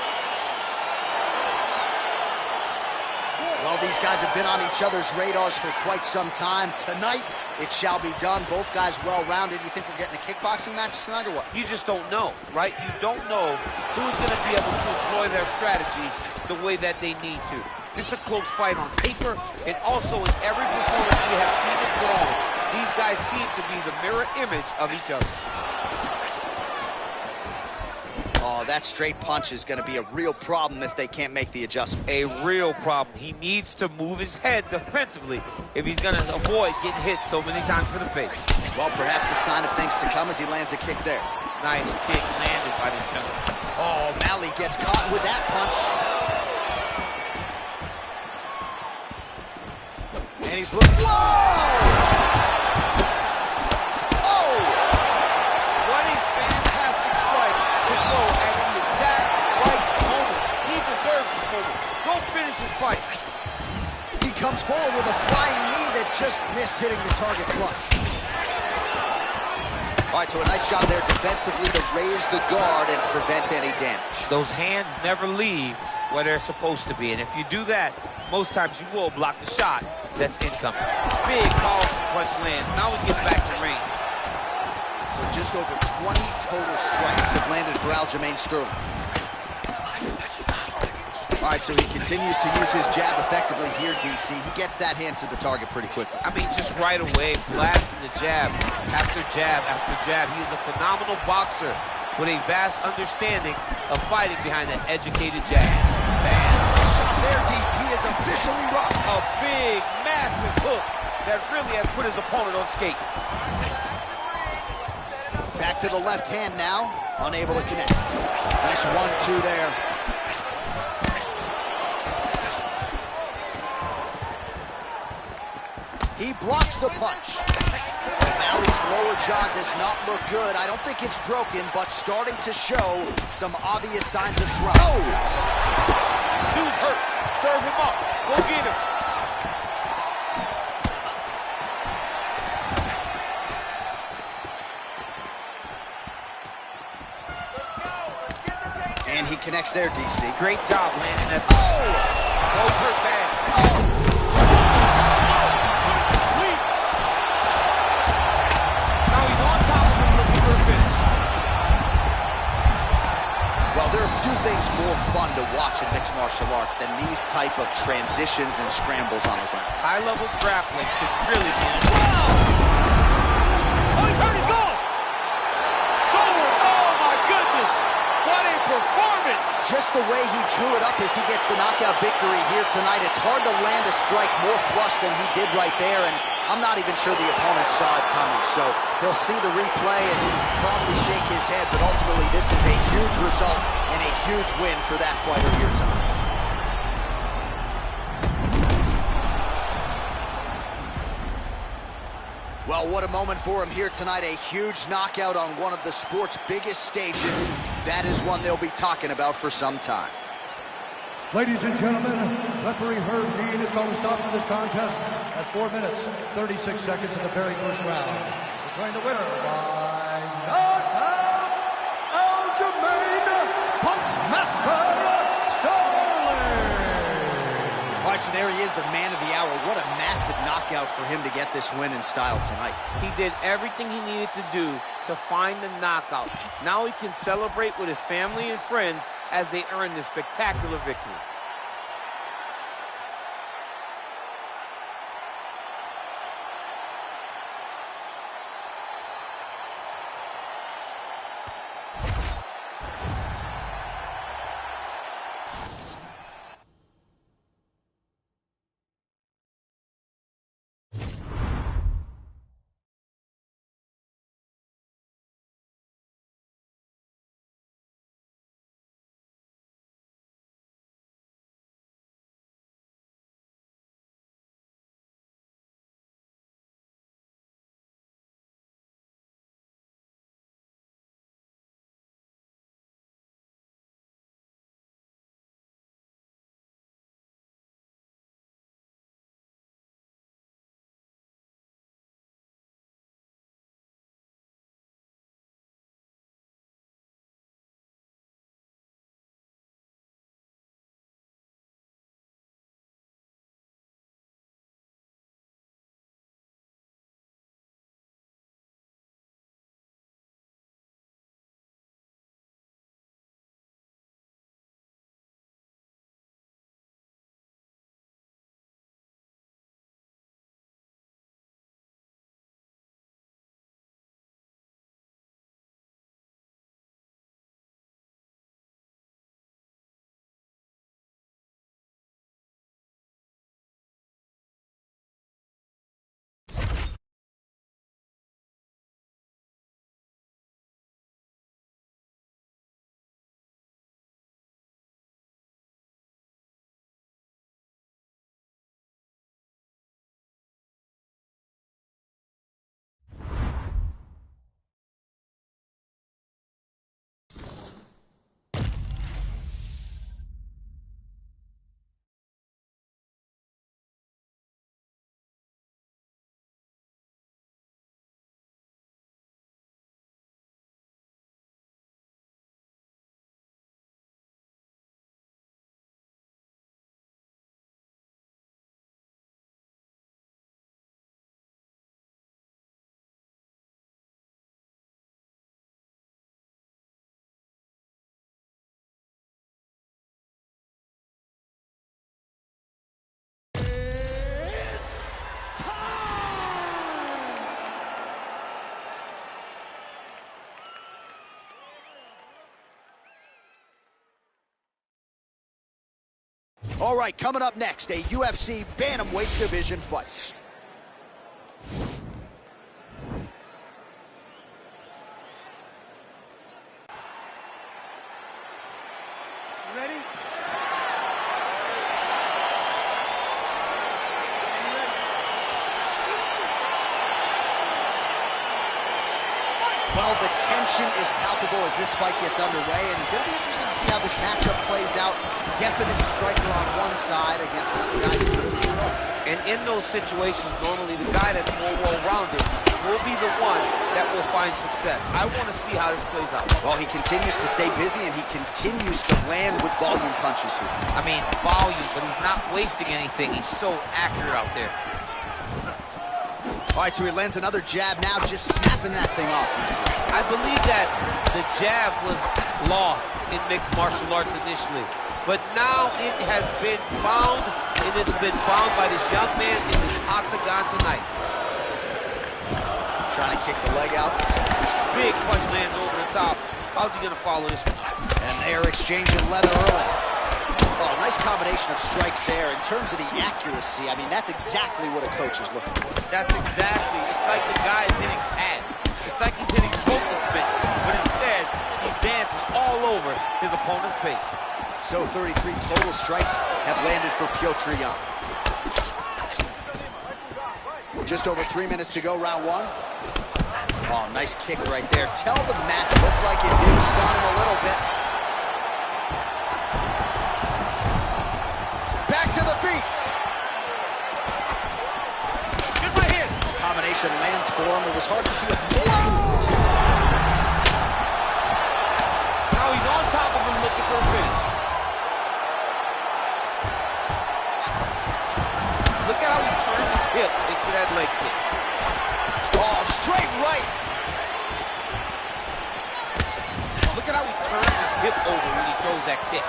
[SPEAKER 1] Well, these guys have been on each other's radars for quite some time. Tonight, it shall be done. Both guys well-rounded. You think we're getting a kickboxing match tonight or what?
[SPEAKER 3] You just don't know, right? You don't know who's going to be able to employ their strategy the way that they need to. This is a close fight on paper, and also in every performance we have seen it put on. These guys seem to be the mirror image of each other.
[SPEAKER 1] Oh, that straight punch is going to be a real problem if they can't make the adjustment.
[SPEAKER 3] A real problem. He needs to move his head defensively if he's going to avoid getting hit so many times to the face.
[SPEAKER 1] Well, perhaps a sign of things to come as he lands a kick there.
[SPEAKER 3] Nice kick landed by the gentleman.
[SPEAKER 1] Oh, O'Malley gets caught with that punch. And he's looking. Whoa! Oh!
[SPEAKER 3] What a fantastic strike to throw at the exact right moment. He deserves this moment. Go finish his fight.
[SPEAKER 1] He comes forward with a flying knee that just missed hitting the target flush. All right, so a nice job there defensively to raise the guard and prevent any damage.
[SPEAKER 3] Those hands never leave where they're supposed to be, and if you do that, most times you will block the shot that's incoming. Big, powerful punch lands. Now we get back to range.
[SPEAKER 1] So just over 20 total strikes have landed for Aljamain Sterling. All right, so he continues to use his jab effectively here, DC. He gets that hand to the target pretty quickly.
[SPEAKER 3] I mean, just right away, blasting the jab after jab after jab. He is a phenomenal boxer with a vast understanding of fighting behind an educated jab.
[SPEAKER 1] Man, the shot there, DC, is officially rocked.
[SPEAKER 3] A big, massive hook that really has put his opponent on skates.
[SPEAKER 1] Back to the left hand now, unable to connect. Nice 1-2 there. He blocks the punch. O'Malley's lower jaw does not look good. I don't think it's broken, but starting to show some obvious signs of swelling. Oh!
[SPEAKER 3] Dude's hurt. Serve him up. Go get him.
[SPEAKER 1] And he connects there, DC.
[SPEAKER 3] Great job landing that.
[SPEAKER 1] Oh!
[SPEAKER 3] Both hurt bad. Now he's on top of him looking for a finish.
[SPEAKER 1] Well, there are few things more fun to watch in mixed martial arts than these type of transitions and scrambles on the ground.
[SPEAKER 3] High-level grappling could really be.
[SPEAKER 6] Oh, he's hurt, he's gone!
[SPEAKER 3] Forward. Oh, my goodness. What a performance.
[SPEAKER 1] Just the way he drew it up as he gets the knockout victory here tonight, it's hard to land a strike more flush than he did right there, and I'm not even sure the opponent saw it coming, so he'll see the replay and probably shake his head, but ultimately this is a huge result and a huge win for that fighter here tonight. Well, what a moment for him here tonight. A huge knockout on one of the sport's biggest stages. That is one they'll be talking about for some time.
[SPEAKER 4] Ladies and gentlemen, referee Herb Dean is going to stop to this contest at 4 minutes, 36 seconds in the very first round. Declaring the winner by knockout, Aljamain Sterling.
[SPEAKER 1] All right, so there he is, the man of the hour. What a massive knockout for him to get this win in style tonight.
[SPEAKER 3] He did everything he needed to do to find the knockout. Now he can celebrate with his family and friends as they earn this spectacular victory.
[SPEAKER 1] All right, coming up next, a UFC bantamweight division fight.
[SPEAKER 6] Ready?
[SPEAKER 1] Well, the tension is palpable as this fight gets underway, and it's going to be interesting to see how this matchup plays out. Definite striker on one side against another guy who's really strong.
[SPEAKER 3] And in those situations, normally the guy that's more well-rounded will be the one that will find success. I want to see how this plays out.
[SPEAKER 1] Well, he continues to stay busy, and he continues to land with volume punches here.
[SPEAKER 5] I mean, volume, but he's not wasting anything. He's so accurate out there.
[SPEAKER 1] All right, so he lands another jab now, just snapping that thing off.
[SPEAKER 5] I believe that the jab was lost in mixed martial arts initially, but now it has been found, and it's been found by this young man in this octagon tonight.
[SPEAKER 1] Trying to kick the leg out.
[SPEAKER 5] Big punch lands over the top. How's he gonna follow this one up?
[SPEAKER 1] And they're exchanging leather early. Oh, nice combination of strikes there. In terms of the accuracy, I mean, that's exactly what a coach is looking for.
[SPEAKER 5] That's exactly. It's like the guy is hitting pads. It's like he's hitting focus mitts, but instead, he's dancing all over his opponent's face.
[SPEAKER 1] So 33 total strikes have landed for Piotr Jan. Just over 3 minutes to go, round one. Oh, nice kick right there. Tell the match looked like it did stun him a little bit. Back to the feet.
[SPEAKER 5] Good right here.
[SPEAKER 1] Combination lands for him. It was hard to see it.
[SPEAKER 5] Now he's on top of him looking for a finish. Look at how he turns his hip into that leg kick.
[SPEAKER 1] Oh, straight right.
[SPEAKER 5] Look at how he turns his hip over when he throws that kick.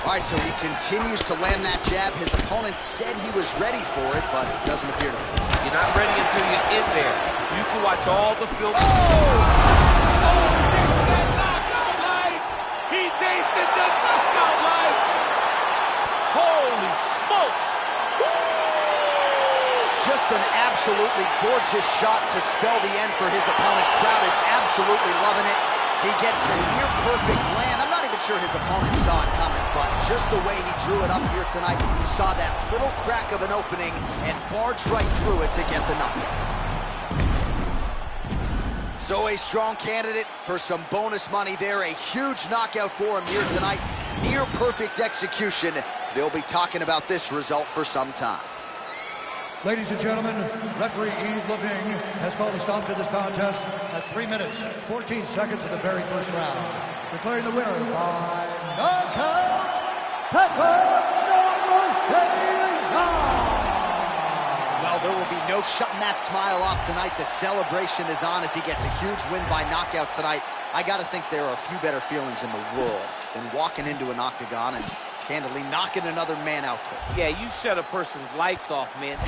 [SPEAKER 1] All right, so he continues to land that jab. His opponent said he was ready for it, but it doesn't appear to be.
[SPEAKER 5] You're not ready until you're in there. You can watch all the film.
[SPEAKER 1] Oh!
[SPEAKER 5] Oh, he tasted that knockout life! He tasted the knockout life! Holy smokes!
[SPEAKER 1] Just an absolutely gorgeous shot to spell the end for his opponent. Crowd is absolutely loving it. He gets the near-perfect land. I'm not even sure his opponent saw it coming, but just the way he drew it up here tonight, saw that little crack of an opening and barged right through it to get the knockout. So a strong candidate for some bonus money there. A huge knockout for him here tonight. Near-perfect execution. They'll be talking about this result for some time.
[SPEAKER 4] Ladies and gentlemen, referee Yves Leving has called a stop to this contest at 3 minutes, 14 seconds of the very first round. Declaring the winner by knockout,
[SPEAKER 1] Well, there will be no shutting that smile off tonight. The celebration is on as he gets a huge win by knockout tonight. I got to think there are a few better feelings in the world than walking into an octagon and candidly knocking another man out quick.
[SPEAKER 5] Yeah, you shut a person's lights off, man.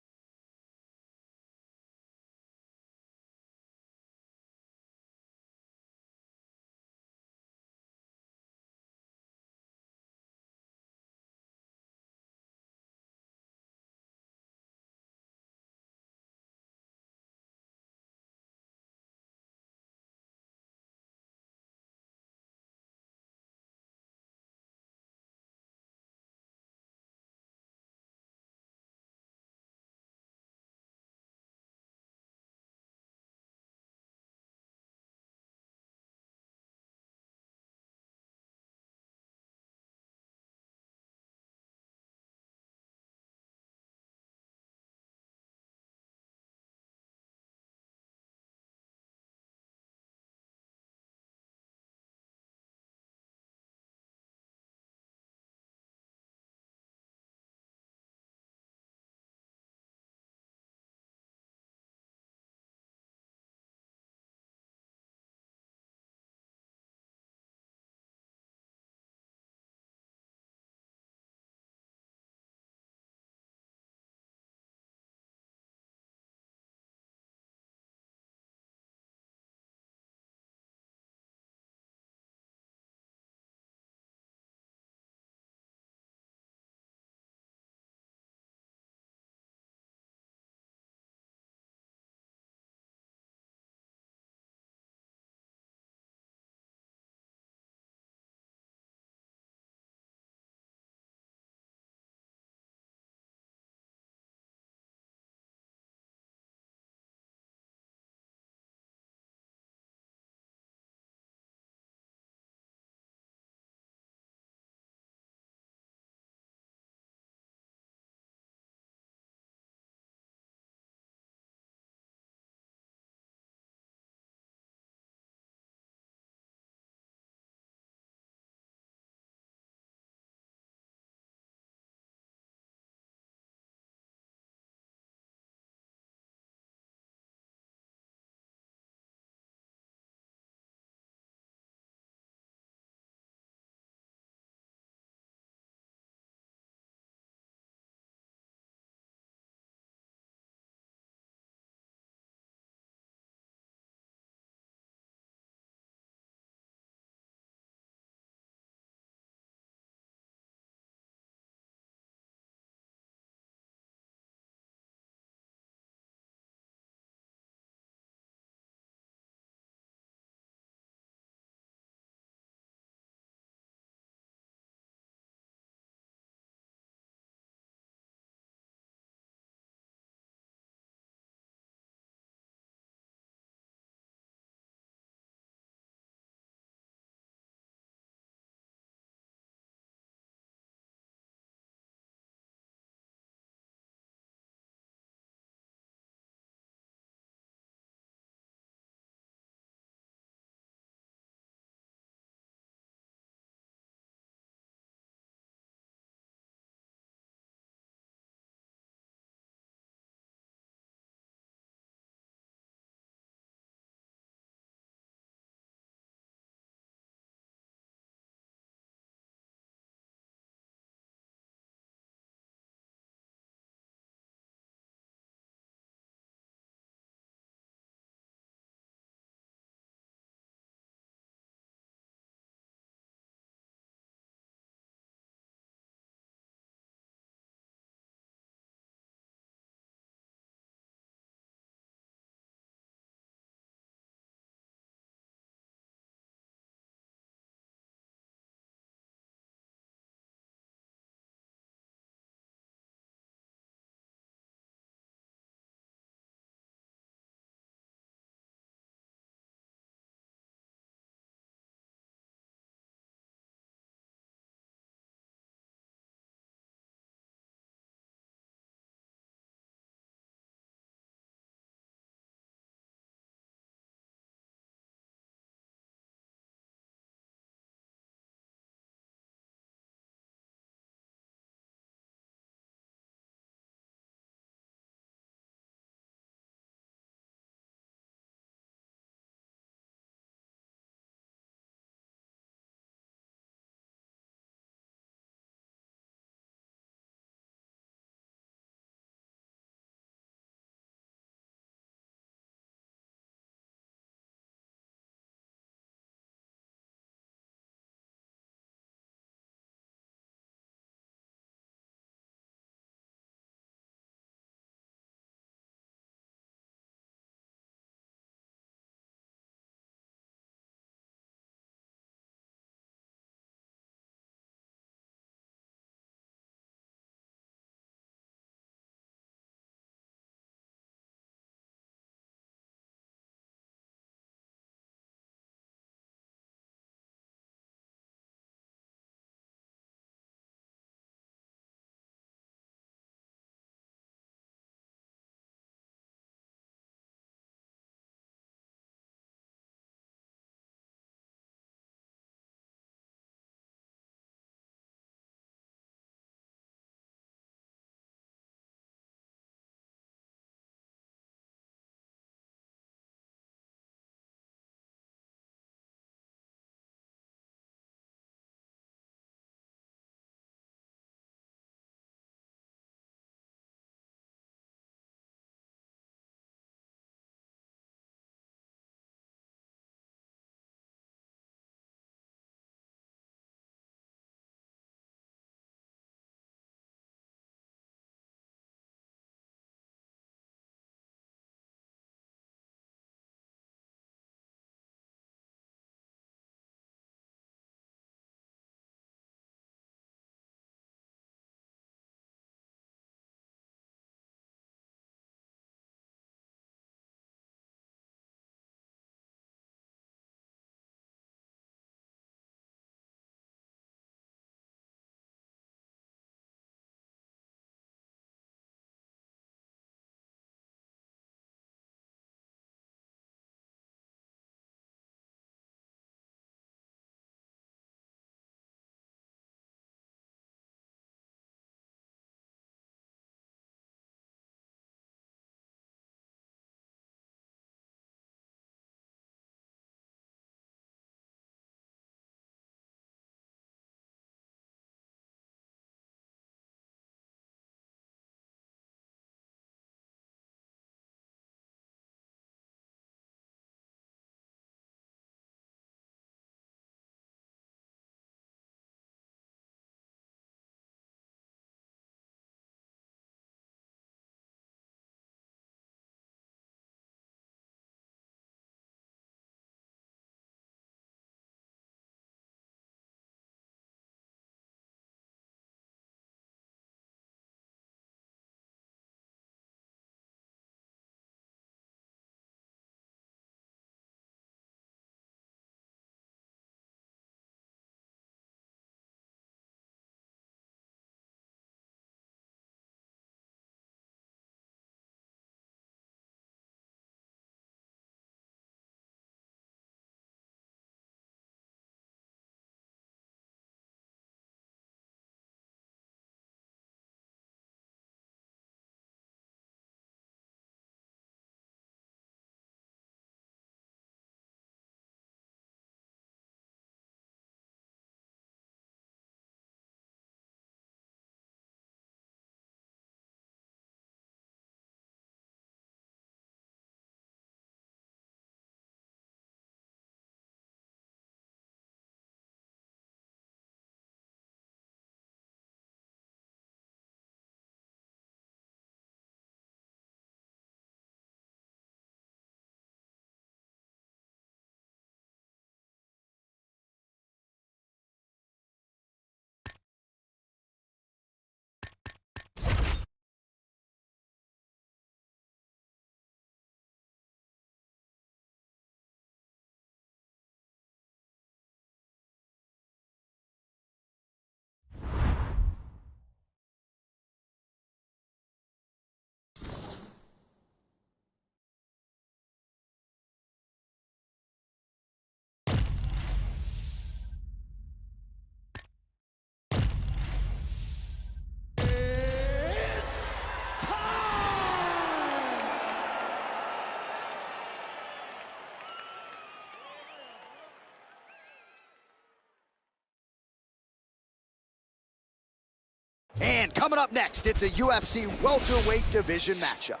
[SPEAKER 1] Coming up next, it's a UFC welterweight division matchup.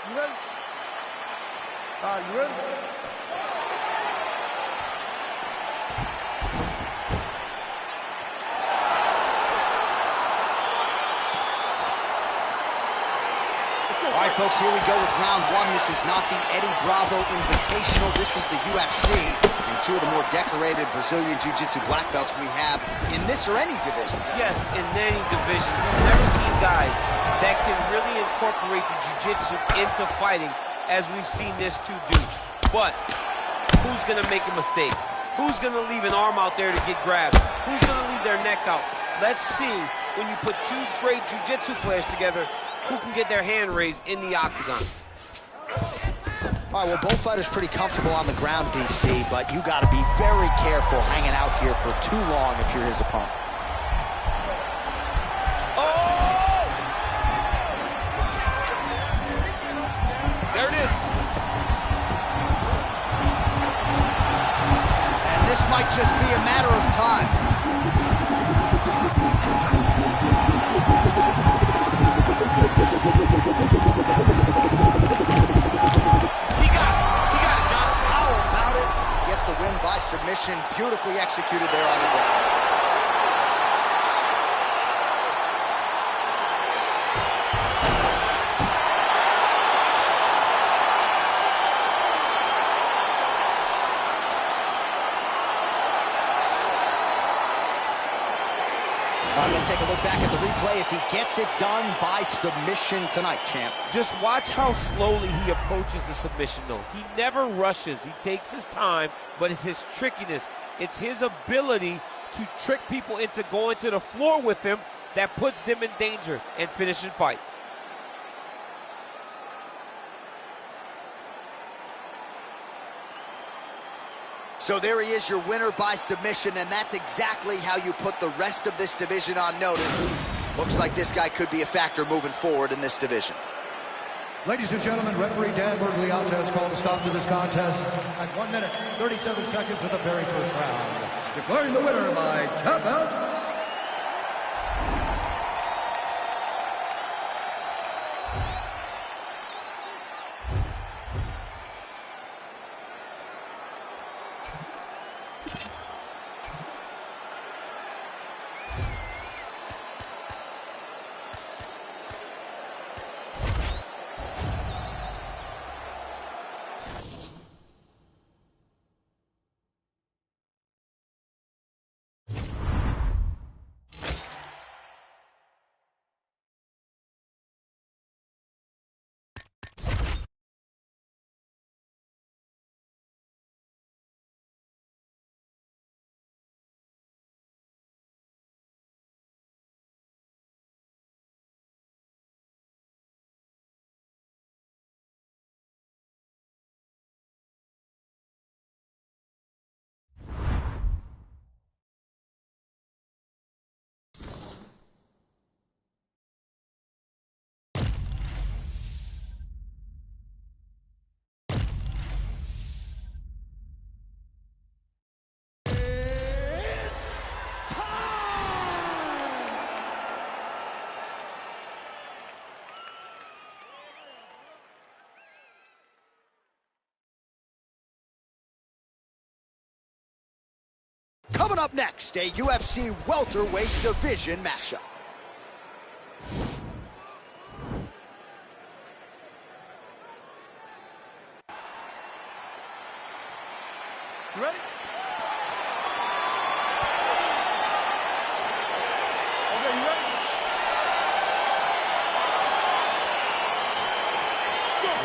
[SPEAKER 6] You ready? You ready?
[SPEAKER 1] All right, folks, here we go with round one. This is not the Eddie Bravo Invitational. This is the UFC, and two of the more decorated Brazilian Jiu-Jitsu black belts we have in this or any division.
[SPEAKER 3] Yes, in any division. We've never seen guys that can really incorporate the Jiu-Jitsu into fighting as we've seen this two dudes. But who's going to make a mistake? Who's going to leave an arm out there to get grabbed? Who's going to leave their neck out? Let's see, when you put two great Jiu-Jitsu players together, who can get their hand raised in the octagon.
[SPEAKER 1] All right, well, both fighters pretty comfortable on the ground, DC, but you got to be very careful hanging out here for too long if you're his opponent.
[SPEAKER 3] Oh! There it is.
[SPEAKER 1] And this might just be a matter of time. By submission, beautifully executed there on the ground. All right, let's take a look back at the replay as he gets it done by submission tonight, champ.
[SPEAKER 3] Just watch how slowly he approaches the submission, though. He never rushes. He takes his time, but it's his trickiness. It's his ability to trick people into going to the floor with him that puts them in danger and finishing fights.
[SPEAKER 1] So there he is, your winner by submission, and that's exactly how you put the rest of this division on notice. Looks like this guy could be a factor moving forward in this division.
[SPEAKER 4] Ladies and gentlemen, referee Dan Bergliata has called a stop to this contest at 1 minute, 37 seconds of the very first round. Declaring the winner by tap out.
[SPEAKER 1] Coming up next, a UFC welterweight division matchup.
[SPEAKER 6] You ready? Okay, you ready?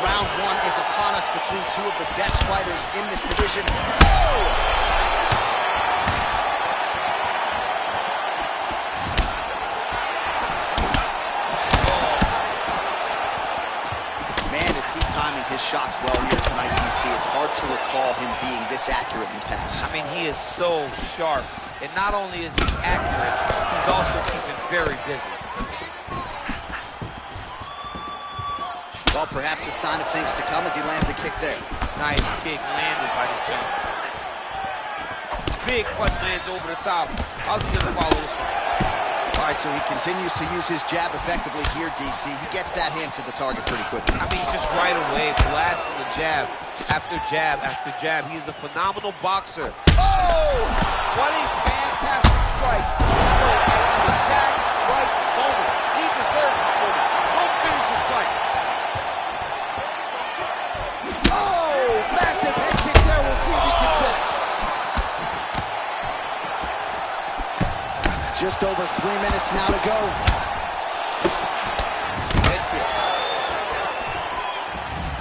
[SPEAKER 1] Round one is upon us between two of the best fighters in this division. Oh! Timing his shots well here tonight, DC. It's hard to recall him being this accurate in the past.
[SPEAKER 3] I mean, he is so sharp. And not only is he accurate, he's also keeping very busy.
[SPEAKER 1] Well, perhaps a sign of things to come as he lands a kick there.
[SPEAKER 3] Nice kick landed by the gentleman. Big punch lands over the top. How's he gonna follow this one?
[SPEAKER 1] All right, so he continues to use his jab effectively here, DC. He gets that hand to the target pretty quickly.
[SPEAKER 3] I mean, just right away, blasting the jab after jab after jab. He's a phenomenal boxer.
[SPEAKER 1] Oh!
[SPEAKER 3] What a fantastic strike. At the exact right moment. He deserves this moment. Don't finish this fight.
[SPEAKER 1] Oh! Massive head kick there. We'll see if he can finish. Just over 3 minutes now to go.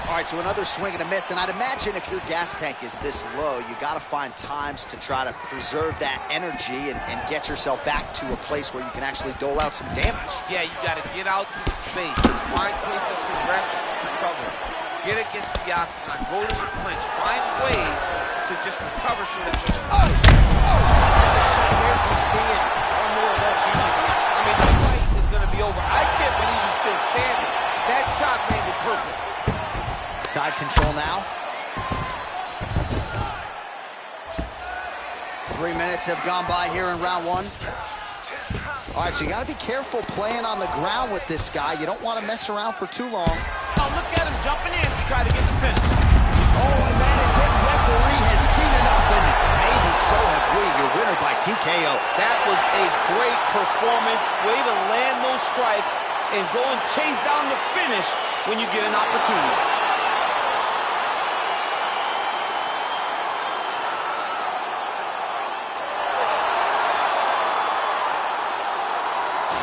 [SPEAKER 1] All right, so another swing and a miss, and I'd imagine if your gas tank is this low, you got to find times to try to preserve that energy and get yourself back to a place where you can actually dole out some damage.
[SPEAKER 3] Yeah, you got to get out to space. Find places to rest and recover. Get against the octagon. Go to the clinch. Find ways to just recover so that you...
[SPEAKER 1] Oh! Shot there, DC, and one more of those, he might be out.
[SPEAKER 3] I mean, the fight is going to be over. I can't believe he's still standing. That shot landed perfect.
[SPEAKER 1] Side control now. 3 minutes have gone by here in round one. All right, so you got to be careful playing on the ground with this guy. You don't want to mess around for too long.
[SPEAKER 5] Oh, look at him jumping in to try to get the finish.
[SPEAKER 1] Oh, and that is it. Referee has seen enough, and maybe so have we. Your winner by TKO.
[SPEAKER 3] That was a great performance. Way to land those strikes and go and chase down the finish when you get an opportunity.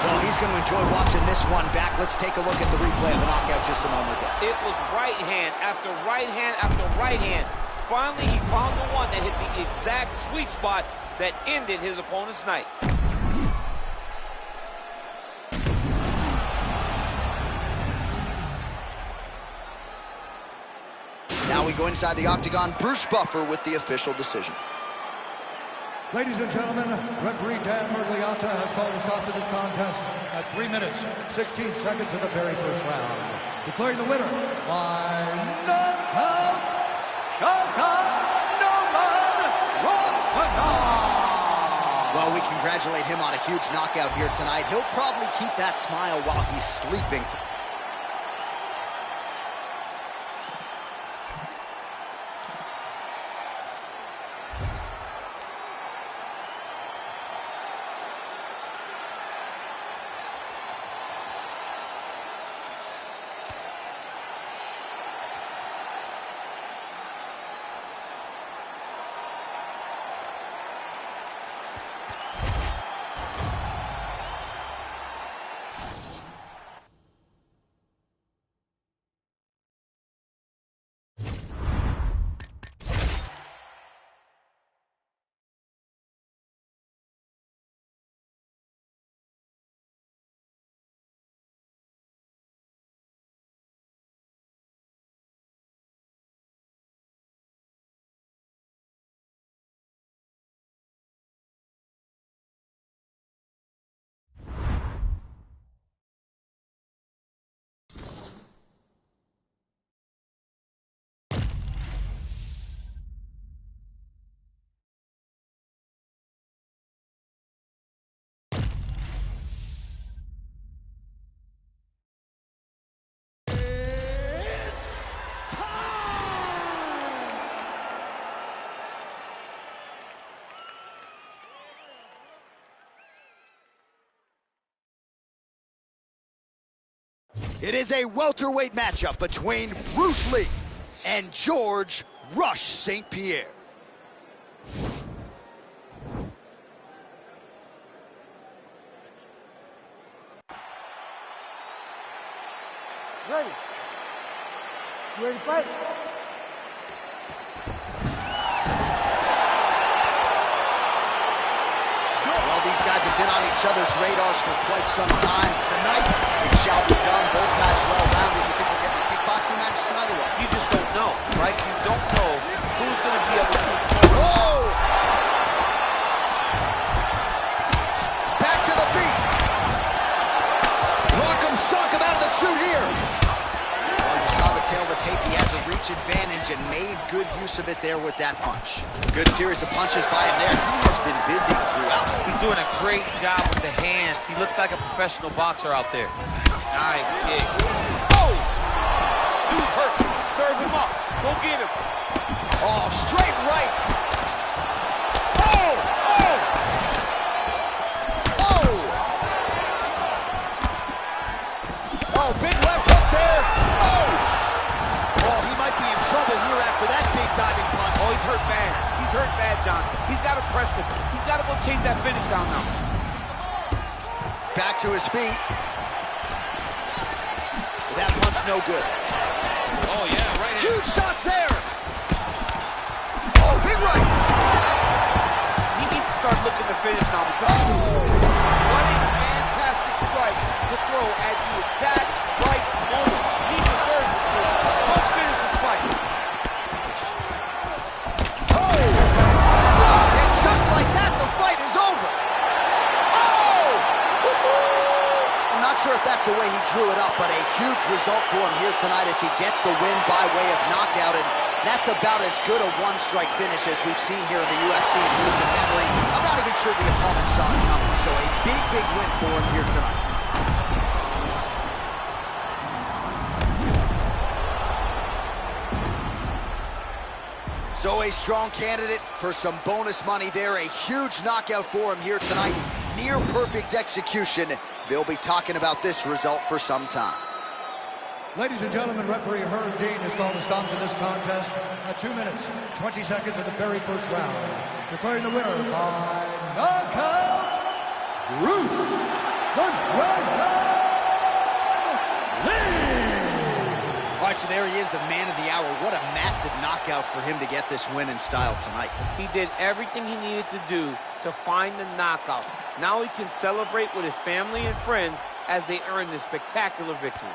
[SPEAKER 1] Well, he's going to enjoy watching this one back. Let's take a look at the replay of the knockout just a moment ago.
[SPEAKER 3] It was right hand after right hand after right hand. Finally, he found the one that hit the exact sweet spot that ended his opponent's night.
[SPEAKER 1] Now we go inside the octagon. Bruce Buffer with the official decision.
[SPEAKER 4] Ladies and gentlemen, referee Dan Mergliata has called a stop to this contest at 3 minutes, 16 seconds of the very first round. Declaring the winner by knockout,
[SPEAKER 1] Well, we congratulate him on a huge knockout here tonight. He'll probably keep that smile while he's sleeping. It is a welterweight matchup between Bruce Lee and George Rush St. Pierre.
[SPEAKER 6] Ready? You ready to fight?
[SPEAKER 1] Well, these guys have been on each other's radars for quite some time. Tonight, it shall be done. Both guys well-rounded. You think we're getting a kickboxing match tonight or what?
[SPEAKER 3] You just don't know, right? You don't know who's going to be able to...
[SPEAKER 1] Oh! Back to the feet. Rock'em sock him out of the chute here. Well, you saw the tail of the tape, he has a reach advantage and made good use of it there with that punch. Good series of punches by him there. He has been busy throughout.
[SPEAKER 5] He's doing a great job with the hands. He looks like a professional boxer out there. Nice kick. Oh! Dude's hurt. Serve him up. Go get him.
[SPEAKER 1] Oh, straight right. Oh! Oh! Oh, big left hook there. Oh! Oh, he might be in trouble here after that big diving punch.
[SPEAKER 3] Oh, he's hurt bad. He's hurt bad, John. He's got to press him. He's got to go chase that finish down now.
[SPEAKER 1] Back to his feet. That punch no good.
[SPEAKER 5] Oh, yeah, right hand.
[SPEAKER 1] Huge shots there. Oh, big right.
[SPEAKER 3] He needs to start looking to finish now because what a fantastic strike to throw at the exact right moment. He deserves this move. Punch finish this fight.
[SPEAKER 1] Oh! And just like that, the fight is over. Oh! I'm not sure if that's the way he drew it up, but a huge result for him here tonight as he gets the win by way of knockout, and that's about as good a one-strike finish as we've seen here in the UFC in recent memory. I'm not even sure the opponent saw it coming, so a big, big win for him here tonight. So a strong candidate for some bonus money there. A huge knockout for him here tonight. Near perfect execution. They'll be talking about this result for some time.
[SPEAKER 4] Ladies and gentlemen, referee Herb Dean has called a stop to this contest at 2 minutes, 20 seconds of the very first round. Declaring the winner by knockout, Bruce the Dragon Lee!
[SPEAKER 1] All right, so there he is, the man of the hour. What a massive knockout for him to get this win in style tonight.
[SPEAKER 3] He did everything he needed to do to find the knockout. Now he can celebrate with his family and friends as they earn this spectacular victory.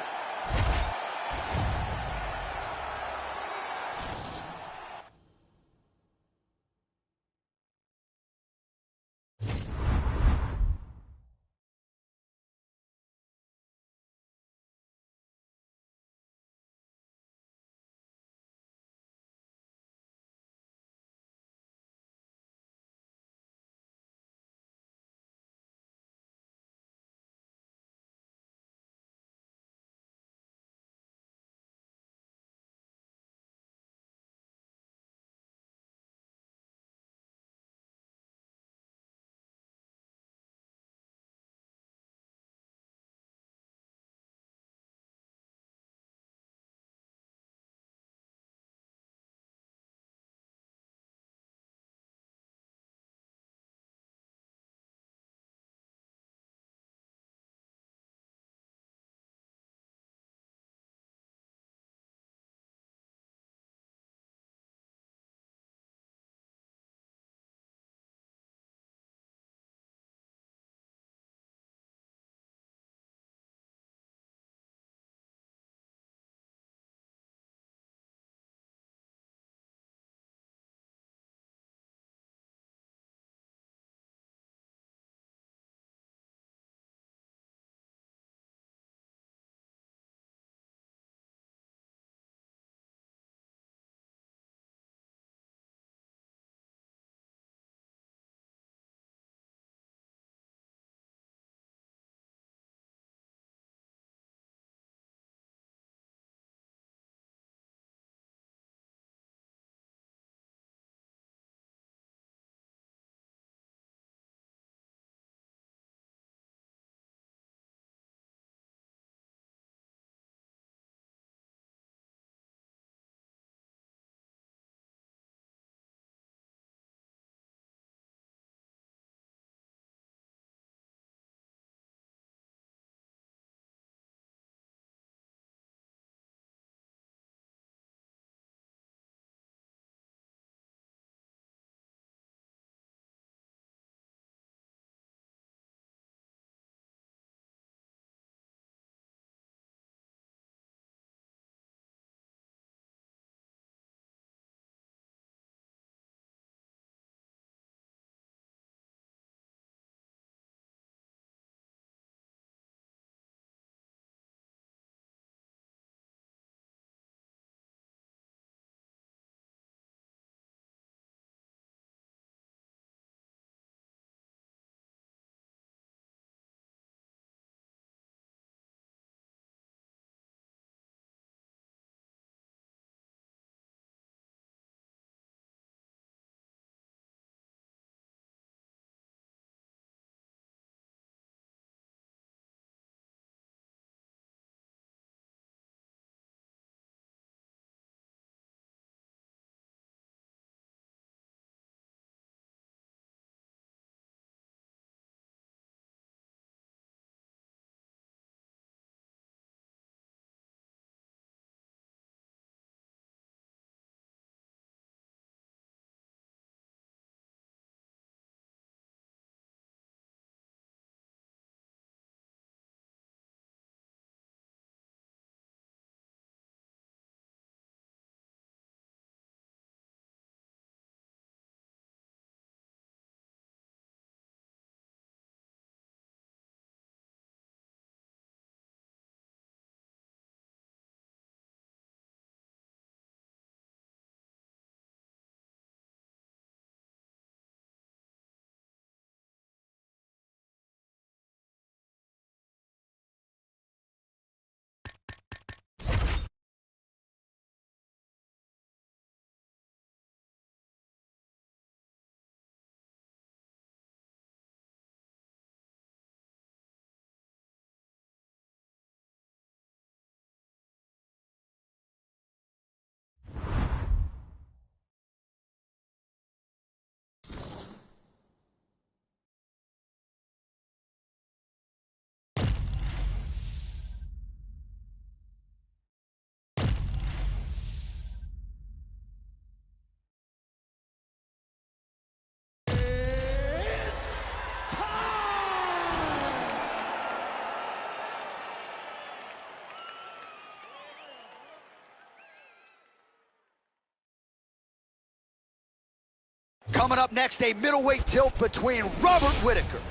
[SPEAKER 1] Coming up next, a middleweight tilt between Robert Whittaker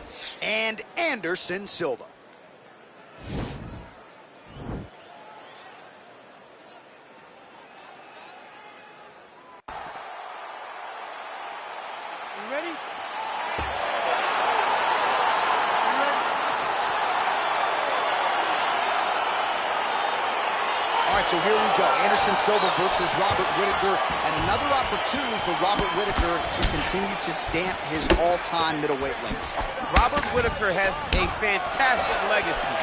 [SPEAKER 1] and Anderson Silva.
[SPEAKER 6] You ready?
[SPEAKER 1] All right, so here we go. Anderson Silva versus Robert Whittaker, and another opportunity for Robert Whittaker to continue to stamp his all-time middleweight legacy.
[SPEAKER 3] Robert Whittaker has a fantastic legacy.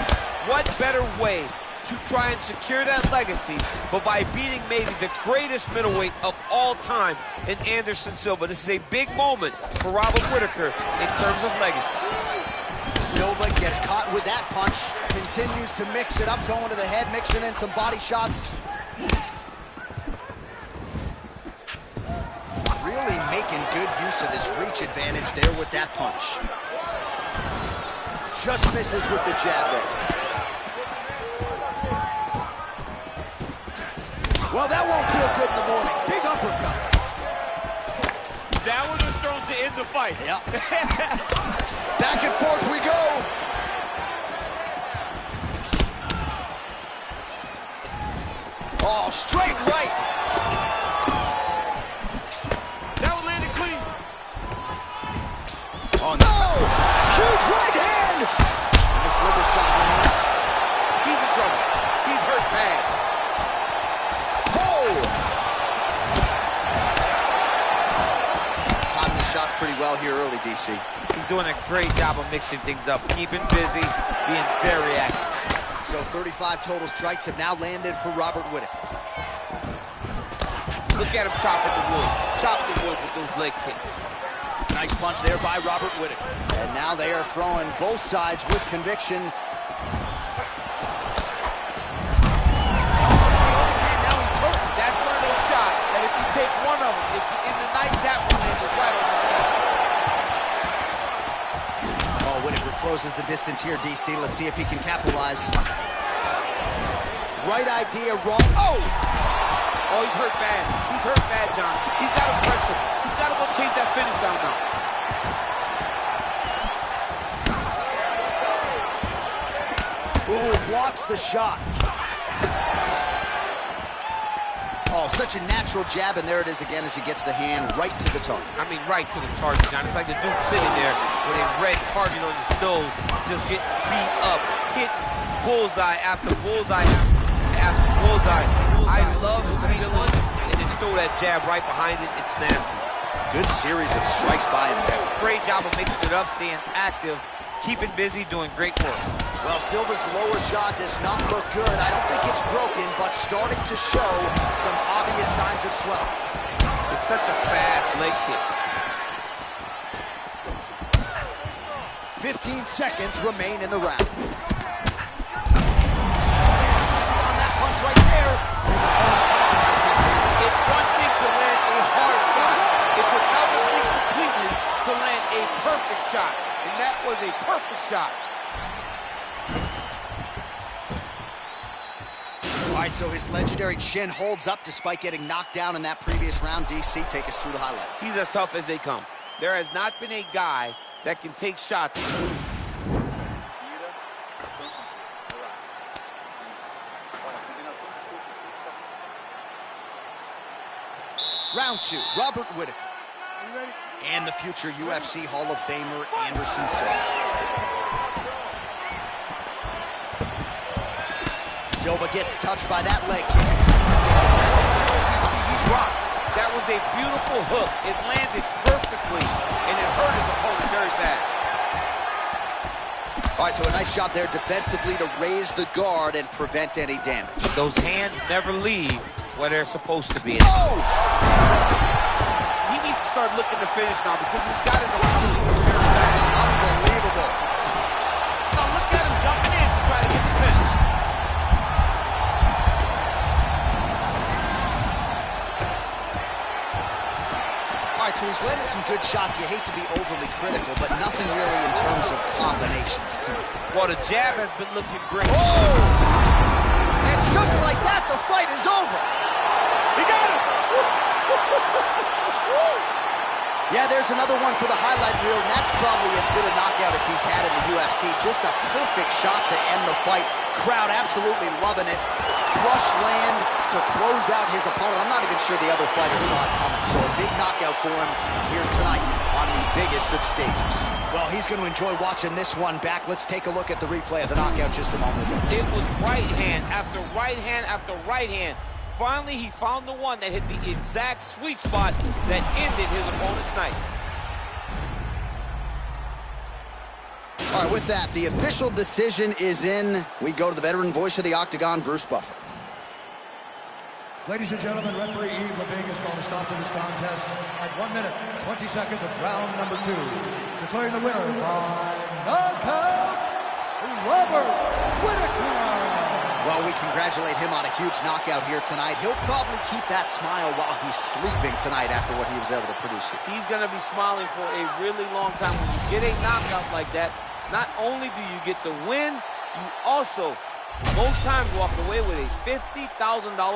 [SPEAKER 3] What better way to try and secure that legacy but by beating maybe the greatest middleweight of all time in Anderson Silva? This is a big moment for Robert Whittaker in terms of legacy.
[SPEAKER 1] Silva gets caught with that punch, continues to mix it up, going to the head, mixing in some body shots. Really making good use of his reach advantage there with that punch. Just misses with the jab there. Well, that won't feel good in the morning. Big uppercut.
[SPEAKER 3] That one was thrown to end the fight.
[SPEAKER 1] Yep. Back and forth we go. Oh, straight right.
[SPEAKER 3] That one landed clean.
[SPEAKER 1] Oh, no. Huge right hand. Nice liver shot, man.
[SPEAKER 3] He's in trouble. He's hurt bad.
[SPEAKER 1] Oh. Timing the shots pretty well here early, DC.
[SPEAKER 3] He's doing a great job of mixing things up, keeping busy, being very active.
[SPEAKER 1] So 35 total strikes have now landed for Robert Whittaker.
[SPEAKER 3] Look at him chopping the wood. Chop the wood with those leg kicks.
[SPEAKER 1] Nice punch there by Robert Whittaker. And now they are throwing both sides with conviction. Now he's hurt.
[SPEAKER 3] That's one of those shots that if you take one of them, if you end the night, that one lands right on the spot.
[SPEAKER 1] Oh, Whittaker closes the distance here, DC. Let's see if he can capitalize. Right idea, wrong. Oh!
[SPEAKER 3] Oh, he's hurt bad. He's hurt bad, John. He's got to press him. He's got to go chase that finish down now.
[SPEAKER 1] Ooh, blocks the shot. Oh, such a natural jab, and there it is again as he gets the hand right to the target.
[SPEAKER 3] I mean, right to the target, John. It's like the dude sitting there with a red target on his nose, just getting beat up, hit bullseye after bullseye after bullseye. I love his ability, and then throw that jab right behind it. It's nasty.
[SPEAKER 1] Good series of strikes by him there.
[SPEAKER 3] Great job of mixing it up, staying active, keeping busy, doing great work.
[SPEAKER 1] Well, Silva's lower jaw does not look good. I don't think it's broken, but starting to show some obvious signs of swelling.
[SPEAKER 3] It's such a fast leg kick.
[SPEAKER 1] 15 seconds remain in the round. On that punch right there.
[SPEAKER 3] It's one thing to land a hard shot. It's another thing completely to land a perfect shot. And that was a perfect shot.
[SPEAKER 1] All right, so his legendary chin holds up despite getting knocked down in that previous round. DC, take us through the highlight.
[SPEAKER 3] He's as tough as they come. There has not been a guy that can take shots.
[SPEAKER 1] Round two, Robert Whittaker. And the future UFC Hall of Famer, Anderson Silva. Silva gets touched by that leg kick. He's rocked.
[SPEAKER 3] That was a beautiful hook. It landed perfectly, and it hurt his opponent very bad.
[SPEAKER 1] All right, so a nice job there defensively to raise the guard and prevent any damage.
[SPEAKER 3] Those hands never leave where they're supposed to be.
[SPEAKER 1] Oh!
[SPEAKER 3] He needs to start looking to finish now because he's got it very bad.
[SPEAKER 1] Unbelievable.
[SPEAKER 3] Now look at him jumping in to try to get the finish.
[SPEAKER 1] All right, so he's landed some good shots. You hate to be overly critical, but nothing really in terms of combinations tonight.
[SPEAKER 3] Well, the jab has been looking great.
[SPEAKER 1] Oh! And just like that, the fight is over.
[SPEAKER 3] He got him!
[SPEAKER 1] Yeah, there's another one for the highlight reel, and that's probably as good a knockout as he's had in the UFC. Just a perfect shot to end the fight. Crowd absolutely loving it. Flush land to close out his opponent. I'm not even sure the other fighter saw it coming. So a big knockout for him here tonight on the biggest of stages. Well, he's going to enjoy watching this one back. Let's take a look at the replay of the knockout just a moment ago.
[SPEAKER 3] It was right hand after right hand after right hand. Finally, he found the one that hit the exact sweet spot that ended his opponent's night.
[SPEAKER 1] All right, with that, the official decision is in. We go to the veteran voice of the Octagon, Bruce Buffer.
[SPEAKER 4] Ladies and gentlemen, referee Yves Levine has called a stop to this contest at 1 minute, 20 seconds of round number 2. Declaring the winner by knockout, Robert Whittaker.
[SPEAKER 1] Well, we congratulate him on a huge knockout here tonight. He'll probably keep that smile while he's sleeping tonight after what he was able to produce here.
[SPEAKER 3] He's going to be smiling for a really long time. When you get a knockout like that, not only do you get the win, you also, most times, walk away with a $50,000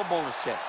[SPEAKER 3] bonus check.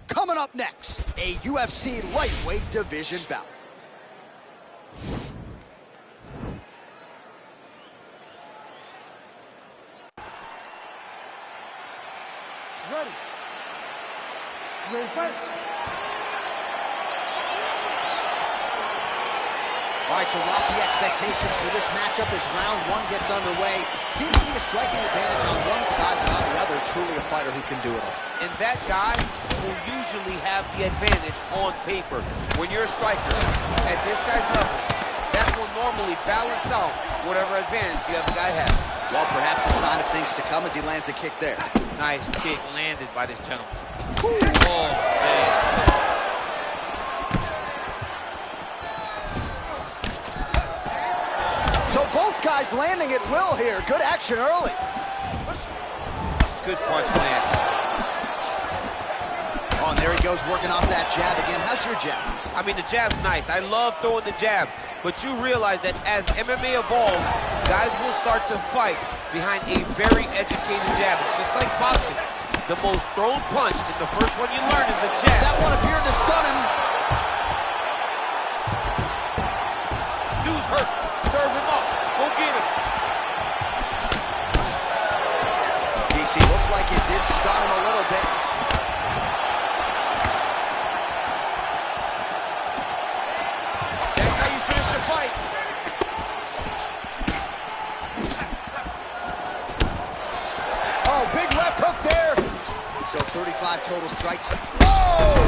[SPEAKER 1] Coming up next, a UFC lightweight division bout.
[SPEAKER 6] Ready? Ready, fight?
[SPEAKER 1] All right, so lofty expectations for this matchup as round one gets underway. Seems to be a striking advantage on one side, but on the other, truly a fighter who can do it all.
[SPEAKER 3] And that guy will usually have the advantage on paper. When you're a striker at this guy's level, that will normally balance out whatever advantage the other guy has.
[SPEAKER 1] Well, perhaps a sign of things to come as he lands a kick there.
[SPEAKER 5] Nice kick landed by this gentleman.
[SPEAKER 1] Ooh.
[SPEAKER 5] Oh, man.
[SPEAKER 1] So both guys landing at will here. Good action early.
[SPEAKER 3] Good punch land.
[SPEAKER 1] Oh, and there he goes working off that jab again. How's your jab?
[SPEAKER 3] I mean, the jab's nice. I love throwing the jab. But you realize that as MMA evolves, guys will start to fight behind a very educated jab. It's just like boxing. The most thrown punch, and the first one you learn is a jab.
[SPEAKER 1] That one appeared to stun him.
[SPEAKER 3] Dude's hurt. Serve him up. Go get him.
[SPEAKER 1] DC looked like it did stun him a little bit.
[SPEAKER 3] That's how you finish the fight.
[SPEAKER 1] Oh, big left hook there. So 35 total strikes. Oh!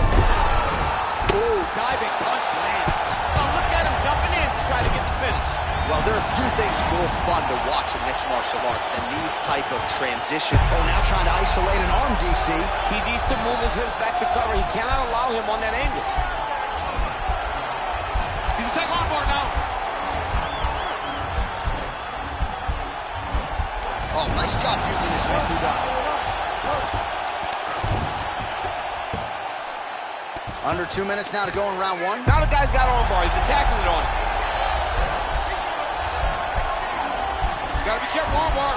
[SPEAKER 1] Ooh, diving punch lands.
[SPEAKER 3] Oh, look at him jumping in to try to get the finish.
[SPEAKER 1] Well, there are a few things more fun to watch in mixed martial arts than these type of transition. Oh, now trying to isolate an arm, DC.
[SPEAKER 3] He needs to move his hips back to cover. He cannot allow him on that angle. He's attacking armbar now.
[SPEAKER 1] Oh, nice job using his wrist and gun. Under 2 minutes now to go in round one.
[SPEAKER 3] Now the guy's got armbar. He's attacking it on him. You gotta be careful, armbar.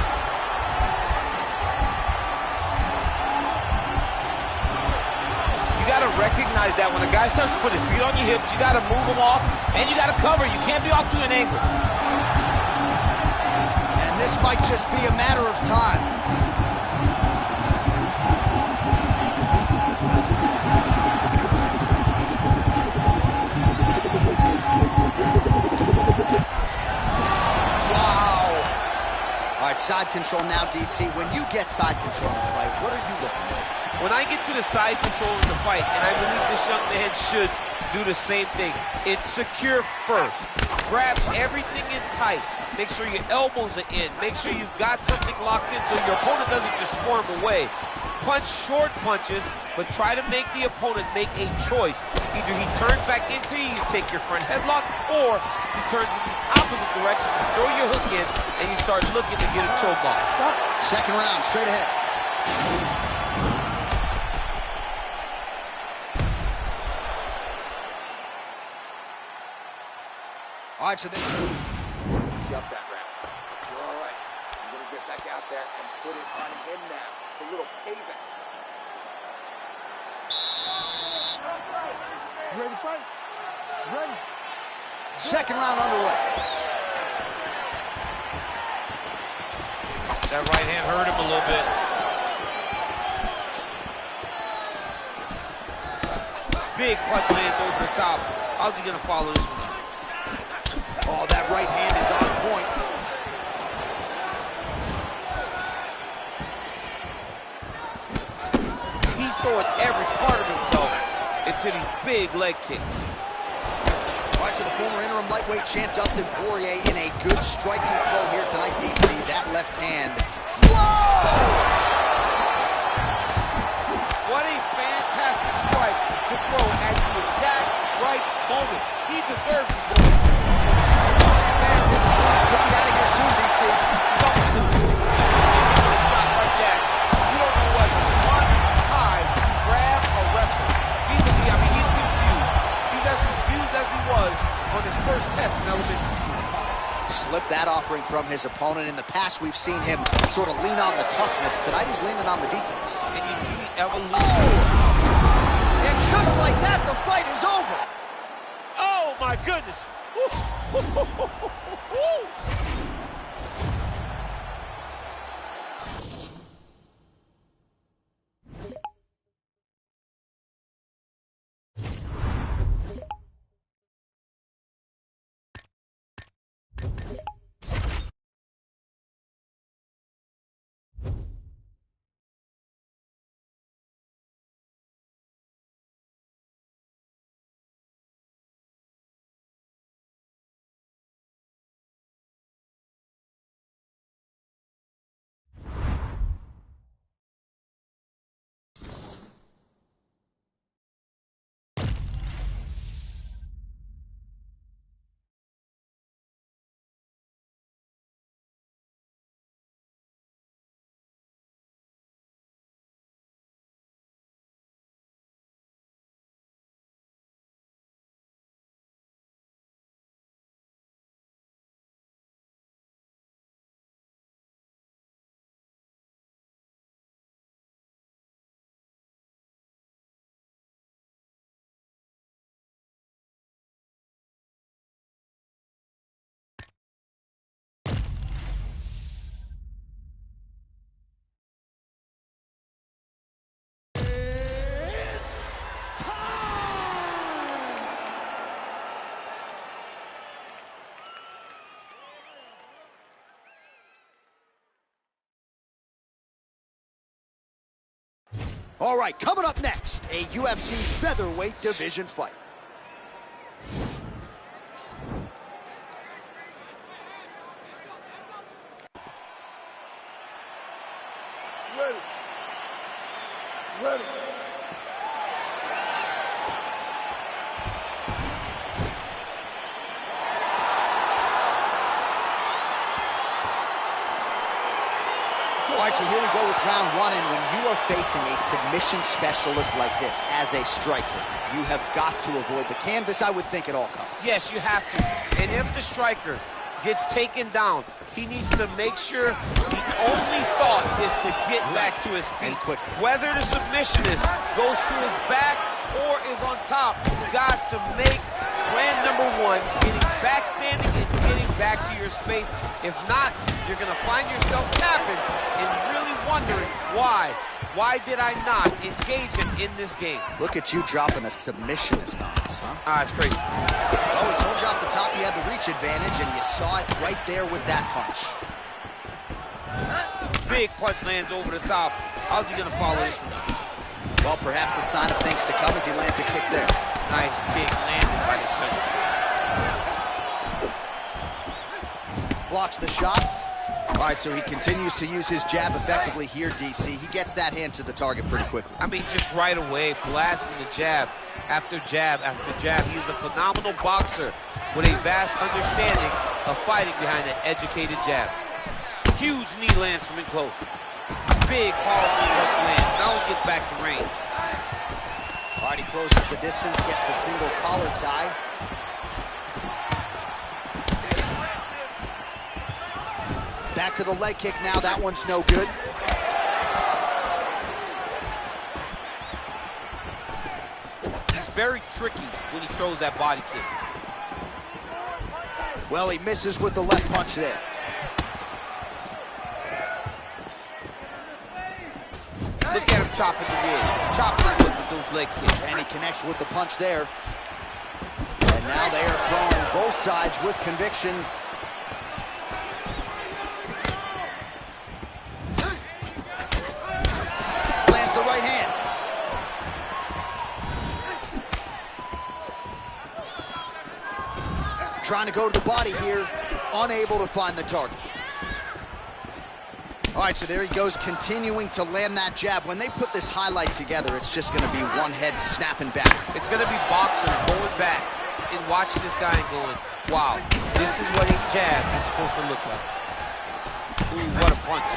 [SPEAKER 3] You gotta recognize that when a guy starts to put his feet on your hips, you gotta move him off, and you gotta cover. You can't be off to an angle.
[SPEAKER 1] And this might just be a matter of time. Side control now, DC. When you get side control in the fight, what are you looking at?
[SPEAKER 3] When I get to the side control in the fight, and I believe this young man should do the same thing, it's secure first. Grab everything in tight. Make sure your elbows are in. Make sure you've got something locked in so your opponent doesn't just squirm away. Punch short punches, but try to make the opponent make a choice. Either he turns back into you, you take your front headlock, or he turns in the opposite direction, you throw your hook in, and you start looking to get a choke block.
[SPEAKER 1] Second round, straight ahead. All right, so this...
[SPEAKER 2] Jump that round. You're all right. You're going to get back out there and put it on him now. It's a little payback.
[SPEAKER 6] You ready to fight? Ready?
[SPEAKER 1] Second round underway.
[SPEAKER 5] That right hand hurt him a little bit.
[SPEAKER 3] Big punch lands over the top. How's he gonna follow this one?
[SPEAKER 1] Oh, that right hand is on point.
[SPEAKER 3] He's throwing every part of himself into these big leg kicks.
[SPEAKER 1] All right, so the former interim lightweight champ Dustin Poirier in a good striking flow here tonight, DC. That left hand. Whoa!
[SPEAKER 3] What a fantastic strike to throw at the exact right moment. He deserves this one.
[SPEAKER 1] Could be out of here soon, DC.
[SPEAKER 3] Nice shot like that. You don't know what one time grab a wrestler. He's confused. He's as confused as he was on his first test in elementary school.
[SPEAKER 1] Slipped that offering from his opponent. In the past, we've seen him sort of lean on the toughness. Tonight, he's leaning on the defense.
[SPEAKER 3] And you see the evolution.
[SPEAKER 1] All right, coming up next, a UFC featherweight division fight.
[SPEAKER 6] Ready. Ready.
[SPEAKER 1] All right, so here we go with round one, and when you are facing a submission specialist like this as a striker, you have got to avoid the canvas, I would think, at all costs.
[SPEAKER 3] Yes, you have to. And if the striker gets taken down, he needs to make sure the only thought is to get back to his feet.
[SPEAKER 1] And quickly.
[SPEAKER 3] Whether the submissionist goes to his back or is on top, you got to make plan number one, getting back standing and getting back to your space. If not, you're going to find yourself tapping and really wondering why. Why did I not engage him in this game?
[SPEAKER 1] Look at you dropping a submissionist on us, huh?
[SPEAKER 3] It's crazy.
[SPEAKER 1] Well, we told you off the top you had the reach advantage, and you saw it right there with that punch.
[SPEAKER 3] Big punch lands over the top. How's he going to follow this one?
[SPEAKER 1] Well, perhaps a sign of things to come as he lands a kick there.
[SPEAKER 3] Nice kick landed by the judge.
[SPEAKER 1] Blocks the shot. All right, so he continues to use his jab effectively here, DC. He gets that hand to the target pretty quickly.
[SPEAKER 3] I mean, just right away, blasting the jab after jab after jab. He's a phenomenal boxer with a vast understanding of fighting behind an educated jab. Huge knee lands from in close. Big, powerful punch lands. Now he gets back to range.
[SPEAKER 1] All right, he closes the distance, gets the single collar tie. Back to the leg kick now. That one's no good.
[SPEAKER 3] He's very tricky when he throws that body kick.
[SPEAKER 1] Well, he misses with the left punch there.
[SPEAKER 3] Look at him chopping the wood. Chopping the wood with those leg kicks.
[SPEAKER 1] And he connects with the punch there. And now they are throwing both sides with conviction. Lands the right hand. Trying to go to the body here. Unable to find the target. All right, so there he goes, continuing to land that jab. When they put this highlight together, it's just going to be one head snapping back.
[SPEAKER 3] It's going to be boxers going back and watching this guy and going, wow, this is what a jab is supposed to look like. Ooh, what a punch.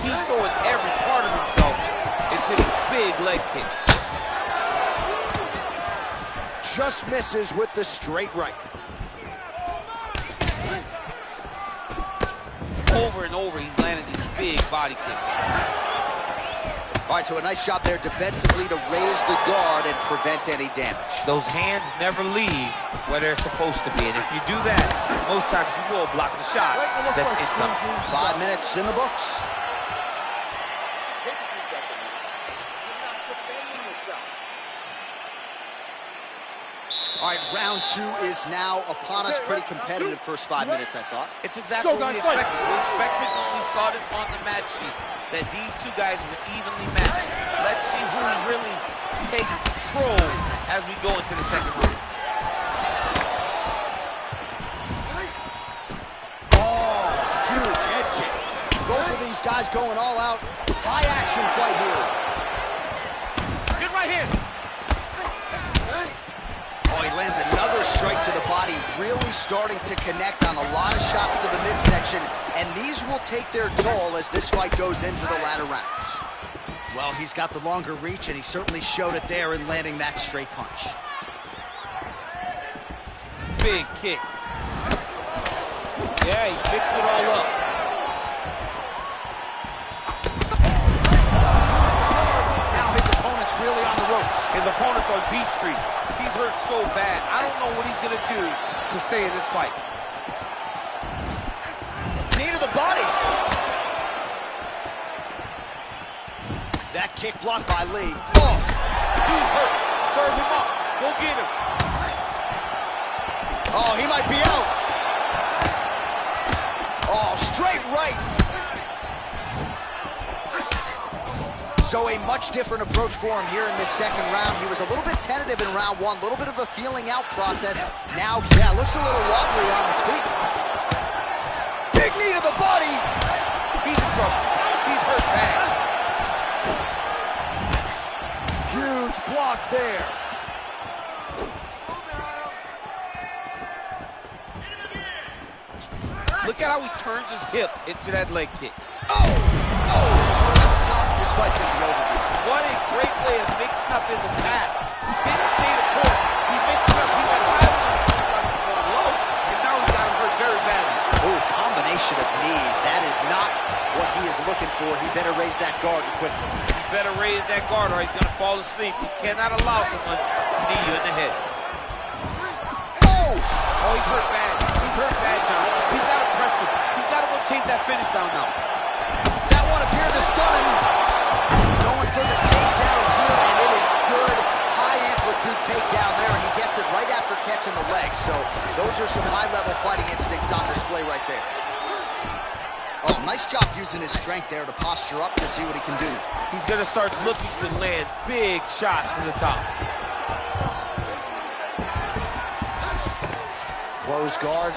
[SPEAKER 3] He's throwing every part of himself into these big leg kicks.
[SPEAKER 1] Just misses with the straight right.
[SPEAKER 3] Over and over, he's landing these big body kicks.
[SPEAKER 1] All right, so a nice job there defensively to raise the guard and prevent any damage.
[SPEAKER 5] Those hands never leave where they're supposed to be. And if you do that, most times you will block the shot that's incoming.
[SPEAKER 1] 5 minutes in the books. All right, round 2 is now upon us. Pretty competitive first 5 minutes, I thought.
[SPEAKER 5] It's exactly what we expected. We expected when we saw this on the match sheet that these two guys were evenly matched. Let's see who really takes control as we go into the second round.
[SPEAKER 1] Oh, huge head kick. Both of these guys going all out. High action fight here.
[SPEAKER 5] Good right hand.
[SPEAKER 1] Oh, he lands another strike to the body, really starting to connect on a lot of shots to the midsection, and these will take their toll as this fight goes into the latter rounds. Well, he's got the longer reach, and he certainly showed it there in landing that straight punch.
[SPEAKER 5] Big kick. Yeah, he fixed it all up.
[SPEAKER 1] Now his opponent's really on the ropes.
[SPEAKER 3] His opponent's on Beach Street. He's hurt so bad. I don't know what he's going to do to stay in this fight.
[SPEAKER 1] Knee to the body. That kick blocked by Lee.
[SPEAKER 3] Oh, he's hurt. Serve him up. Go get him.
[SPEAKER 1] Oh, he might be out. Oh, straight right. So a much different approach for him here in this second round. He was a little bit tentative in round 1, a little bit of a feeling out process. Now, yeah, looks a little wobbly on his feet. Big knee to the body.
[SPEAKER 3] He's in trouble. He's hurt bad.
[SPEAKER 1] Huge block there.
[SPEAKER 3] Look at how he turns his hip into that leg kick.
[SPEAKER 1] This fight's gonna be over, Reese.
[SPEAKER 3] What a great way of mixing up his attack. He didn't stay the court. He mixed it up. He went high going low, and now he got him hurt very badly.
[SPEAKER 1] Oh, combination of knees. That is not what he is looking for. He better raise that guard quickly.
[SPEAKER 5] You better raise that guard or he's going to fall asleep. You cannot allow someone to knee you in the head.
[SPEAKER 1] Oh,
[SPEAKER 3] he's hurt bad. He's hurt bad, John. He's got to press him. He's got to go chase that finish down now.
[SPEAKER 1] that one appeared to stun him. Going for the takedown here, and it is good. High amplitude takedown there, and he gets it right after catching the leg. So those are some high-level fighting instincts on display right there. Oh, nice job using his strength there to posture up to see what he can do.
[SPEAKER 5] He's going to start looking to land big shots to the top.
[SPEAKER 1] Close guard.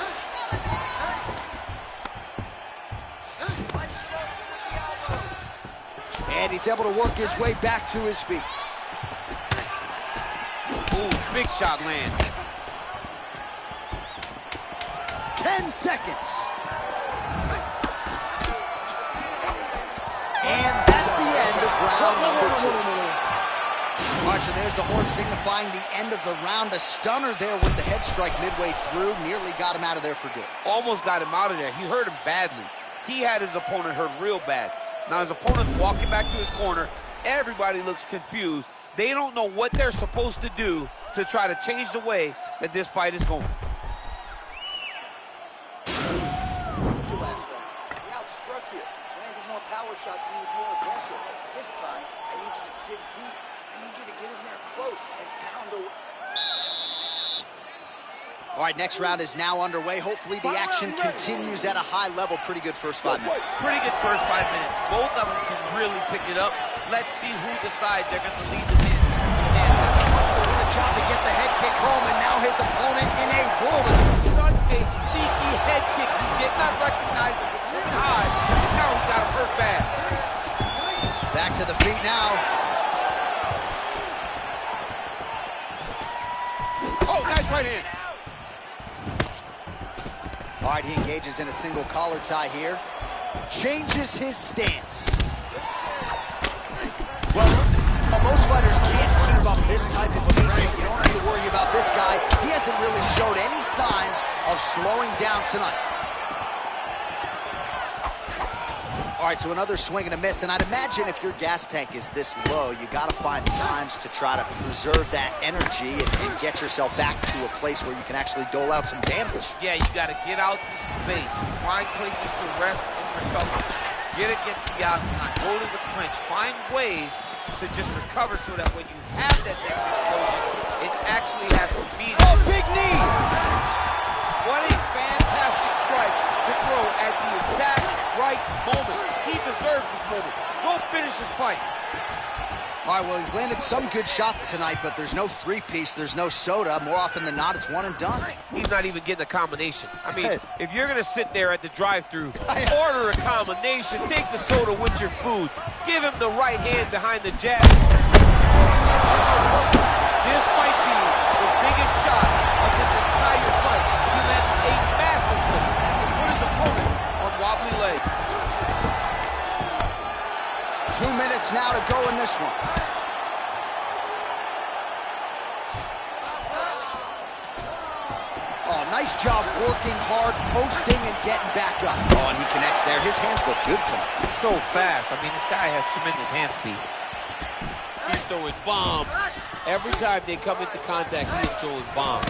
[SPEAKER 1] And he's able to work his way back to his feet.
[SPEAKER 3] Ooh, big shot land.
[SPEAKER 1] 10 seconds. And that's the end of round number 2. All right, so there's the horn signifying the end of the round. A stunner there with the head strike midway through. Nearly got him out of there for good.
[SPEAKER 3] Almost got him out of there. He hurt him badly. He had his opponent hurt real bad. Now his opponent's walking back to his corner. Everybody looks confused. They don't know what they're supposed to do to try to change the way that this fight is going.
[SPEAKER 2] Struck you. Landed more power shots and he was more aggressive. This time, I need you to dig deep. I need you to get in there close and pound away.
[SPEAKER 1] All right, next round is now underway. Hopefully the action continues at a high level. Pretty good first 5 minutes.
[SPEAKER 5] Pretty good first 5 minutes. Both of them can really pick it up. Let's see who decides they're going to lead the dance.
[SPEAKER 1] Good job to get the head kick home, and now his opponent in a world of
[SPEAKER 5] Such a sneaky head kick. He did not recognize it was coming high, and now he's got him hurt bad.
[SPEAKER 1] back to the feet now.
[SPEAKER 3] Oh, nice right hand.
[SPEAKER 1] All right, he engages in a single collar tie here. Changes his stance. Well, most fighters can't keep up this type of a pace. You don't have to worry about this guy. He hasn't really showed any signs of slowing down tonight. All right, so another swing and a miss, and I'd imagine if your gas tank is this low, you got to find times to try to preserve that energy and get yourself back to a place where you can actually dole out some damage.
[SPEAKER 5] Yeah, you got to get out to space, find places to rest and recover. Get against the outside, go to the clinch, find ways to just recover so that when you have that next explosion, it actually has some meaning.
[SPEAKER 1] Oh, big knee!
[SPEAKER 5] What a fantastic strike to throw at the exact right moment. He deserves this moment. Go finish his fight.
[SPEAKER 1] All right, well, he's landed some good shots tonight, but there's no three-piece, there's no soda. More often than not, it's one and done.
[SPEAKER 5] He's not even getting a combination. I mean, if you're going to sit there at the drive-thru, order a combination, take the soda with your food, give him the right hand behind the jab. This might be the biggest shot of this entire fight. He landed a massive one to put his opponent on wobbly legs.
[SPEAKER 1] 2 minutes now to go in this one. Oh, nice job working hard, posting, and getting back up. Oh, and he connects there. His hands look good tonight.
[SPEAKER 5] So fast. I mean, this guy has tremendous hand speed. He's throwing bombs. Every time they come into contact, he is throwing bombs.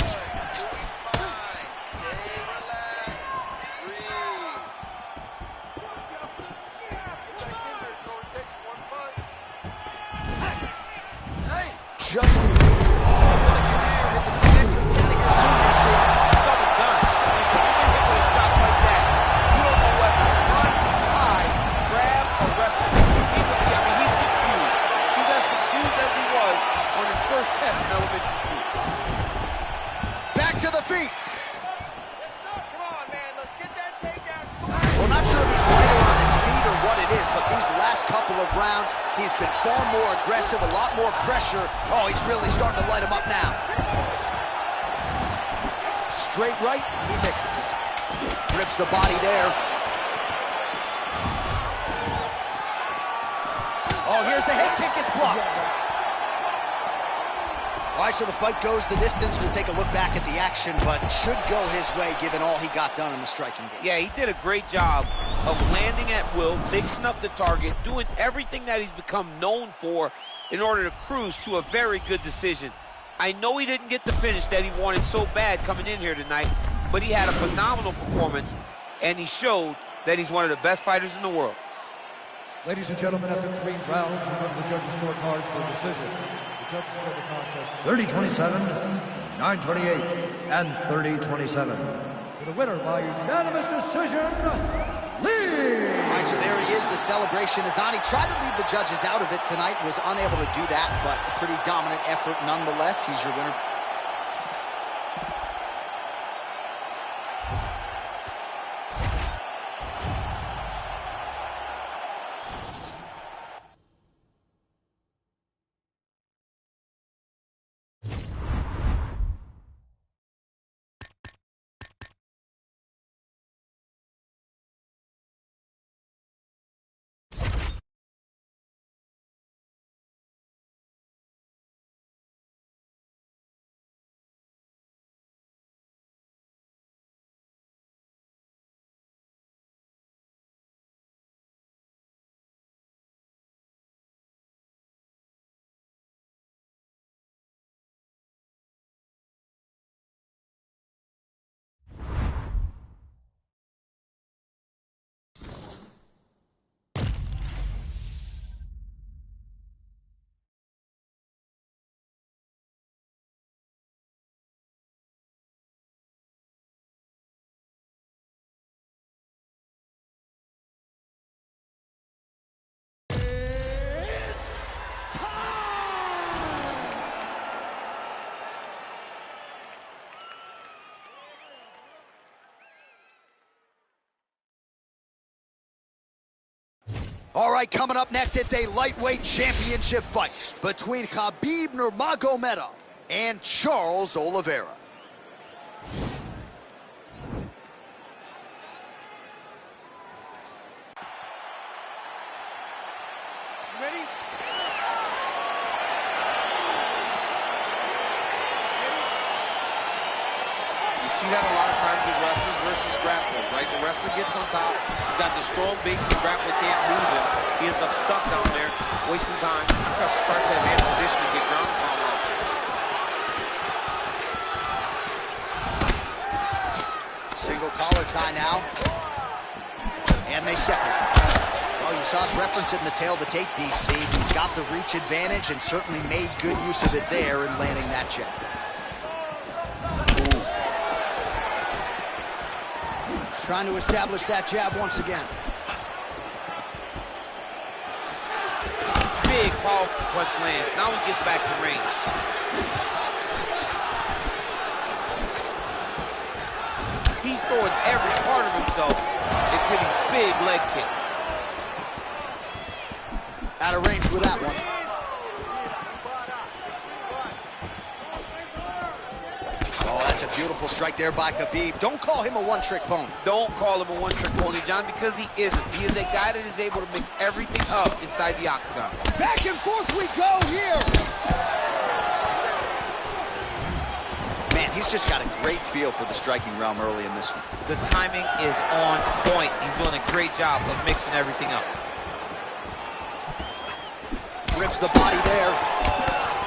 [SPEAKER 1] He's been far more aggressive, a lot more pressure. Oh, he's really starting to light him up now. Straight right, he misses. Rips the body there. Oh, here's the head kick, it's blocked. All right, so the fight goes the distance. We'll take a look back at the action, but should go his way given all he got done in the striking game.
[SPEAKER 5] Yeah, he did a great job of landing at will, mixing up the target, doing everything that he's become known for in order to cruise to a very good decision. I know he didn't get the finish that he wanted so bad coming in here tonight, but he had a phenomenal performance, and he showed that he's one of the best fighters in the world.
[SPEAKER 4] Ladies and gentlemen, after 3 rounds, we go to the judges' scorecards for a decision. The judges score the contest 30-27, 9-28, and 30-27. For the winner by unanimous decision, Lee!
[SPEAKER 1] All right, so there he is, the celebration. Azani tried to leave the judges out of it tonight, was unable to do that, but a pretty dominant effort nonetheless. He's your winner. All right, coming up next, it's a lightweight championship fight between Khabib Nurmagomedov and Charles Oliveira.
[SPEAKER 6] Ready?
[SPEAKER 5] You see
[SPEAKER 3] see that a lot of times with wrestlers versus grapplers, right? The wrestler gets on top. He's got the strong base, and the grappler can't move him. He ends up stuck down there, wasting time. Starts to have hand position to get ground and pound out.
[SPEAKER 1] Single collar tie now. And they separate. Well, you saw us reference it in the tail of the tape, DC. He's got the reach advantage and certainly made good use of it there in landing that jab. Trying to establish that jab once again.
[SPEAKER 3] Big, powerful punch lands. Now he gets back to range. He's throwing every part of himself and giving big leg kicks.
[SPEAKER 1] Out of range with that one. Oh, that's a beautiful strike there by Khabib. Don't call him a one-trick pony.
[SPEAKER 3] Don't call him a one-trick pony, John, because he isn't. He is a guy that is able to mix everything up inside the octagon.
[SPEAKER 1] Back and forth we go here. Man, he's just got a great feel for the striking realm early in this one.
[SPEAKER 5] The timing is on point. He's doing a great job of mixing everything up.
[SPEAKER 1] Rips the body there.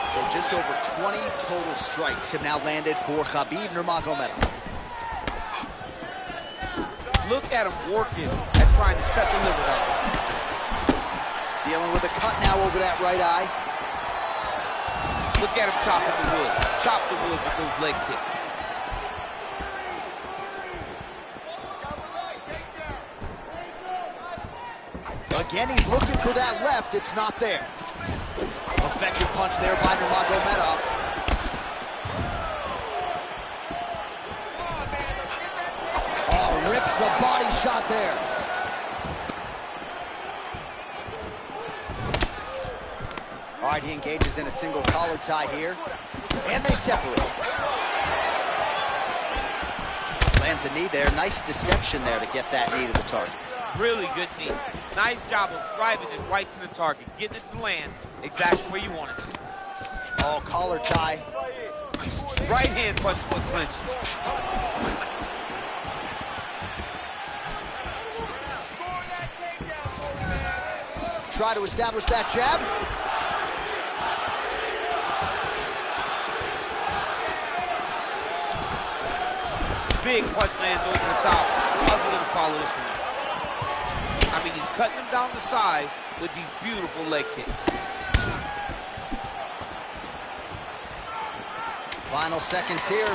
[SPEAKER 1] So just over 20 total strikes have now landed for Khabib Nurmagomedov.
[SPEAKER 3] Look at him working at trying to shut the liver down.
[SPEAKER 1] Dealing with a cut now over that right eye.
[SPEAKER 3] Look at him chopping the wood. Chop the wood with those leg kicks.
[SPEAKER 1] Again, he's looking for that left. It's not there. Effective punch there by Nurmagomedov. Oh, rips the body shot there. All right, he engages in a single collar tie here. And they separate. Lands a knee there. Nice deception there to get that knee to the target.
[SPEAKER 5] Really good knee. Nice job of driving it right to the target, getting it to land exactly where you want it to.
[SPEAKER 1] Oh, collar tie.
[SPEAKER 3] Right hand punch with clinch.
[SPEAKER 1] Try to establish that jab.
[SPEAKER 3] Big punch lands over the top. How's he gonna follow this one? I mean, he's cutting them down to size with these beautiful leg kicks.
[SPEAKER 1] Final seconds here.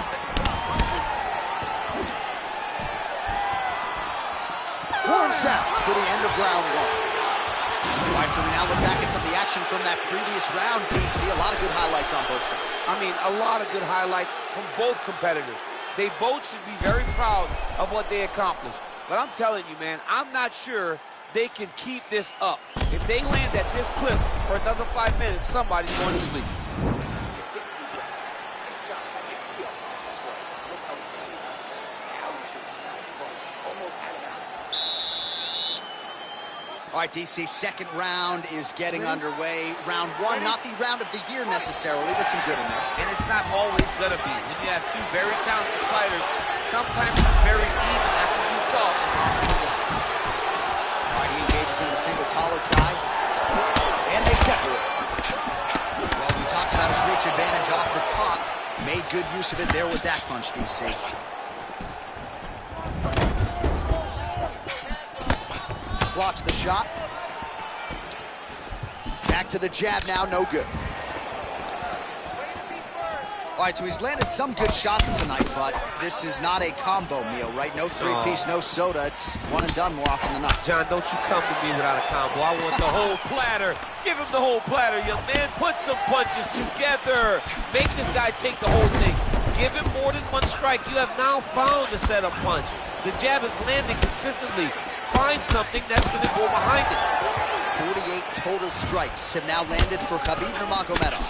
[SPEAKER 1] Horn sounds for the end of round one. All right, so we now look back at some of the action from that previous round, DC. A lot of good highlights on both sides.
[SPEAKER 3] I mean, a lot of good highlights from both competitors. They both should be very proud of what they accomplished. But I'm telling you, man, I'm not sure they can keep this up. If they land at this clip for another 5 minutes, somebody's going to sleep.
[SPEAKER 1] All right, DC, second round is getting underway. Round one, not the round of the year necessarily, but some good in there.
[SPEAKER 5] And it's not always going to be. When you have two very talented fighters, sometimes it's very even after you saw in round one.
[SPEAKER 1] All right, he engages in the single collar tie. And they separate. Well, we talked about his reach advantage off the top. Made good use of it there with that punch, DC. Blocks the shot. Back to the jab now, no good. All right, so he's landed some good shots tonight, but this is not a combo meal, right? No three-piece, no soda. It's one and done more often than not.
[SPEAKER 5] John, don't you come to me without a combo. I want the whole platter. Give him the whole platter, young man. Put some punches together. Make this guy take the whole thing. Give him more than one strike. You have now found a set of punches. The jab is landing consistently. Find something that's going to go behind it.
[SPEAKER 1] 48 total strikes have now landed for Khabib Nurmagomedov.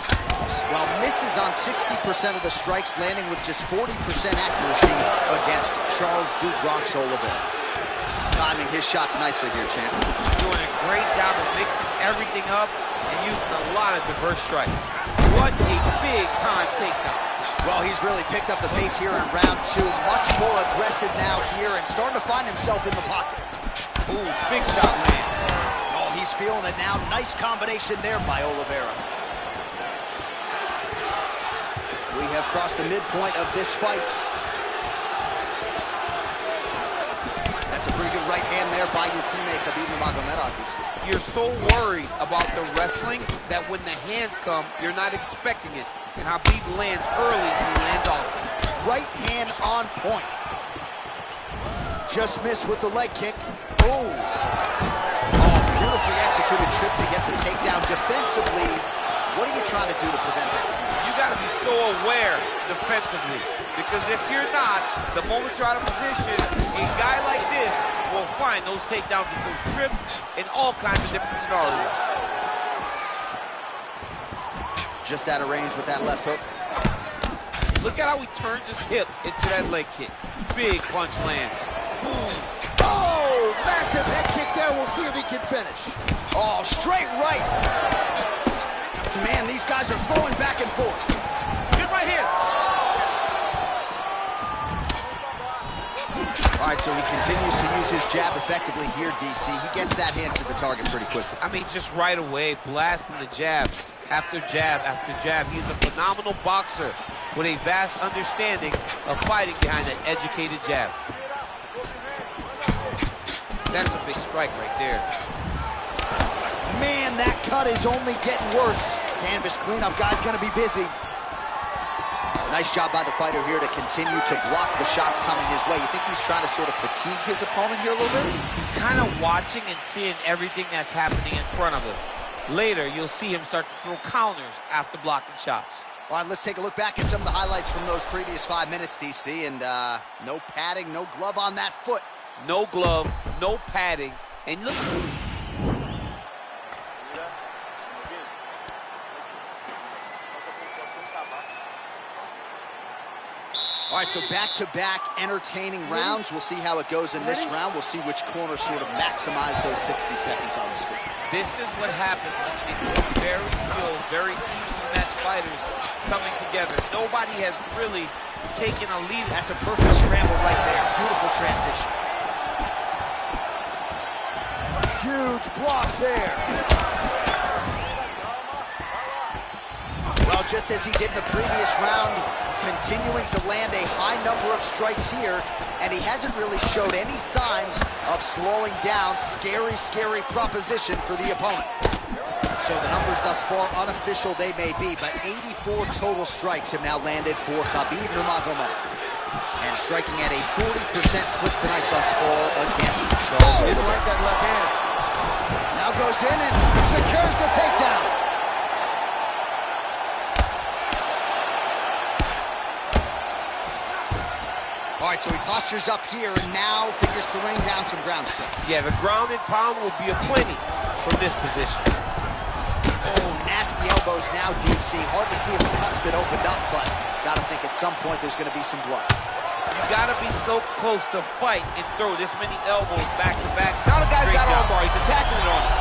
[SPEAKER 1] While misses on 60% of the strikes, landing with just 40% accuracy against Charles Du Bronx Oliveira. Timing his shots nicely here, champ.
[SPEAKER 5] Doing a great job of mixing everything up and using a lot of diverse strikes. What a big-time takedown.
[SPEAKER 1] Well, he's really picked up the pace here in round 2. Much more aggressive now here and starting to find himself in the pocket.
[SPEAKER 3] Ooh, big shot land.
[SPEAKER 1] Oh, he's feeling it now. Nice combination there by Oliveira. We have crossed the midpoint of this fight. That's a pretty good right hand there by your teammate, Khabib Nurmagomedov.
[SPEAKER 3] You're so worried about the wrestling that when the hands come, you're not expecting it. And Khabib lands early and he lands often.
[SPEAKER 1] Right hand on point. Just missed with the leg kick. Oh, beautifully executed trip to get the takedown. Defensively, what are you trying to do to prevent that scene?
[SPEAKER 3] You got to be so aware defensively, because if you're not, the moment you're out of position, a guy like this will find those takedowns and those trips in all kinds of different scenarios.
[SPEAKER 1] Just out of range with that left hook.
[SPEAKER 3] Look at how he turns his hip into that leg kick. Big punch land. Boom.
[SPEAKER 1] Oh, massive head kick there. We'll see if he can finish. Oh, straight right. Man, these guys are throwing back and forth.
[SPEAKER 3] Get right here.
[SPEAKER 1] All right, so he continues to use his jab effectively here, DC. He gets that hand to the target pretty quickly.
[SPEAKER 3] I mean, just right away, blasting the jab after jab after jab. He's a phenomenal boxer with a vast understanding of fighting behind an educated jab. That's a big strike right there.
[SPEAKER 1] Man, that cut is only getting worse. Canvas cleanup guy's gonna be busy. Nice job by the fighter here to continue to block the shots coming his way. You think he's trying to sort of fatigue his opponent here a little bit?
[SPEAKER 3] He's kind of watching and seeing everything that's happening in front of him. Later, you'll see him start to throw counters after blocking shots.
[SPEAKER 1] All right, let's take a look back at some of the highlights from those previous 5 minutes, DC. And no padding, no glove on that foot.
[SPEAKER 3] No glove, no padding, and look.
[SPEAKER 1] All right, so back-to-back entertaining rounds. We'll see how it goes in this round. We'll see which corner sort of maximize those 60 seconds on the street.
[SPEAKER 3] This is what happens when very skilled, very easy match fighters coming together. Nobody has really taken a lead.
[SPEAKER 1] That's a perfect scramble right there. Beautiful transition. Huge block there. Well, just as he did in the previous round, continuing to land a high number of strikes here, and he hasn't really showed any signs of slowing down. Scary, scary proposition for the opponent. So the numbers thus far, unofficial they may be, but 84 total strikes have now landed for Khabib Nurmagomedov. And striking at a 40% clip tonight thus far against Charles Oliveira.
[SPEAKER 3] Didn't like that left hand.
[SPEAKER 1] Now goes in and secures the takedown. All right, so he postures up here and now figures to rain down some ground strikes.
[SPEAKER 3] Yeah, the ground and pound will be aplenty from this position.
[SPEAKER 1] Oh, nasty elbows now, DC. Hard to see if the cut's been opened up, but gotta think at some point there's gonna be some blood.
[SPEAKER 3] You gotta be so close to fight and throw this many elbows back to back. Now the guy's got armbar, he's attacking it on him.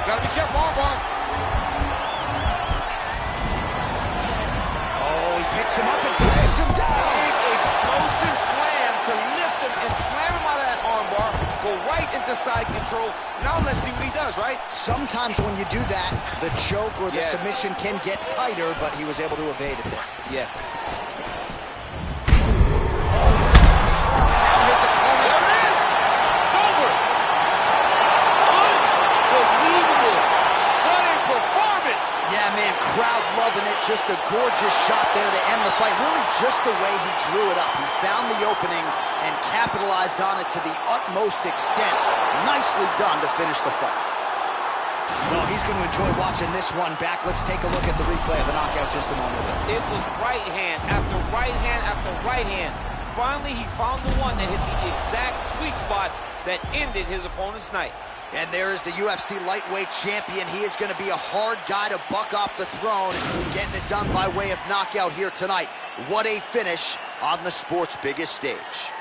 [SPEAKER 3] Gotta be careful, armbar.
[SPEAKER 1] Picks him up and slams him down.
[SPEAKER 3] Big explosive slam to lift him and slam him out of that armbar. Go right into side control. Now let's see what he does, right?
[SPEAKER 1] Sometimes when you do that, the choke or the submission can get tighter, but he was able to evade it there.
[SPEAKER 3] Yes.
[SPEAKER 1] Now his opponent.
[SPEAKER 3] There it is. It's over. Unbelievable. What a performance.
[SPEAKER 1] Yeah, man, crowd loving it. Just a gorgeous shot there to end the fight. Really just the way he drew it up. He found the opening and capitalized on it to the utmost extent. Nicely done to finish the fight. Well, he's going to enjoy watching this one back. Let's take a look at the replay of the knockout just a moment ago.
[SPEAKER 3] It was right hand after right hand after right hand. Finally, he found the one that hit the exact sweet spot that ended his opponent's night.
[SPEAKER 1] And there is the UFC lightweight champion. He is going to be a hard guy to buck off the throne, getting it done by way of knockout here tonight. What a finish on the sport's biggest stage.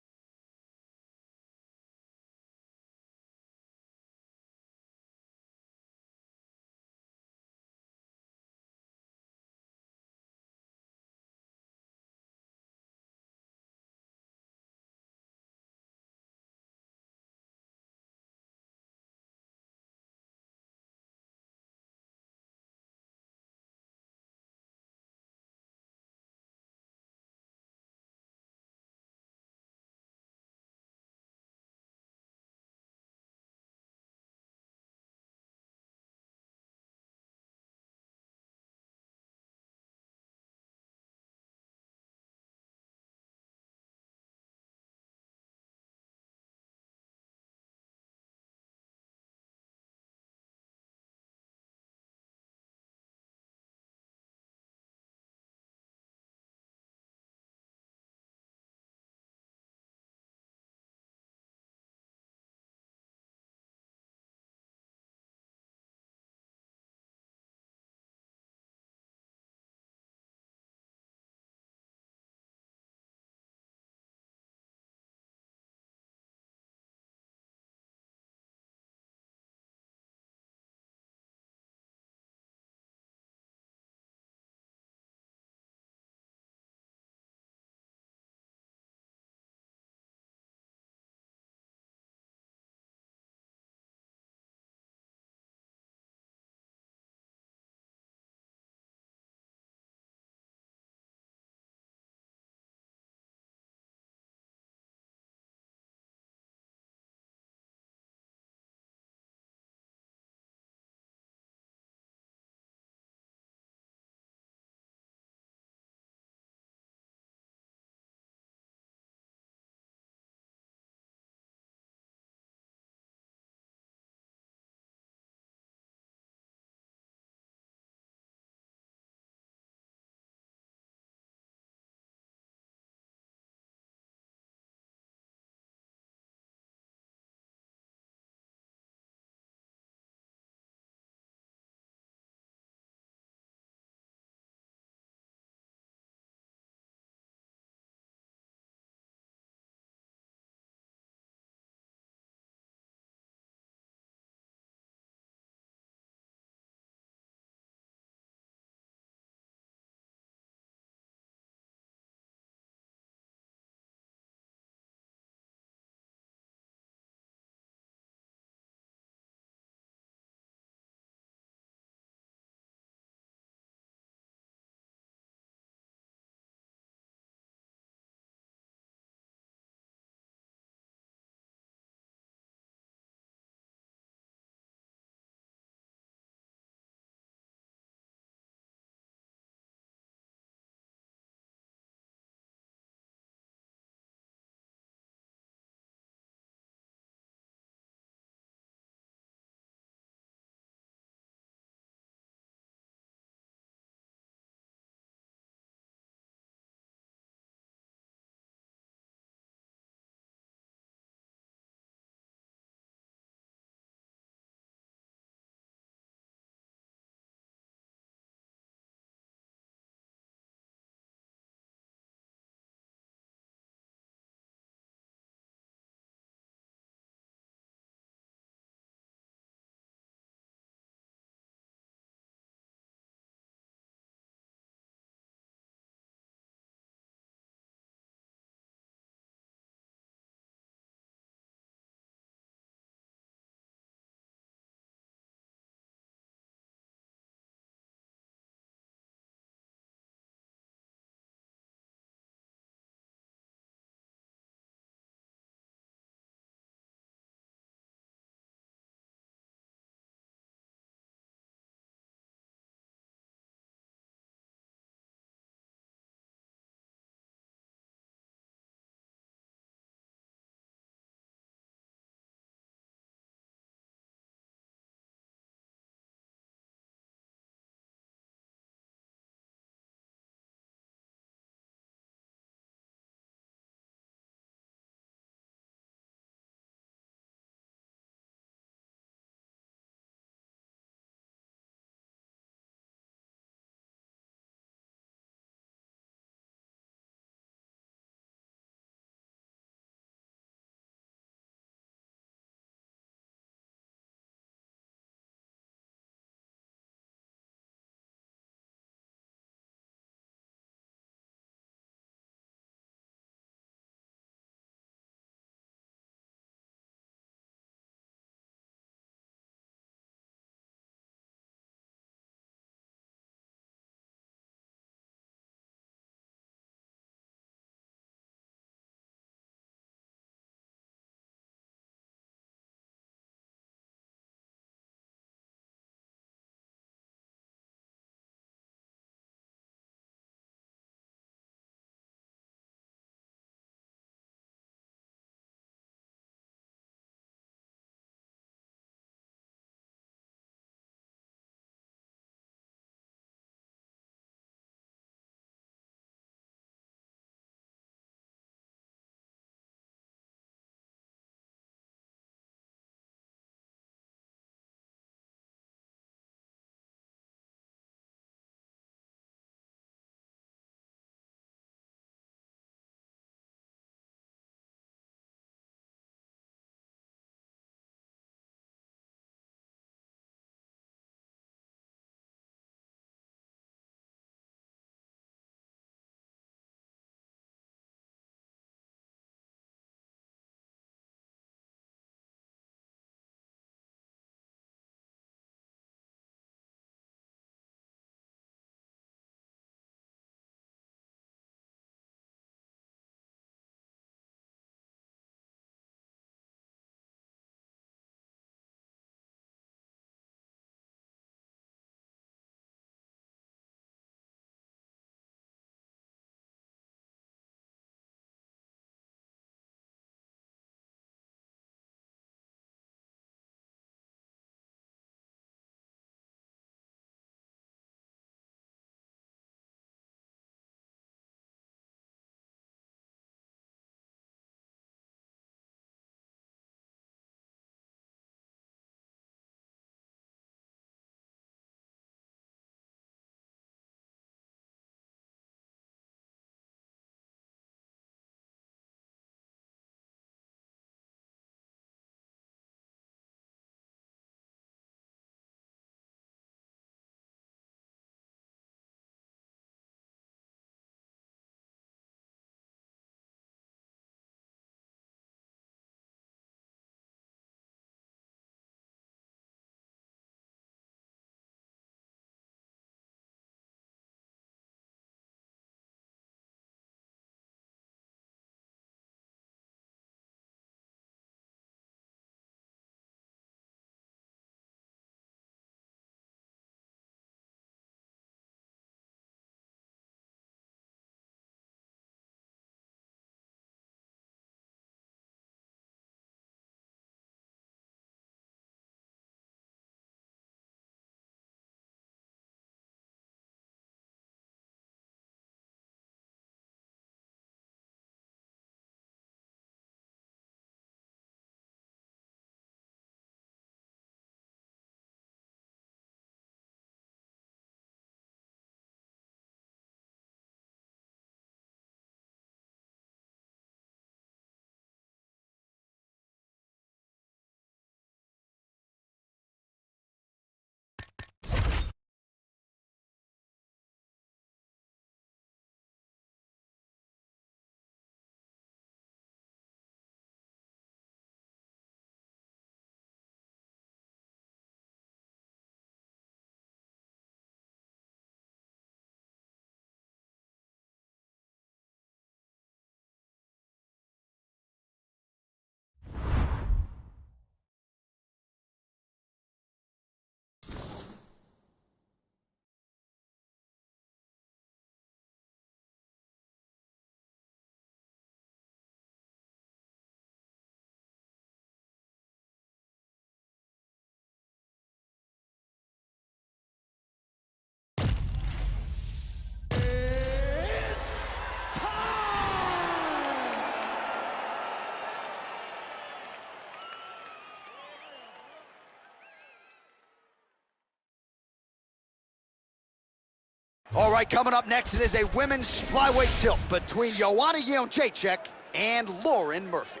[SPEAKER 1] All right, coming up next, it is a women's flyweight tilt between Joanna Jędrzejczyk and Lauren Murphy.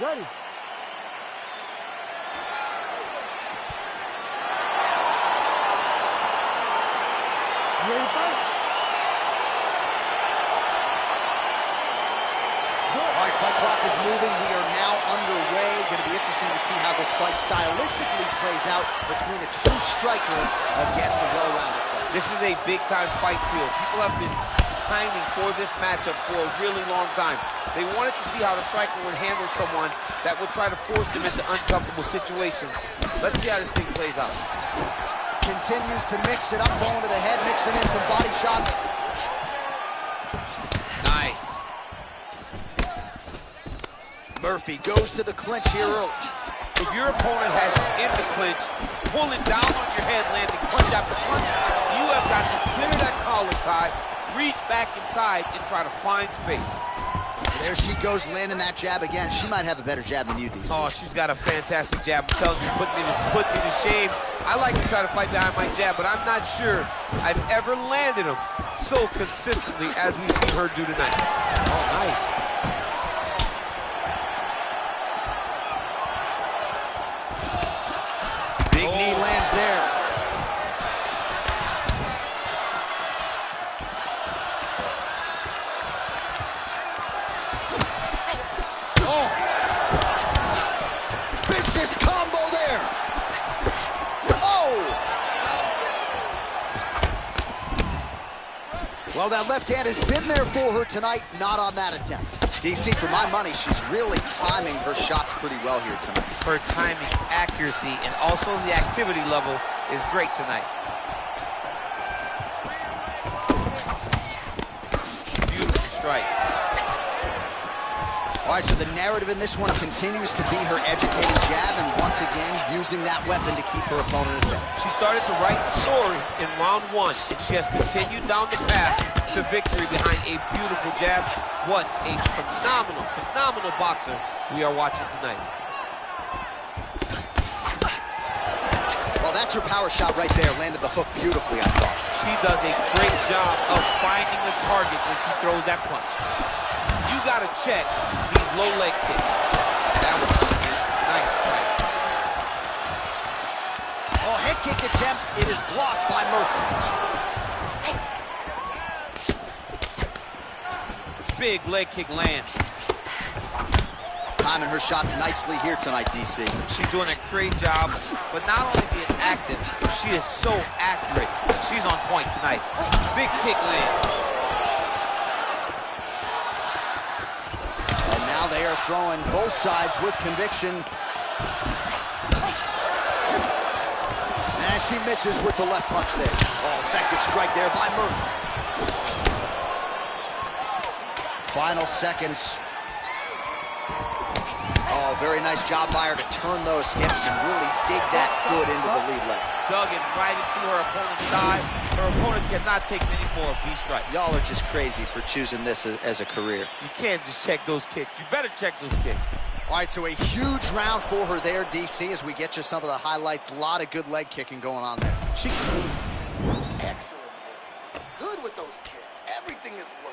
[SPEAKER 6] Ready. You ready to fight?
[SPEAKER 1] All right, fight clock is moving. We are now underway. Going to be interesting to see how this fight stylistically plays out between a true striker against a well-rounded fighter.
[SPEAKER 3] This is a big-time fight field. People have been pining for this matchup for a really long time. They wanted to see how the striker would handle someone that would try to force them into uncomfortable situations. Let's see how this thing plays out.
[SPEAKER 1] Continues to mix it up, going to the head, mixing in some body shots.
[SPEAKER 3] Nice.
[SPEAKER 1] Murphy goes to the clinch here early.
[SPEAKER 3] If your opponent has you in the clinch, pulling down on your head, landing punch after punch, you have got to clear that collar tie, reach back inside, and try to find space.
[SPEAKER 1] There she goes, landing that jab again. She might have a better jab than you, DC.
[SPEAKER 3] Oh, she's got a fantastic jab. I'm telling you, put me to shame. I like to try to fight behind my jab, but I'm not sure I've ever landed them so consistently as we've seen her do tonight. Oh, nice.
[SPEAKER 1] Big knee lands there.
[SPEAKER 3] Oh!
[SPEAKER 1] Vicious combo there. Oh! Well, that left hand has been there for her tonight, not on that attempt. DC, for my money, she's really timing her shots pretty well here tonight.
[SPEAKER 3] Her timing, accuracy, and also the activity level is great tonight. Beautiful strike.
[SPEAKER 1] All right, so the narrative in this one continues to be her educated jab, and once again, using that weapon to keep her opponent at bay.
[SPEAKER 3] She started to write the story in round one, and she has continued down the path to victory behind a beautiful jab. What a phenomenal boxer we are watching tonight.
[SPEAKER 1] Well, that's her power shot right there. Landed the hook beautifully, I thought.
[SPEAKER 3] She does a great job of finding the target when she throws that punch. You gotta check these low leg kicks. That was nice fight.
[SPEAKER 1] Oh, head kick attempt. It is blocked by Murphy.
[SPEAKER 3] Big leg kick lands.
[SPEAKER 1] Timing her shots nicely here tonight, DC.
[SPEAKER 3] She's doing a great job, but not only being active, she is so accurate. She's on point tonight. Big kick lands.
[SPEAKER 1] And now they are throwing both sides with conviction. And she misses with the left punch there. Oh, effective strike there by Murphy. Final seconds. Oh, very nice job by her to turn those hips and really dig that good into the lead leg.
[SPEAKER 3] Dug it right into her opponent's side. Her opponent cannot take many more of these strikes.
[SPEAKER 1] Y'all are just crazy for choosing this as a career.
[SPEAKER 3] You can't just check those kicks. You better check those kicks.
[SPEAKER 1] All right, so a huge round for her there, DC, as we get you some of the highlights. A lot of good leg kicking going on there.
[SPEAKER 2] Excellent moves. Good with those kicks. Everything is working.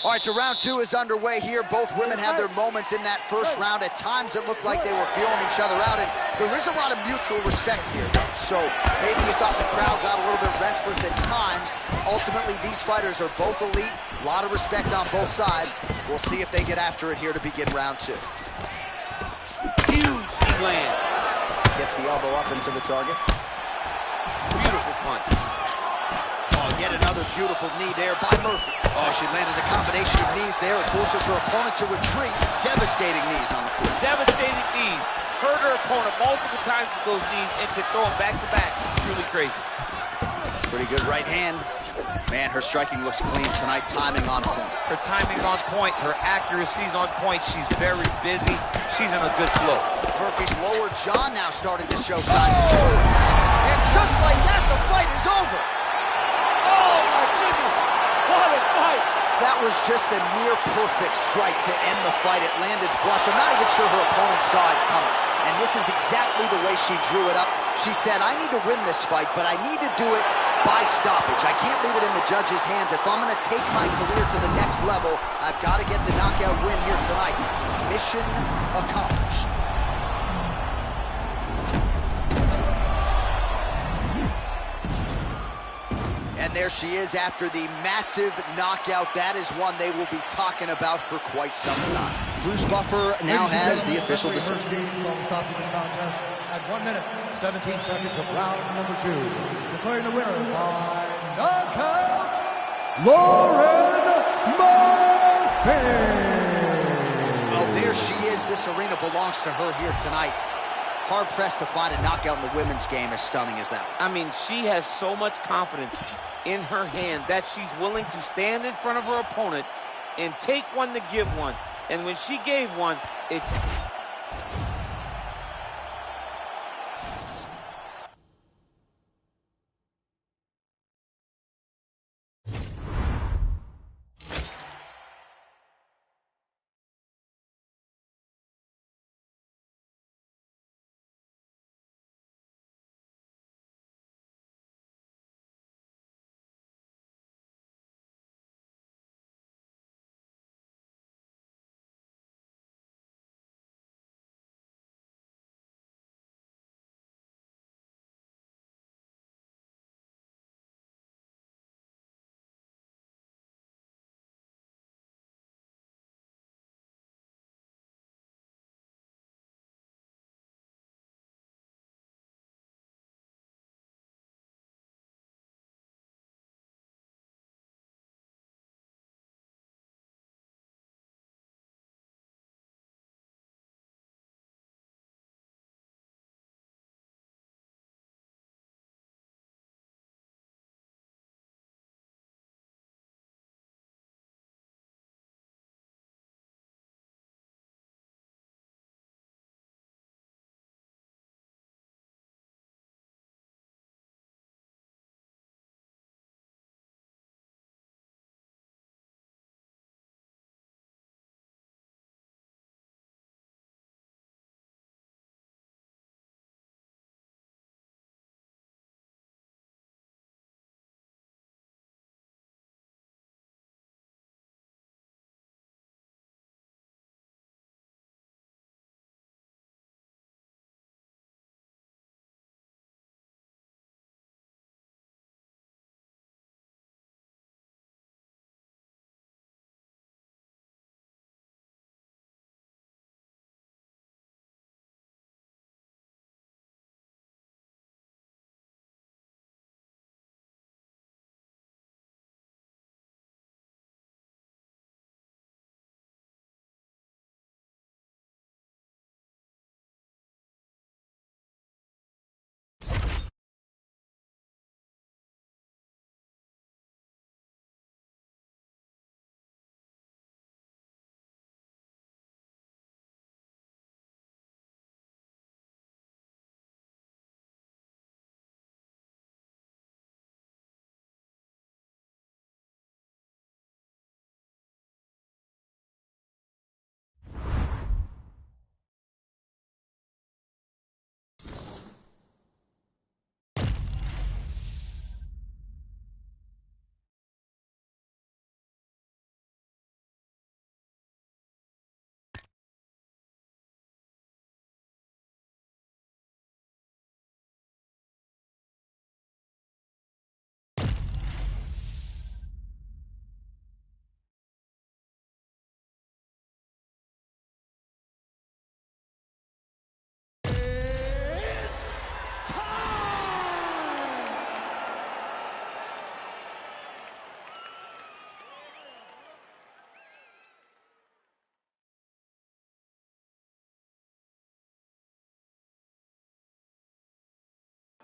[SPEAKER 1] All right, so round two is underway here. Both women had their moments in that first round. At times, it looked like they were feeling each other out, and there is a lot of mutual respect here, though. So maybe you thought the crowd got a little bit restless at times. Ultimately, these fighters are both elite. A lot of respect on both sides. We'll see if they get after it here to begin round two.
[SPEAKER 3] Huge knee land.
[SPEAKER 1] Gets the elbow up into the target.
[SPEAKER 3] Beautiful punch.
[SPEAKER 1] Oh, yet another beautiful knee there by Murphy. Oh, she landed a combination of knees there. It forces her opponent to retreat. Devastating knees on the floor.
[SPEAKER 3] Devastating knees. Hurt her opponent multiple times with those knees and to throw them back to back. It's truly crazy.
[SPEAKER 1] Pretty good right hand. Man, her striking looks clean tonight. Timing on point.
[SPEAKER 3] Her timing's on point. Her accuracy's on point. She's very busy. She's in a good flow.
[SPEAKER 1] Murphy's lower jaw now starting to show signs. Oh! And just like that, the fight is over.
[SPEAKER 3] Oh, my goodness. What a fight.
[SPEAKER 1] That was just a near perfect strike to end the fight. It landed flush. I'm not even sure her opponent saw it coming. And this is exactly the way she drew it up. She said, I need to win this fight, but I need to do it by stoppage. I can't leave it in the judge's hands. If I'm going to take my career to the next level, I've got to get the knockout win here tonight. Mission accomplished. And there she is after the massive knockout. That is one they will be talking about for quite some time. Bruce Buffer now has the official decision.
[SPEAKER 4] Stopping this contest at 1 minute, 17 seconds of round number 2. Declaring the winner by knockout, Lauren Murphy.
[SPEAKER 1] Well, there she is. This arena belongs to her here tonight. Hard-pressed to find a knockout in the women's game as stunning as that.
[SPEAKER 3] I mean, she has so much confidence in her hand that she's willing to stand in front of her opponent and take one to give one. And when she gave one, it...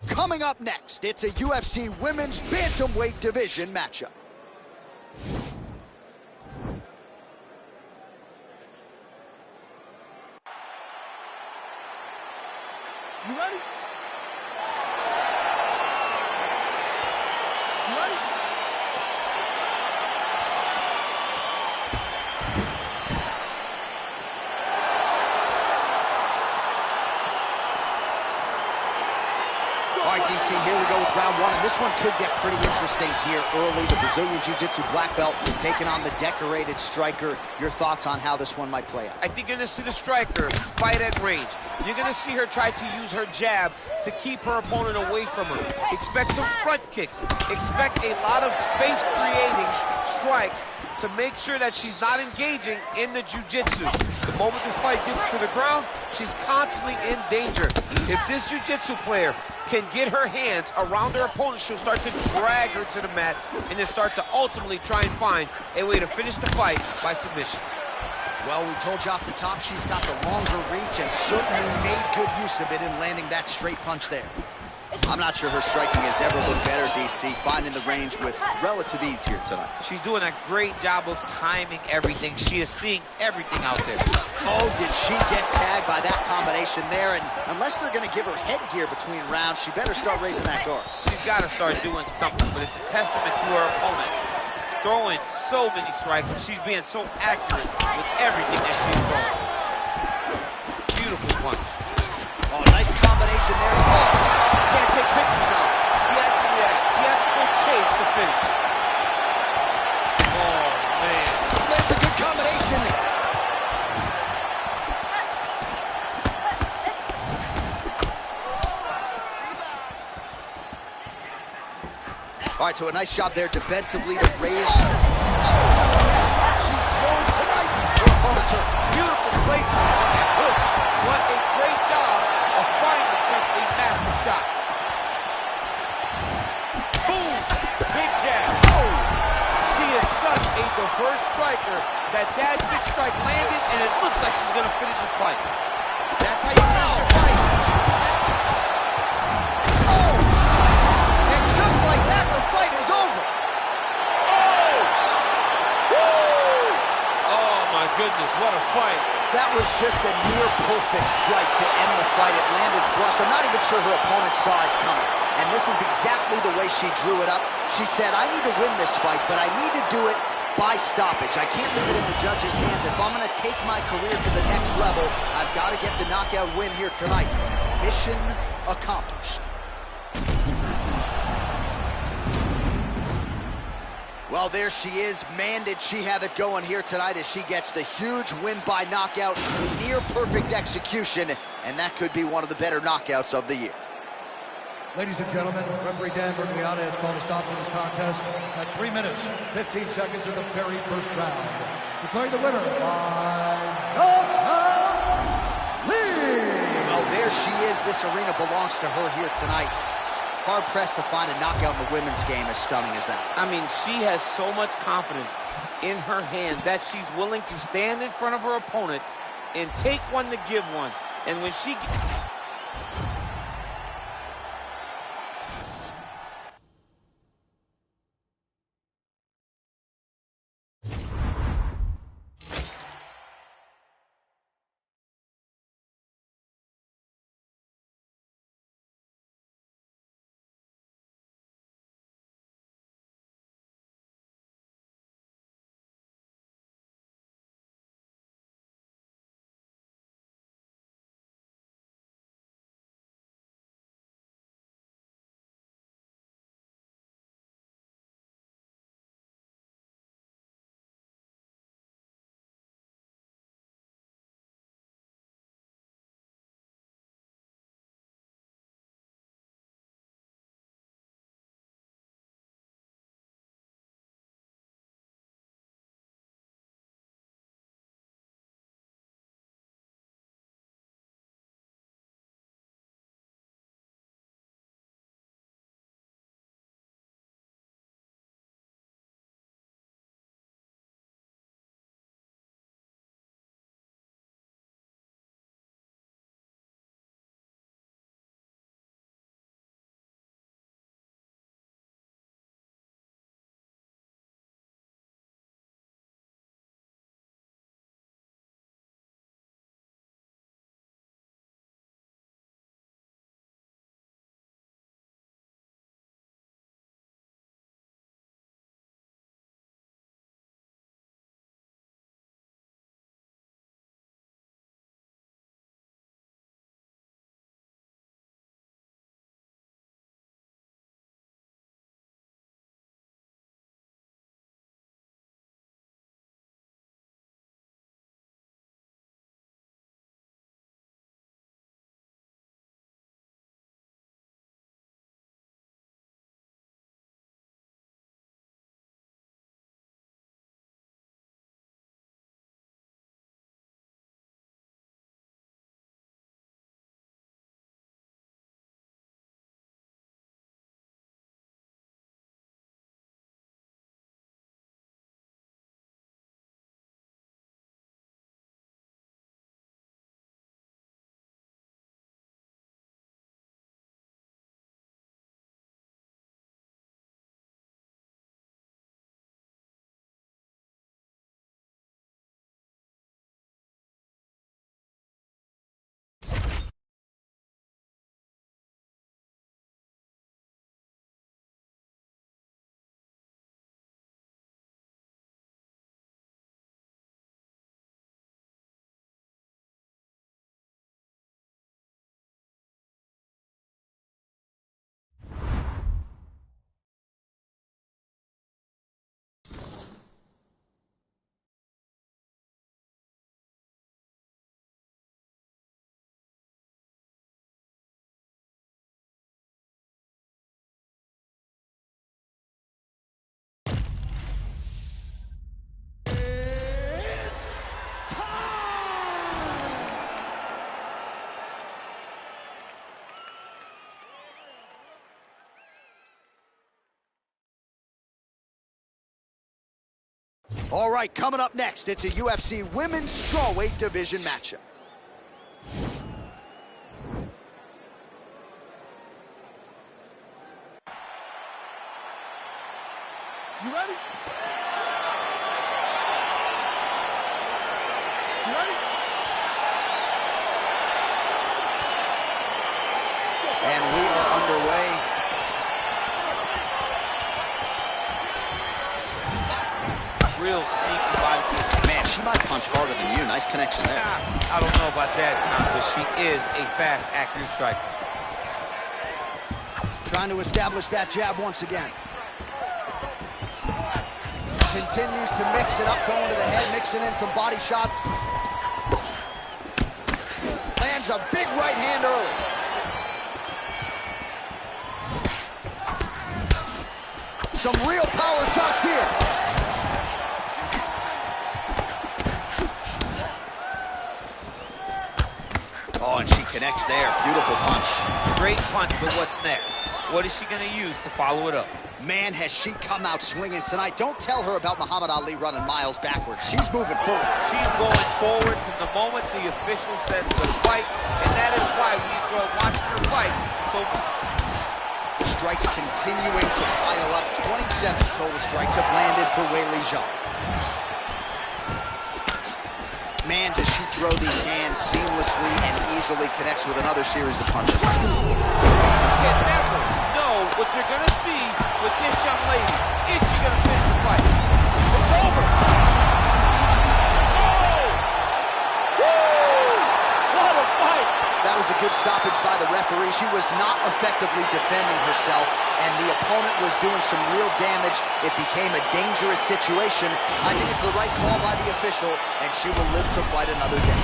[SPEAKER 1] Coming up next, it's a UFC Women's Bantamweight Division matchup.
[SPEAKER 6] You ready? You ready?
[SPEAKER 1] with round one, and this one could get pretty interesting here early. The Brazilian Jiu-Jitsu black belt taking on the decorated striker. Your thoughts on how this one might play out?
[SPEAKER 3] I think you're going to see the striker fight at range. You're going to see her try to use her jab to keep her opponent away from her. Expect some front kicks. Expect a lot of space-creating strikes to make sure that she's not engaging in the jiu-jitsu. The moment this fight gets to the ground, she's constantly in danger. If this jiu-jitsu player can get her hands around her opponent, she'll start to drag her to the mat and then start to ultimately try and find a way to finish the fight by submission.
[SPEAKER 1] Well, we told you off the top she's got the longer reach and certainly made good use of it in landing that straight punch there. I'm not sure her striking has ever looked better, DC, finding the range with relative ease here tonight.
[SPEAKER 3] She's doing a great job of timing everything. She is seeing everything out there.
[SPEAKER 1] Oh, did she get tagged by that combination there? And unless they're going to give her headgear between rounds, she better start raising that guard.
[SPEAKER 3] She's got to start doing something, but it's a testament to her opponent. Throwing so many strikes, and she's being so accurate with everything that she's throwing. Beautiful punch.
[SPEAKER 1] Oh, nice combination there. Oh.
[SPEAKER 3] Can't take pictures now. She has to react. She has to go chase the finish. Oh, man.
[SPEAKER 1] That's a good combination. All right, so a nice job there defensively to raise. She's thrown tonight. Her opponent's hurt.
[SPEAKER 3] Beautiful placement on that hook. What a great job of finding such a massive shot. Boom! Big jab. Oh! She is such a diverse striker that big strike landed, and it looks like she's going to finish this fight. That's how you finish your fight.
[SPEAKER 1] Oh! And just like that, the fight is over.
[SPEAKER 3] Oh! Woo! Oh, my goodness, what a fight.
[SPEAKER 1] That was just a near-perfect strike to end the fight. It landed flush. I'm not even sure her opponent saw it coming. And this is exactly the way she drew it up. She said, I need to win this fight, but I need to do it by stoppage. I can't leave it in the judge's hands. If I'm going to take my career to the next level, I've got to get the knockout win here tonight. Mission accomplished. Well, there she is. Man, did she have it going here tonight as she gets the huge win by knockout, near perfect execution, and that could be one of the better knockouts of the year.
[SPEAKER 4] Ladies and gentlemen, referee Dan Bergliata has called a stop to this contest at 3 minutes, 15 seconds of the very first round. Declaring the winner by knockout, Lee!
[SPEAKER 1] Well, there she is. This arena belongs to her here tonight. Hard-pressed to find a knockout in the women's game as stunning as that.
[SPEAKER 3] I mean, she has so much confidence in her hands that she's willing to stand in front of her opponent and take one to give one. And when she...
[SPEAKER 1] All right, coming up next, it's a UFC Women's Strawweight Division matchup.
[SPEAKER 6] You ready? You ready?
[SPEAKER 1] And we are underway.
[SPEAKER 5] Real sneaky body kick.
[SPEAKER 1] Man, she might punch harder than you. Nice connection there.
[SPEAKER 5] I don't know about that, John, but she is a fast, accurate striker.
[SPEAKER 1] Trying to establish that jab once again. Continues to mix it up, going to the head, mixing in some body shots. Lands a big right hand early. Some real power shots here. Oh, and she connects there. Beautiful punch.
[SPEAKER 5] Great punch, but what's next? What is she going to use to follow it up?
[SPEAKER 1] Man, has she come out swinging tonight. Don't tell her about Muhammad Ali running miles backwards. She's moving forward.
[SPEAKER 5] She's going forward from the moment the official says to fight, and that is why we enjoy watching her fight so much.
[SPEAKER 1] Strikes continuing to pile up. 27 total strikes have landed for Weili Zhang. Man, does she throw these hands seamlessly and easily, connects with another series of punches.
[SPEAKER 5] You can never know what you're going to see with this young lady. Is she going to finish the fight? It's over. Oh! Woo! What a fight!
[SPEAKER 1] That was a good stoppage by the referee. She was not effectively defending herself, and the opponent was doing some real damage. It became a dangerous situation. I think it's the right call by the official, and she will live to fight another day.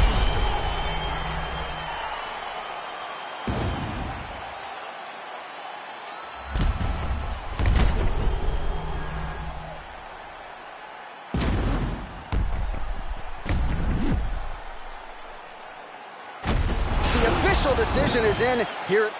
[SPEAKER 1] The official decision is in here.